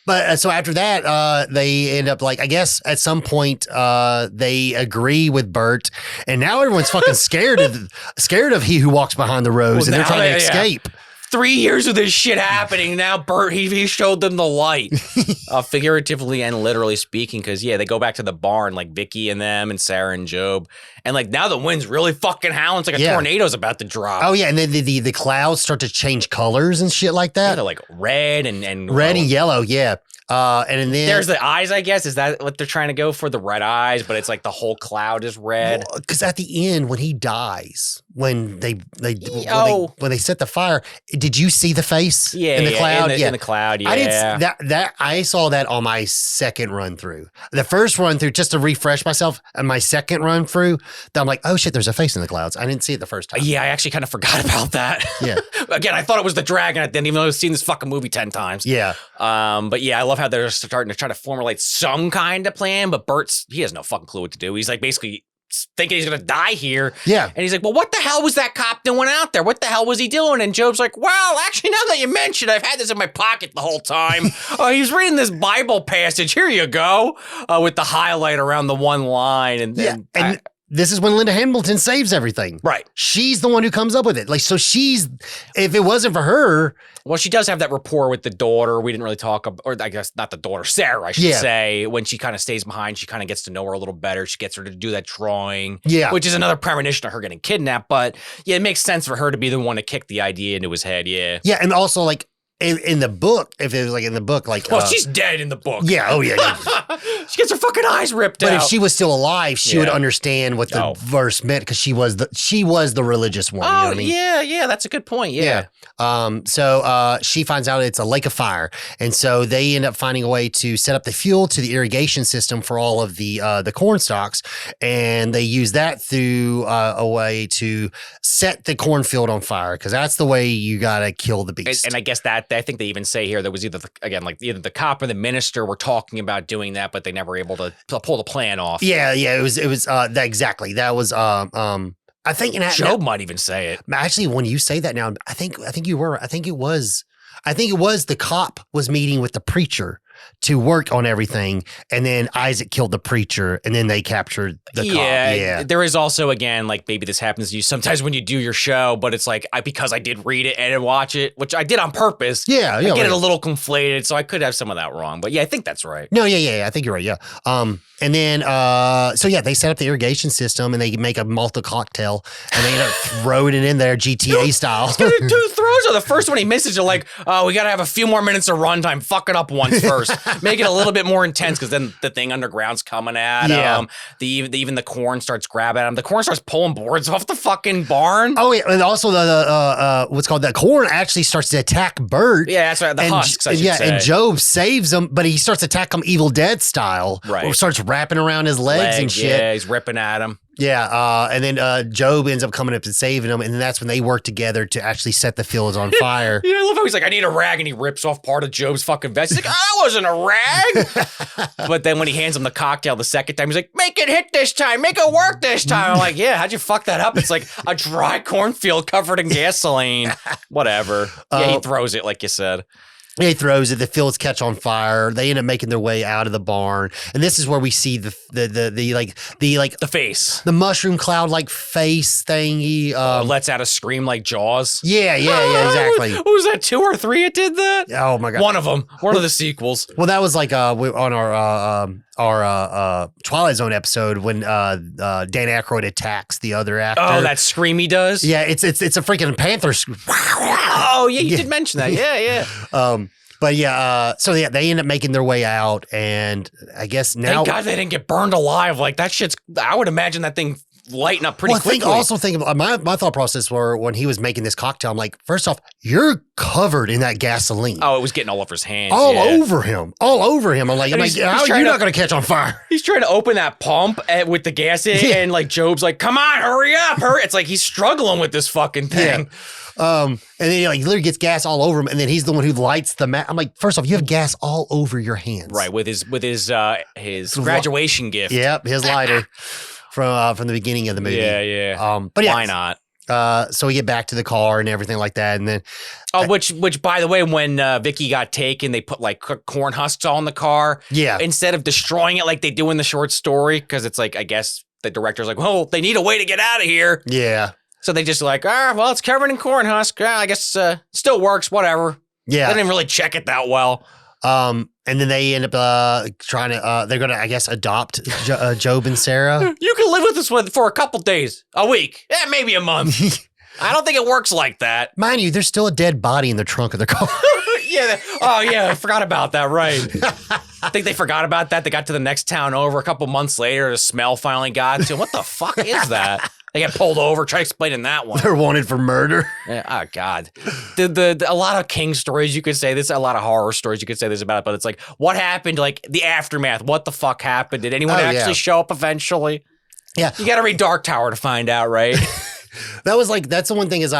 S1: But so after that, they end up like, I guess at some point, they agree with Bert, and now everyone's fucking scared of he who walks behind the rose, and they're trying to escape.
S2: 3 years of this shit happening. Now Bert, he showed them the light, figuratively and literally speaking. Because they go back to the barn, like Vicky and them, and Sarah and Job, and like now the wind's really fucking howling. It's like a tornado's about to drop.
S1: Oh yeah, and then the clouds start to change colors and shit like that.
S2: Yeah, they're like red and
S1: yellow. Yeah. And then
S2: there's the eyes, I guess. Is that what they're trying to go for? The red eyes, but it's like the whole cloud is red.
S1: Because at the end, when he dies, when they set the fire, did you see the face in the cloud?
S2: In the cloud, yeah.
S1: I didn't I saw that on my second run through. The first run through, just to refresh myself, and my second run through, I'm like, oh shit, there's a face in the clouds. I didn't see it the first time.
S2: Yeah, I actually kind of forgot about that.
S1: Yeah.
S2: Again, I thought it was the dragon. I didn't even know I've seen this fucking movie 10 times.
S1: Yeah.
S2: But yeah, I love how they're starting to try to formulate some kind of plan, but he has no fucking clue what to do. He's like basically thinking he's gonna die here.
S1: Yeah.
S2: And he's like, well, what the hell was that cop doing out there? What the hell was he doing? And Job's like, well, actually, now that you mention it, I've had this in my pocket the whole time. He's reading this Bible passage. Here you go. With the highlight around the one line. And
S1: this is when Linda Hamilton saves everything.
S2: Right.
S1: She's the one who comes up with it. Like, so if it wasn't for her.
S2: Well, she does have that rapport with the daughter. We didn't really talk about, or I guess not the daughter, Sarah, I should say. When she kind of stays behind, she kind of gets to know her a little better. She gets her to do that drawing. Yeah. Which is another premonition of her getting kidnapped. But yeah, it makes sense for her to be the one to kick the idea into his head. Yeah.
S1: Yeah. And also, like, in the book, if it was like in the book, like,
S2: well, she's dead in the book.
S1: Yeah. Oh yeah.
S2: She gets her fucking eyes ripped out.
S1: But if she was still alive, she would understand what the verse meant, because she was the religious one.
S2: Oh,
S1: you know what I mean?
S2: Yeah. That's a good point. Yeah.
S1: So she finds out it's a lake of fire, and so they end up finding a way to set up the fuel to the irrigation system for all of the corn stalks, and they use that through a way to set the cornfield on fire, because that's the way you gotta kill the beast.
S2: And I guess that I think they even say here there was either the cop or the minister were talking about doing that, but they never were able to pull the plan off.
S1: Yeah. It was that exactly. That was I think
S2: Job might even say it.
S1: Actually, when you say that now, I think you were. I think it was the cop was meeting with the preacher to work on everything, and then Isaac killed the preacher, and then they captured the cop. Yeah.
S2: There is also, again, like maybe this happens to you sometimes when you do your show, but it's like because I did read it and watch it, which I did on purpose.
S1: Yeah,
S2: I get it a little conflated, so I could have some of that wrong. But yeah, I think that's right.
S1: No, yeah, I think you're right. Yeah. And then they set up the irrigation system, and they make a malta cocktail, and they end up throwing it in there GTA style.
S2: Two throws are the first one he misses. You're like, oh, we got to have a few more minutes of runtime. Fuck it up once first. Make it a little bit more intense, because then the thing underground's coming at him. Even the corn starts grabbing at him. The corn starts pulling boards off the fucking barn.
S1: Oh yeah, and also the what's called that corn actually starts to attack Bert.
S2: Yeah, that's right. The husks. I should say.
S1: And Job saves him, but he starts attacking him Evil Dead style.
S2: Right.
S1: Starts wrapping around his legs and shit.
S2: Yeah, he's ripping at him.
S1: Yeah, and then Job ends up coming up and saving him, and then that's when they work together to actually set the fields on fire.
S2: I love how he's like, I need a rag, and he rips off part of Job's fucking vest. He's like, that wasn't a rag. But then when he hands him the cocktail the second time, he's like, make it hit this time, make it work this time. I'm like, yeah, how'd you fuck that up? It's like a dry cornfield covered in gasoline. Whatever. Yeah, he throws it like you said.
S1: He throws it. The fields catch on fire. They end up making their way out of the barn, and this is where we see the
S2: face,
S1: the mushroom cloud like face thingy.
S2: Lets out a scream like Jaws.
S1: Yeah, exactly.
S2: What was that, 2 or 3? It did that.
S1: Oh my god,
S2: one of them, one of the sequels.
S1: Well, that was like on our Twilight Zone episode when Dan Aykroyd attacks the other actor.
S2: Oh, that scream he does.
S1: Yeah, it's a freaking panther.
S2: Oh yeah, you did mention that. Yeah.
S1: But yeah, so yeah, they end up making their way out, and I guess now.
S2: Thank God they didn't get burned alive. Like that shit's. I would imagine that thing lighting up pretty quickly.
S1: Think my thought process were when he was making this cocktail. I'm like, first off, you're covered in that gasoline.
S2: Oh, it was getting all over his hands,
S1: over him. I'm like, how are you not going to catch on fire?
S2: He's trying to open that pump with the gas in, and like Job's like, "Come on, hurry up, hurry!" It's like he's struggling with this fucking thing.
S1: Yeah. And then he literally gets gas all over him, and then he's the one who lights the match. I'm like, first off, you have gas all over your hands,
S2: right? With his graduation gift.
S1: Yep, his lighter from the beginning of the movie.
S2: Yeah.
S1: But yeah,
S2: why not?
S1: So we get back to the car and everything like that, and then
S2: which by the way, when Vicky got taken, they put like corn husks all in the car.
S1: Yeah,
S2: instead of destroying it like they do in the short story, because it's like I guess the director's like, oh, they need a way to get out of here.
S1: Yeah.
S2: So they just like, well, it's covered in corn husk. I guess still works, whatever.
S1: Yeah.
S2: They didn't really check it that well.
S1: And then they end up trying to, they're going to, I guess, adopt Job and Sarah.
S2: You can live with us for a couple days, a week, maybe a month. I don't think it works like that.
S1: Mind you, there's still a dead body in the trunk of the car.
S2: Yeah. Oh, yeah. I forgot about that. Right. I think they forgot about that. They got to the next town over a couple months later. The smell finally got to them. What the fuck is that? They get pulled over. Try explaining that one.
S1: They're wanted for murder.
S2: Yeah, oh God, a lot of King stories you could say this. A lot of horror stories you could say this about it. But it's like, what happened? Like the aftermath. What the fuck happened? Did anyone actually show up eventually?
S1: Yeah,
S2: you got to read Dark Tower to find out, right?
S1: That's the one thing is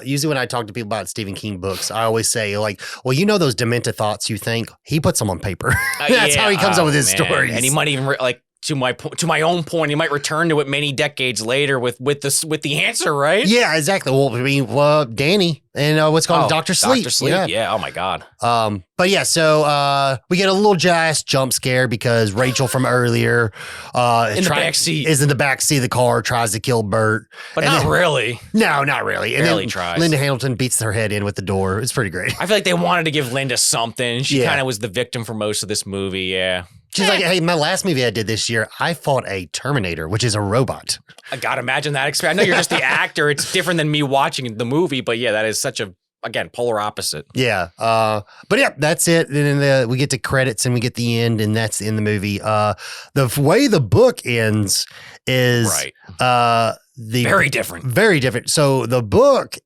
S1: usually when I talk to people about Stephen King books, I always say like, well, you know those demented thoughts you think, he puts them on paper. That's how he comes up with his stories.
S2: And he might even to my own point, he might return to it many decades later with the answer, right?
S1: Yeah, exactly. Well, I mean, Danny and what's called Dr. Sleep.
S2: Dr. Sleep. Yeah. Oh my God.
S1: But yeah, so we get a little jazz jump scare because Rachel from earlier
S2: is in the
S1: back seat of the car, tries to kill Bert,
S2: but not really.
S1: No, not really. And
S2: barely
S1: then
S2: tries.
S1: Linda Hamilton beats her head in with the door. It's pretty great.
S2: I feel like they wanted to give Linda something. She kind of was the victim for most of this movie. Yeah.
S1: She's like, hey, my last movie I did this year, I fought a Terminator, which is a robot.
S2: I gotta imagine that experience. I know you're just the actor. It's different than me watching the movie, but yeah, that is such a, again, polar opposite.
S1: Yeah. But yeah, that's it. And then we get to credits and we get the end, and that's in the movie. The way the book ends is
S2: very different.
S1: Very different. So the book,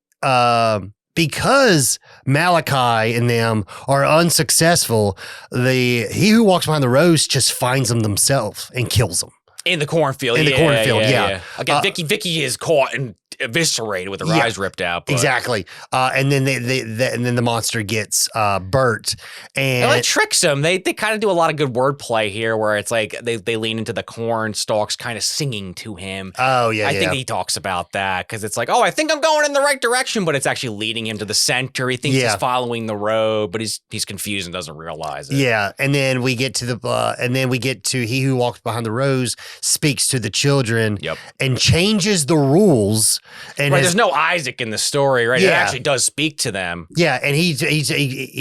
S1: because Malachi and them are unsuccessful, he who walks behind the rose just finds them themselves and kills them.
S2: In the cornfield.
S1: Yeah.
S2: Again, Vicky is caught and eviscerated with her eyes ripped out. But.
S1: Exactly. And then the monster gets Bert, and
S2: it tricks him. They kind of do a lot of good wordplay here, where it's like they lean into the corn stalks, kind of singing to him.
S1: Oh yeah,
S2: I think he talks about that because it's like, oh, I think I'm going in the right direction, but it's actually leading him to the center. He thinks he's following the road, but he's confused and doesn't realize it.
S1: Yeah, and then we get to he who walks behind the rose speaks to the children, and changes the rules. And
S2: there's no Isaac in the story, right?
S1: Yeah.
S2: It actually does speak to them.
S1: Yeah, and he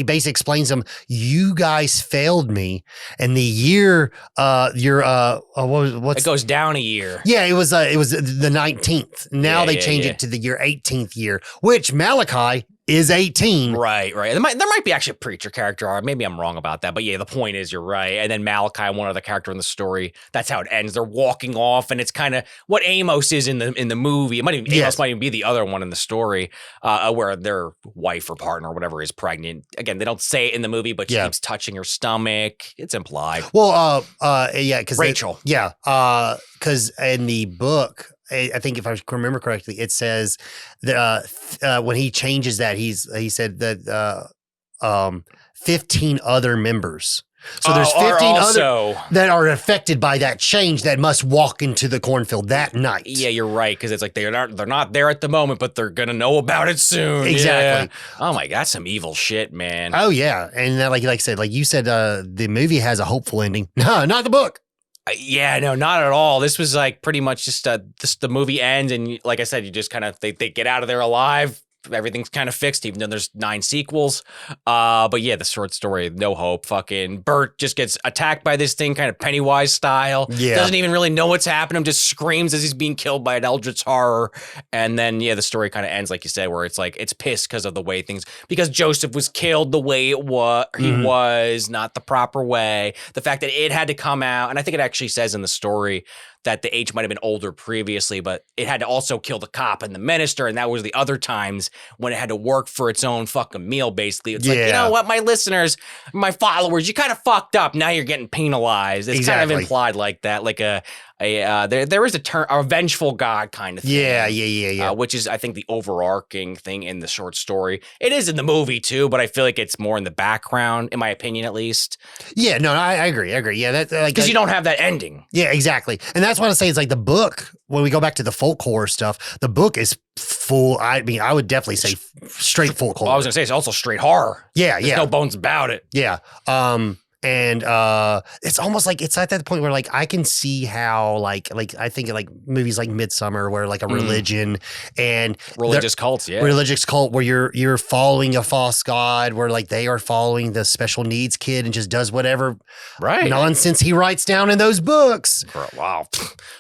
S1: basically explains to them, you guys failed me, and the year it
S2: goes down a year.
S1: Yeah, it was the 19th. Now they change it to the year 18th year, which Malachi is 18.
S2: Right. There might be actually a preacher character, or maybe I'm wrong about that, but yeah, the point is you're right. And then Malachi, one other character in the story, that's how it ends. They're walking off, and it's kind of what Amos is in the movie. Amos might even be the other one in the story, where their wife or partner or whatever is pregnant. Again, they don't say it in the movie, but she keeps touching her stomach. It's implied.
S1: Well, because
S2: Rachel.
S1: Because in the book, I think if I remember correctly, it says that when he changes that, he said that 15 other members So there's
S2: Are
S1: 15
S2: also-
S1: other that are affected by that change that must walk into the cornfield that night.
S2: Yeah, you're right, because it's like they're not there at the moment, but they're gonna know about it soon.
S1: Exactly.
S2: Yeah. Oh my god, some evil shit, man.
S1: Oh yeah, and like I said, like you said, the movie has a hopeful ending. No, not the book.
S2: Yeah, no, not at all. This was like pretty much just the movie ends, and like I said, you just kind of they get out of there alive. Everything's kind of fixed, even though there's 9 sequels. But yeah, the short story, no hope. Fucking Bert just gets attacked by this thing, kind of Pennywise style.
S1: Yeah.
S2: Doesn't even really know what's happening. Just screams as he's being killed by an eldritch horror. And then, yeah, the story kind of ends, like you said, where it's like, it's pissed because of the way things, because Joseph was killed the way he was, not the proper way. The fact that it had to come out, and I think it actually says in the story that the H might have been older previously, but it had to also kill the cop and the minister, and that was the other times when it had to work for its own fucking meal, basically. It's like, you know what, my listeners, my followers, you kind of fucked up. Now you're getting penalized. It's kind of implied like that, like there is a term, a vengeful god kind of thing.
S1: Yeah.
S2: Which is, I think, the overarching thing in the short story. It is in the movie too, but I feel like it's more in the background, in my opinion, at least.
S1: Yeah, no, I agree. Yeah, that like
S2: because you don't have that ending.
S1: Yeah, exactly, and that's what I say. It's like the book. When we go back to the folk horror stuff, the book is full. I mean, I would definitely say straight folk horror.
S2: Well, I was gonna say it's also straight horror.
S1: Yeah,
S2: There's no bones about it.
S1: Yeah. And it's almost like it's at that point where like I can see how like I think of like movies like Midsummer where like a religion and
S2: religious cults,
S1: religious cult where you're following a false god where like they are following the special needs kid and just does whatever nonsense he writes down in those books.
S2: Wow.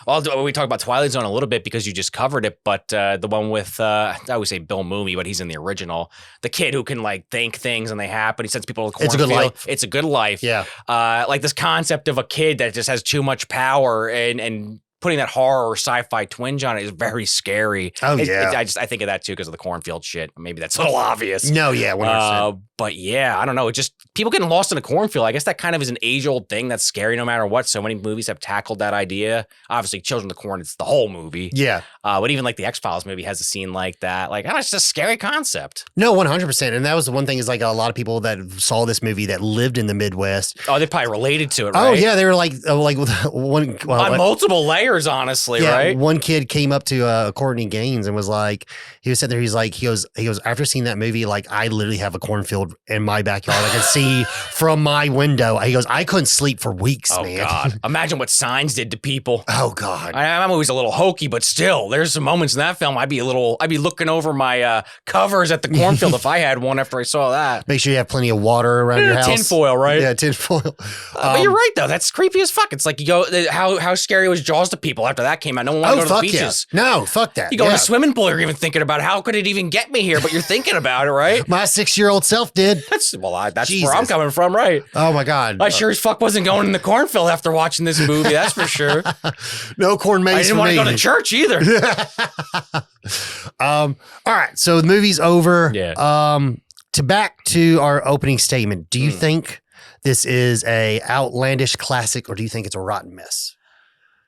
S2: Well, we talk about Twilight Zone a little bit because you just covered it, but the one with I always say Bill Mooney, but he's in the original. The kid who can like think things and they happen. He sends people to the cornfield.
S1: It's a good life.
S2: It's a good life.
S1: Yeah.
S2: Like this concept of a kid that just has too much power and putting that horror or sci-fi twinge on it is very scary.
S1: Oh, yeah.
S2: I think of that too because of the cornfield shit. Maybe that's a little obvious.
S1: No, yeah, 100%.
S2: But yeah, I don't know. It just people getting lost in a cornfield. I guess that kind of is an age-old thing that's scary no matter what. So many movies have tackled that idea. Obviously, Children of the Corn, it's the whole movie.
S1: Yeah.
S2: But even like the X-Files movie has a scene like that. Like, I don't know, it's just a scary concept.
S1: No, 100%. And that was the one thing is like a lot of people that saw this movie that lived in the Midwest.
S2: Oh, they probably related to it, right?
S1: Oh, yeah. They were like one. Well,
S2: on multiple layers, honestly, right?
S1: One kid came up to Courtney Gaines and was like, he was sitting there. He's like, he goes, after seeing that movie, like, I literally have a cornfield in my backyard. I can see from my window. He goes, I couldn't sleep for weeks, man.
S2: Oh, God. Imagine what Signs did to people.
S1: Oh, God.
S2: That movie's a little hokey, but still, there's some moments in that film I'd be looking over my covers at the cornfield if I had one after I saw that.
S1: Make sure you have plenty of water around your house.
S2: Tinfoil, right?
S1: Yeah, tinfoil.
S2: But you're right, though. That's creepy as fuck. It's like you go, how scary was Jaws to people after that came out? No one wanted to go to the beaches.
S1: Yeah. No, fuck that.
S2: You go in a swimming pool, you're even thinking about how could it even get me here, but you're thinking about it, right?
S1: My 6-year-old self did.
S2: That's where I'm coming from, right?
S1: Oh, my God.
S2: I sure as fuck wasn't going in the cornfield after watching this movie, that's for sure.
S1: No corn maze.
S2: I didn't want to go to church either.
S1: All right, so the movie's over.
S2: Yeah.
S1: Back to our opening statement. Do you think this is a outlandish classic, or do you think it's a rotten mess?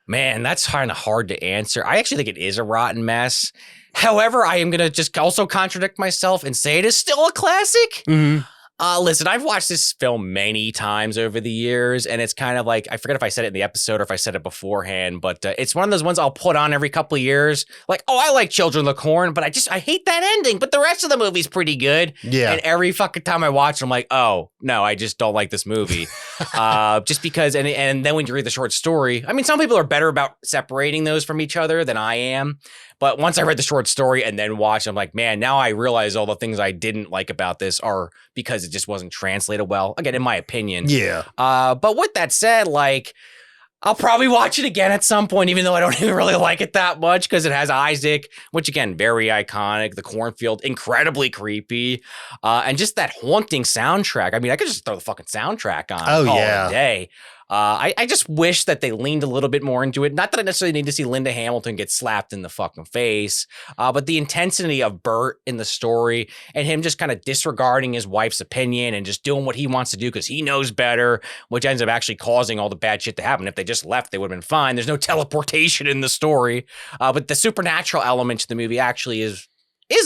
S2: Man, that's kind of hard to answer. I actually think it is a rotten mess. However, I am going to just also contradict myself and say it is still a classic.
S1: Mm-hmm.
S2: Listen, I've watched this film many times over the years, and it's kind of like, I forget if I said it in the episode or if I said it beforehand, but it's one of those ones I'll put on every couple of years. Like, oh, I like Children of the Corn, but I hate that ending, but the rest of the movie's pretty good.
S1: Yeah.
S2: And every fucking time I watch it, I'm like, oh, no, I just don't like this movie. Just because, and then when you read the short story, I mean, some people are better about separating those from each other than I am. But once I read the short story and then watched, I'm like, man, now I realize all the things I didn't like about this are because it just wasn't translated well. Again, in my opinion.
S1: Yeah.
S2: But with that said, like, I'll probably watch it again at some point, even though I don't even really like it that much because it has Isaac, which again, very iconic. The cornfield, incredibly creepy. And just that haunting soundtrack. I mean, I could just throw the fucking soundtrack on all day. I just wish that they leaned a little bit more into it. Not that I necessarily need to see Linda Hamilton get slapped in the fucking face, but the intensity of Bert in the story and him just kind of disregarding his wife's opinion and just doing what he wants to do because he knows better, which ends up actually causing all the bad shit to happen. If they just left, they would have been fine. There's no teleportation in the story, but the supernatural element to the movie actually is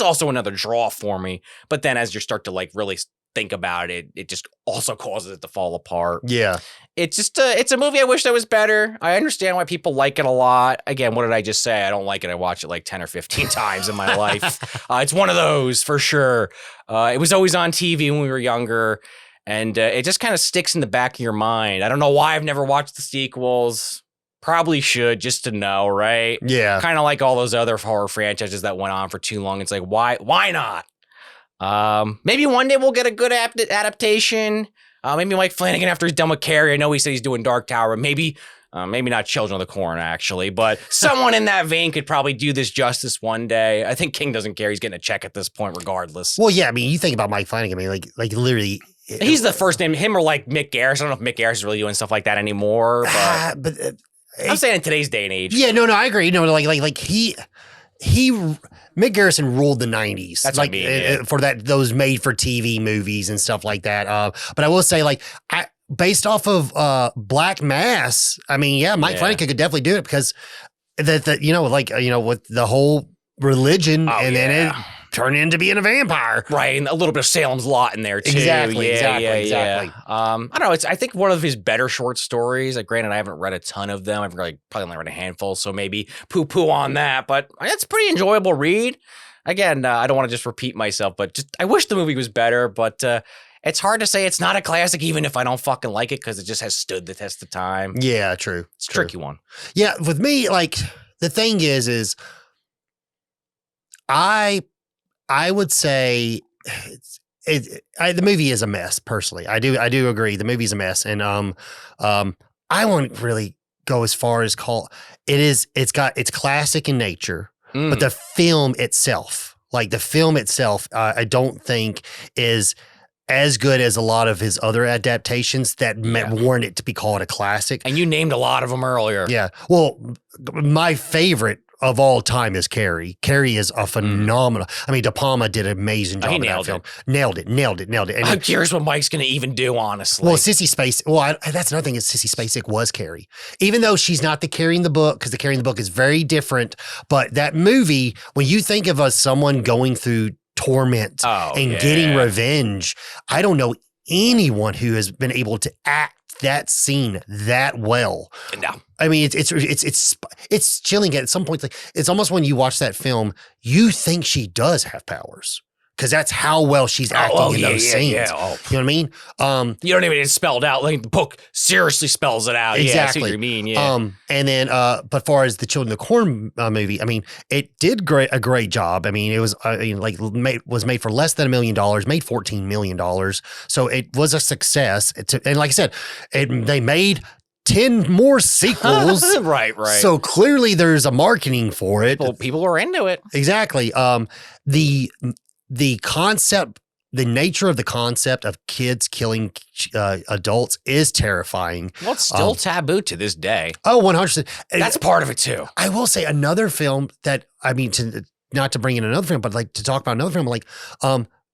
S2: also another draw for me. But then as you start to like really think about it, it just also causes it to fall apart.
S1: Yeah.
S2: It's just it's a movie I wish that was better. I understand why people like it a lot. Again, what did I just say? I don't like it. I watched it like 10 or 15 times in my life. It's one of those for sure. It was always on TV when we were younger, and it just kind of sticks in the back of your mind. I don't know why I've never watched the sequels. Probably should, just to know, right?
S1: Yeah.
S2: Kind of like all those other horror franchises that went on for too long. It's like, why not? Maybe one day we'll get a good adaptation. Maybe Mike Flanagan, after he's done with Carrie, I know he said he's doing Dark Tower, but maybe not Children of the Corn, actually, but someone in that vein could probably do this justice one day. I think King doesn't care. He's getting a check at this point, regardless.
S1: Well, yeah, I mean, you think about Mike Flanagan, I mean, like literally.
S2: He's the first name, him or like Mick Garris. I don't know if Mick Garris is really doing stuff like that anymore, but I'm saying in today's day and age.
S1: Yeah, no, I agree. No, like he Mick Garrison ruled the 90s.
S2: That's
S1: like
S2: what I mean,
S1: for those made for TV movies and stuff like that. But I will say, like, based off of Black Mass, I mean, yeah, Mike Flanagan could definitely do it, because that with the whole religion then it turned into being a vampire.
S2: Right, and a little bit of Salem's Lot in there too.
S1: Exactly.
S2: I don't know. I think one of his better short stories. Like, granted, I haven't read a ton of them. I've probably only read a handful, so maybe poo on that. But it's a pretty enjoyable read. Again, I don't want to just repeat myself, but just I wish the movie was better. But it's hard to say it's not a classic, even if I don't fucking like it, because it just has stood the test of time.
S1: Yeah, true.
S2: It's a tricky one.
S1: Yeah, with me, like, the thing is I would say the movie is a mess. Personally, I do agree. The movie's a mess, and I won't really go as far as call it's classic in nature, but the film itself, I don't think is as good as a lot of his other adaptations that warrant it to be called a classic.
S2: And you named a lot of them earlier.
S1: Yeah. Well, my favorite of all time is Carrie. Carrie is a phenomenal. I mean, De Palma did an amazing job in that film. Nailed it. And
S2: I'm curious what Mike's going to even do, honestly.
S1: Well, Sissy Spacek. Well, that's another thing is Sissy Spacek was Carrie, even though she's not the Carrie in the book, because the Carrie in the book is very different. But that movie, when you think of someone going through torment and getting revenge, I don't know anyone who has been able to act that scene that well.
S2: No.
S1: I mean, it's chilling at some point. Like, it's almost when you watch that film, you think she does have powers, because that's how well she's acting in those scenes.
S2: Yeah.
S1: You know what I mean?
S2: You don't even get it spelled out. Like, the book seriously spells it out.
S1: Exactly.
S2: Yeah, I see what you mean. Yeah.
S1: And then, but far as the Children of the Corn movie, I mean, it did a great job. I mean, it was was made for less than $1 million, made $14 million, so it was a success. And like I said, they made 10 more sequels.
S2: Right.
S1: So clearly, there's a marketing for it.
S2: People are into it.
S1: Exactly. The concept, the nature of the concept of kids killing adults is terrifying.
S2: Well, it's still taboo to this day.
S1: Oh, 100%.
S2: That's part of it too.
S1: I will say another film that, I mean, not to bring in another film, but like to talk about another film, like,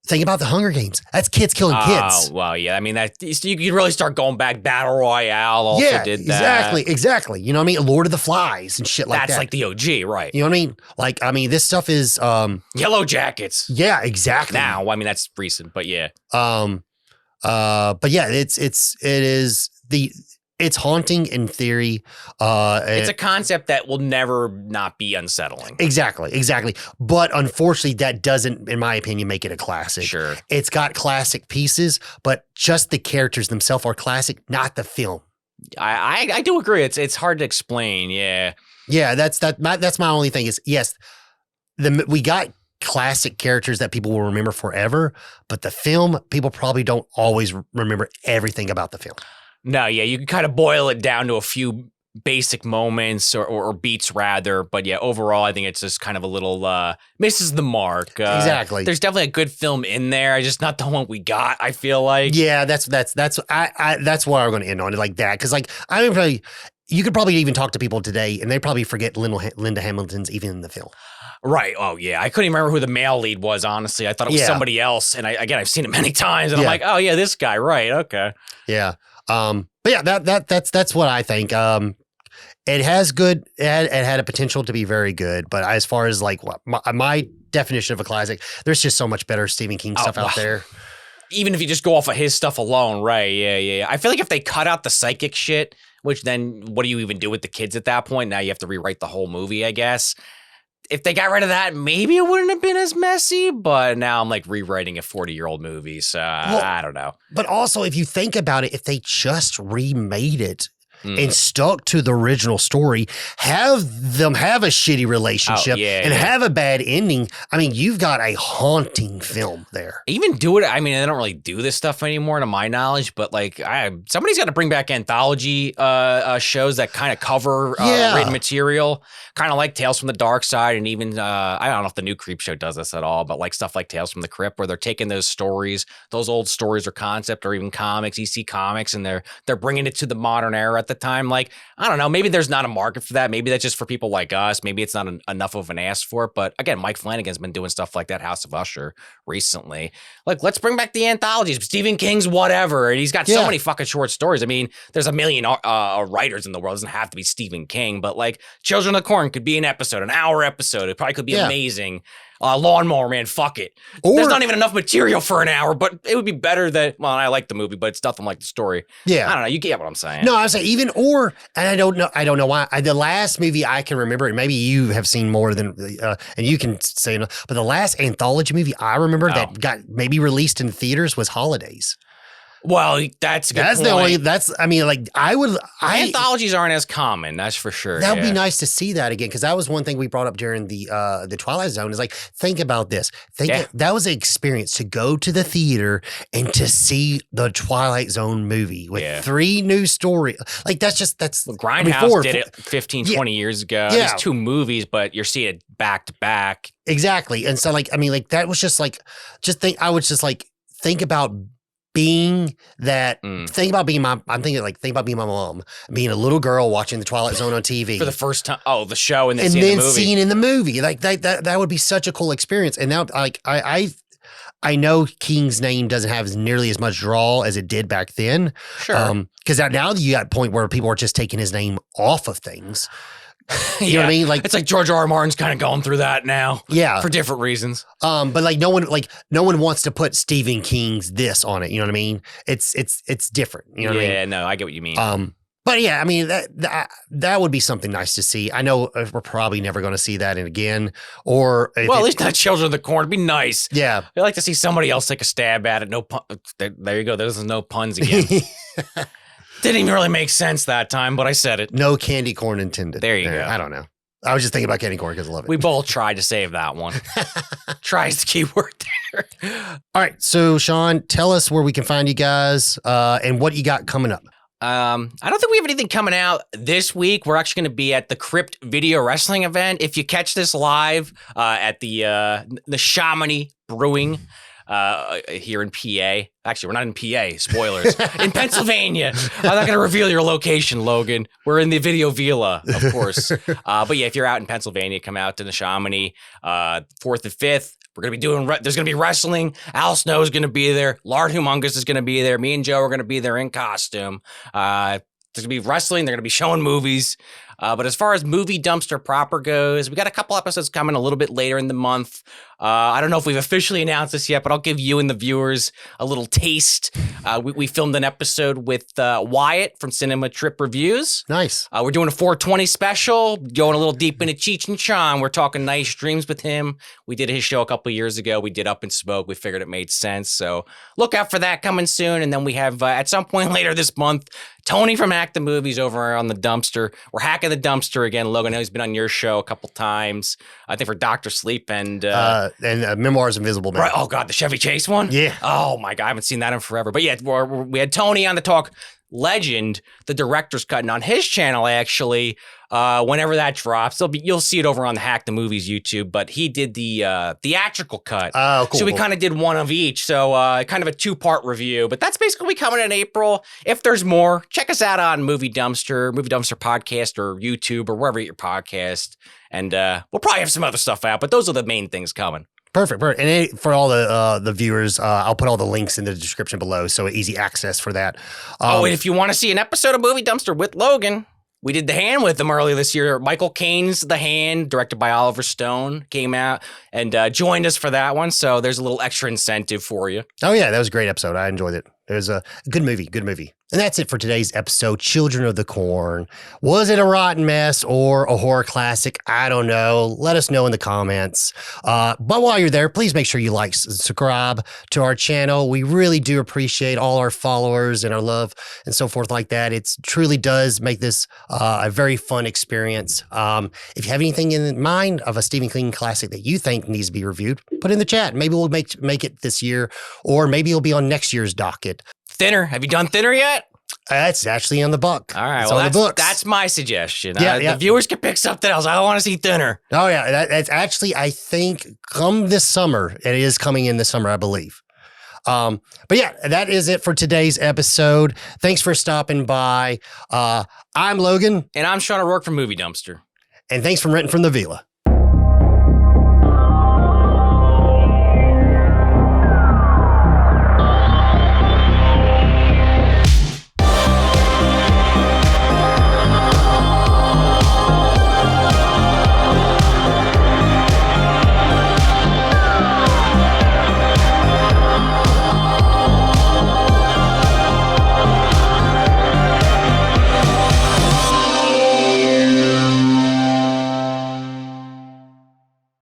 S1: think about the Hunger Games. That's kids killing kids.
S2: Oh, well, yeah. I mean, you could really start going back. Battle Royale also did that.
S1: Exactly. You know what I mean? Lord of the Flies and shit like that.
S2: That's like the OG, right?
S1: You know what I mean? Like, I mean, this stuff is
S2: Yellow Jackets.
S1: Yeah, exactly.
S2: Now, I mean, that's recent, but yeah.
S1: But yeah, it's haunting in theory.
S2: It's a concept that will never not be unsettling.
S1: Exactly. But unfortunately, that doesn't, in my opinion, make it a classic.
S2: Sure.
S1: It's got classic pieces, but just the characters themselves are classic, not the film.
S2: I do agree. It's hard to explain. Yeah.
S1: Yeah, that's my only thing is, yes, we got classic characters that people will remember forever, but the film, people probably don't always remember everything about the film.
S2: No, yeah, you can kind of boil it down to a few basic moments or beats rather, but yeah, overall, I think it's just kind of a little misses the mark.
S1: Exactly.
S2: There's definitely a good film in there, just not the one we got. I feel like.
S1: Yeah, that's why I'm going to end on it like that, because like you could probably even talk to people today, and they probably forget Linda Hamilton's even in the film.
S2: Right. Oh, yeah. I couldn't even remember who the male lead was, honestly. I thought it was somebody else, and I've seen it many times, and I'm like, oh yeah, this guy. Right. Okay.
S1: Yeah. But yeah, that's what I think. It has good. It had a potential to be very good, but as far as like my definition of a classic, there's just so much better Stephen King stuff out there.
S2: even if you just go off of his stuff alone, right? Yeah. I feel like if they cut out the psychic shit, which then what do you even do with the kids at that point? Now you have to rewrite the whole movie, I guess. If they got rid of that, maybe it wouldn't have been as messy, but now I'm like rewriting a 40-year-old movie, so I don't know.
S1: But also, if you think about it, if they just remade it and stuck to the original story, have them have a shitty relationship and have a bad ending, I mean, you've got a haunting film there.
S2: Even do it. I mean, they don't really do this stuff anymore, to my knowledge. But like, somebody's got to bring back anthology shows that kind of cover written material, kind of like Tales from the Dark Side, and even I don't know if the new Creep Show does this at all, but like stuff like Tales from the Crypt, where they're taking those stories, those old stories or concept, or even comics, EC Comics, and they're bringing it to the modern era at the time. Like, I don't know, maybe there's not a market for that. Maybe that's just for people like us. Maybe it's not enough of an ask for it. But again, Mike Flanagan's been doing stuff like that, House of Usher, recently. Like, let's bring back the anthologies. Stephen King's whatever. And he's got so many fucking short stories. I mean, there's a million writers in the world. It doesn't have to be Stephen King. But like, Children of the Corn could be an episode, an hour episode. It probably could be amazing. Lawnmower Man, fuck it. There's not even enough material for an hour, but it would be better that, well, I like the movie, but it's nothing like the story. Yeah. I don't know. You get what I'm saying.
S1: No, I was saying and I don't know why. The last movie I can remember, and maybe you have seen more than, and you can say, but the last anthology movie I remember that got maybe released in theaters was Holidays.
S2: Well, that's a good point.
S1: The only, I mean, like,
S2: anthologies aren't as common, that's for sure.
S1: That would be nice to see that again, because that was one thing we brought up during the Twilight Zone, is like, think about this. That was an experience to go to the theater and to see the Twilight Zone movie with 3 new stories. Like, that's
S2: Grindhouse did it 15, 20 years ago. Yeah. There's 2 movies, but you're seeing it back to back.
S1: Exactly. And so, like, I mean, like, that was just like, think about being that, think about being my mom, being a little girl watching the Twilight Zone on TV
S2: for the first time. Oh, the show and then
S1: seeing in the movie. Like that would be such a cool experience. And now, like, I know King's name doesn't have nearly as much draw as it did back then.
S2: Sure.
S1: Because now you got a point where people are just taking his name off of things. You know what I mean? Like,
S2: it's like George R. Martin's kind of going through that now. Yeah. For different reasons.
S1: But like no one wants to put Stephen King's this on it. You know what I mean? It's different. You know what I mean?
S2: Yeah, no, I get what you mean.
S1: But yeah, I mean, that would be something nice to see. I know we're probably never going to see that again. Or
S2: at least not Children of the Corn. It'd be nice.
S1: Yeah.
S2: I'd like to see somebody else take a stab at it. No pun. There you go. There's no puns again. Didn't even really make sense that time, but I said it.
S1: No candy corn intended.
S2: There you go.
S1: I don't know. I was just thinking about candy corn because I love it.
S2: We both tried to save that one. Try is the key word there.
S1: All right. So, Sean, tell us where we can find you guys and what you got coming up.
S2: I don't think we have anything coming out this week. We're actually going to be at the Crypt Video Wrestling event. If you catch this live at the Chamonix Brewing here in PA. Actually, we're not in PA. Spoilers. In Pennsylvania. I'm not going to reveal your location, Logan. We're in the Video Villa, of course. But yeah, if you're out in Pennsylvania, come out to the Chamonix 4th and 5th. We're going to be doing, there's going to be wrestling. Al Snow's going to be there. Lard Humongous is going to be there. Me and Joe are going to be there in costume. There's going to be wrestling. They're going to be showing movies. But as far as Movie Dumpster proper goes, we got a couple episodes coming a little bit later in the month. I don't know if we've officially announced this yet, but I'll give you and the viewers a little taste. We filmed an episode with Wyatt from Cinema Trip Reviews.
S1: Nice.
S2: We're doing a 420 special, going a little deep into Cheech and Chong. We're talking Nice Dreams with him. We did his show a couple of years ago. We did Up in Smoke. We figured it made sense. So look out for that coming soon. And then we have, at some point later this month, Tony from Hack the Movies over on the Dumpster. We're hacking the dumpster again. Logan, I know he's been on your show a couple times. I think for Dr. Sleep and
S1: Memoirs of Invisible Man.
S2: Right. Oh God, the Chevy Chase one.
S1: Yeah.
S2: Oh my God, I haven't seen that in forever. But yeah, we had Tony on the Talk Legend, the director's cut, and on his channel actually. Whenever that drops, you'll see it over on the Hack the Movies YouTube. But he did the theatrical cut.
S1: Oh, cool.
S2: So we kind of did one of each. So kind of a 2-part review. But that's basically coming in April. If there's more, check us out on Movie Dumpster Podcast, or YouTube, or wherever you get your podcast. And we'll probably have some other stuff out. But those are the main things coming.
S1: Perfect. And for all the viewers, I'll put all the links in the description below, so easy access for that.
S2: And if you want to see an episode of Movie Dumpster with Logan, We did The Hand with them earlier this year. Michael Caine's The Hand, directed by Oliver Stone, came out and joined us for that one. So there's a little extra incentive for you.
S1: Oh, yeah, that was a great episode. I enjoyed it. It was a good movie, And that's it for today's episode, Children of the Corn. Was it a rotten mess or a horror classic? I don't know. Let us know in the comments. But while you're there, please make sure you like, subscribe to our channel. We really do appreciate all our followers and our love and so forth like that. It truly does make this a very fun experience. If you have anything in mind of a Stephen King classic that you think needs to be reviewed, put it in the chat. Maybe we'll make it this year, or maybe it'll be on next year's docket.
S2: Thinner. Have you done Thinner yet?
S1: That's actually on the book.
S2: All right.
S1: It's
S2: well,
S1: on the books.
S2: That's my suggestion.
S1: Yeah.
S2: The viewers can pick something else. I want to see Thinner.
S1: Oh, yeah. That's actually, I think, come this summer. It is coming in this summer, I believe. But yeah, that is it for today's episode. Thanks for stopping by. I'm Logan.
S2: And I'm Sean O'Rourke from Movie Dumpster.
S1: And thanks for renting from the Villa.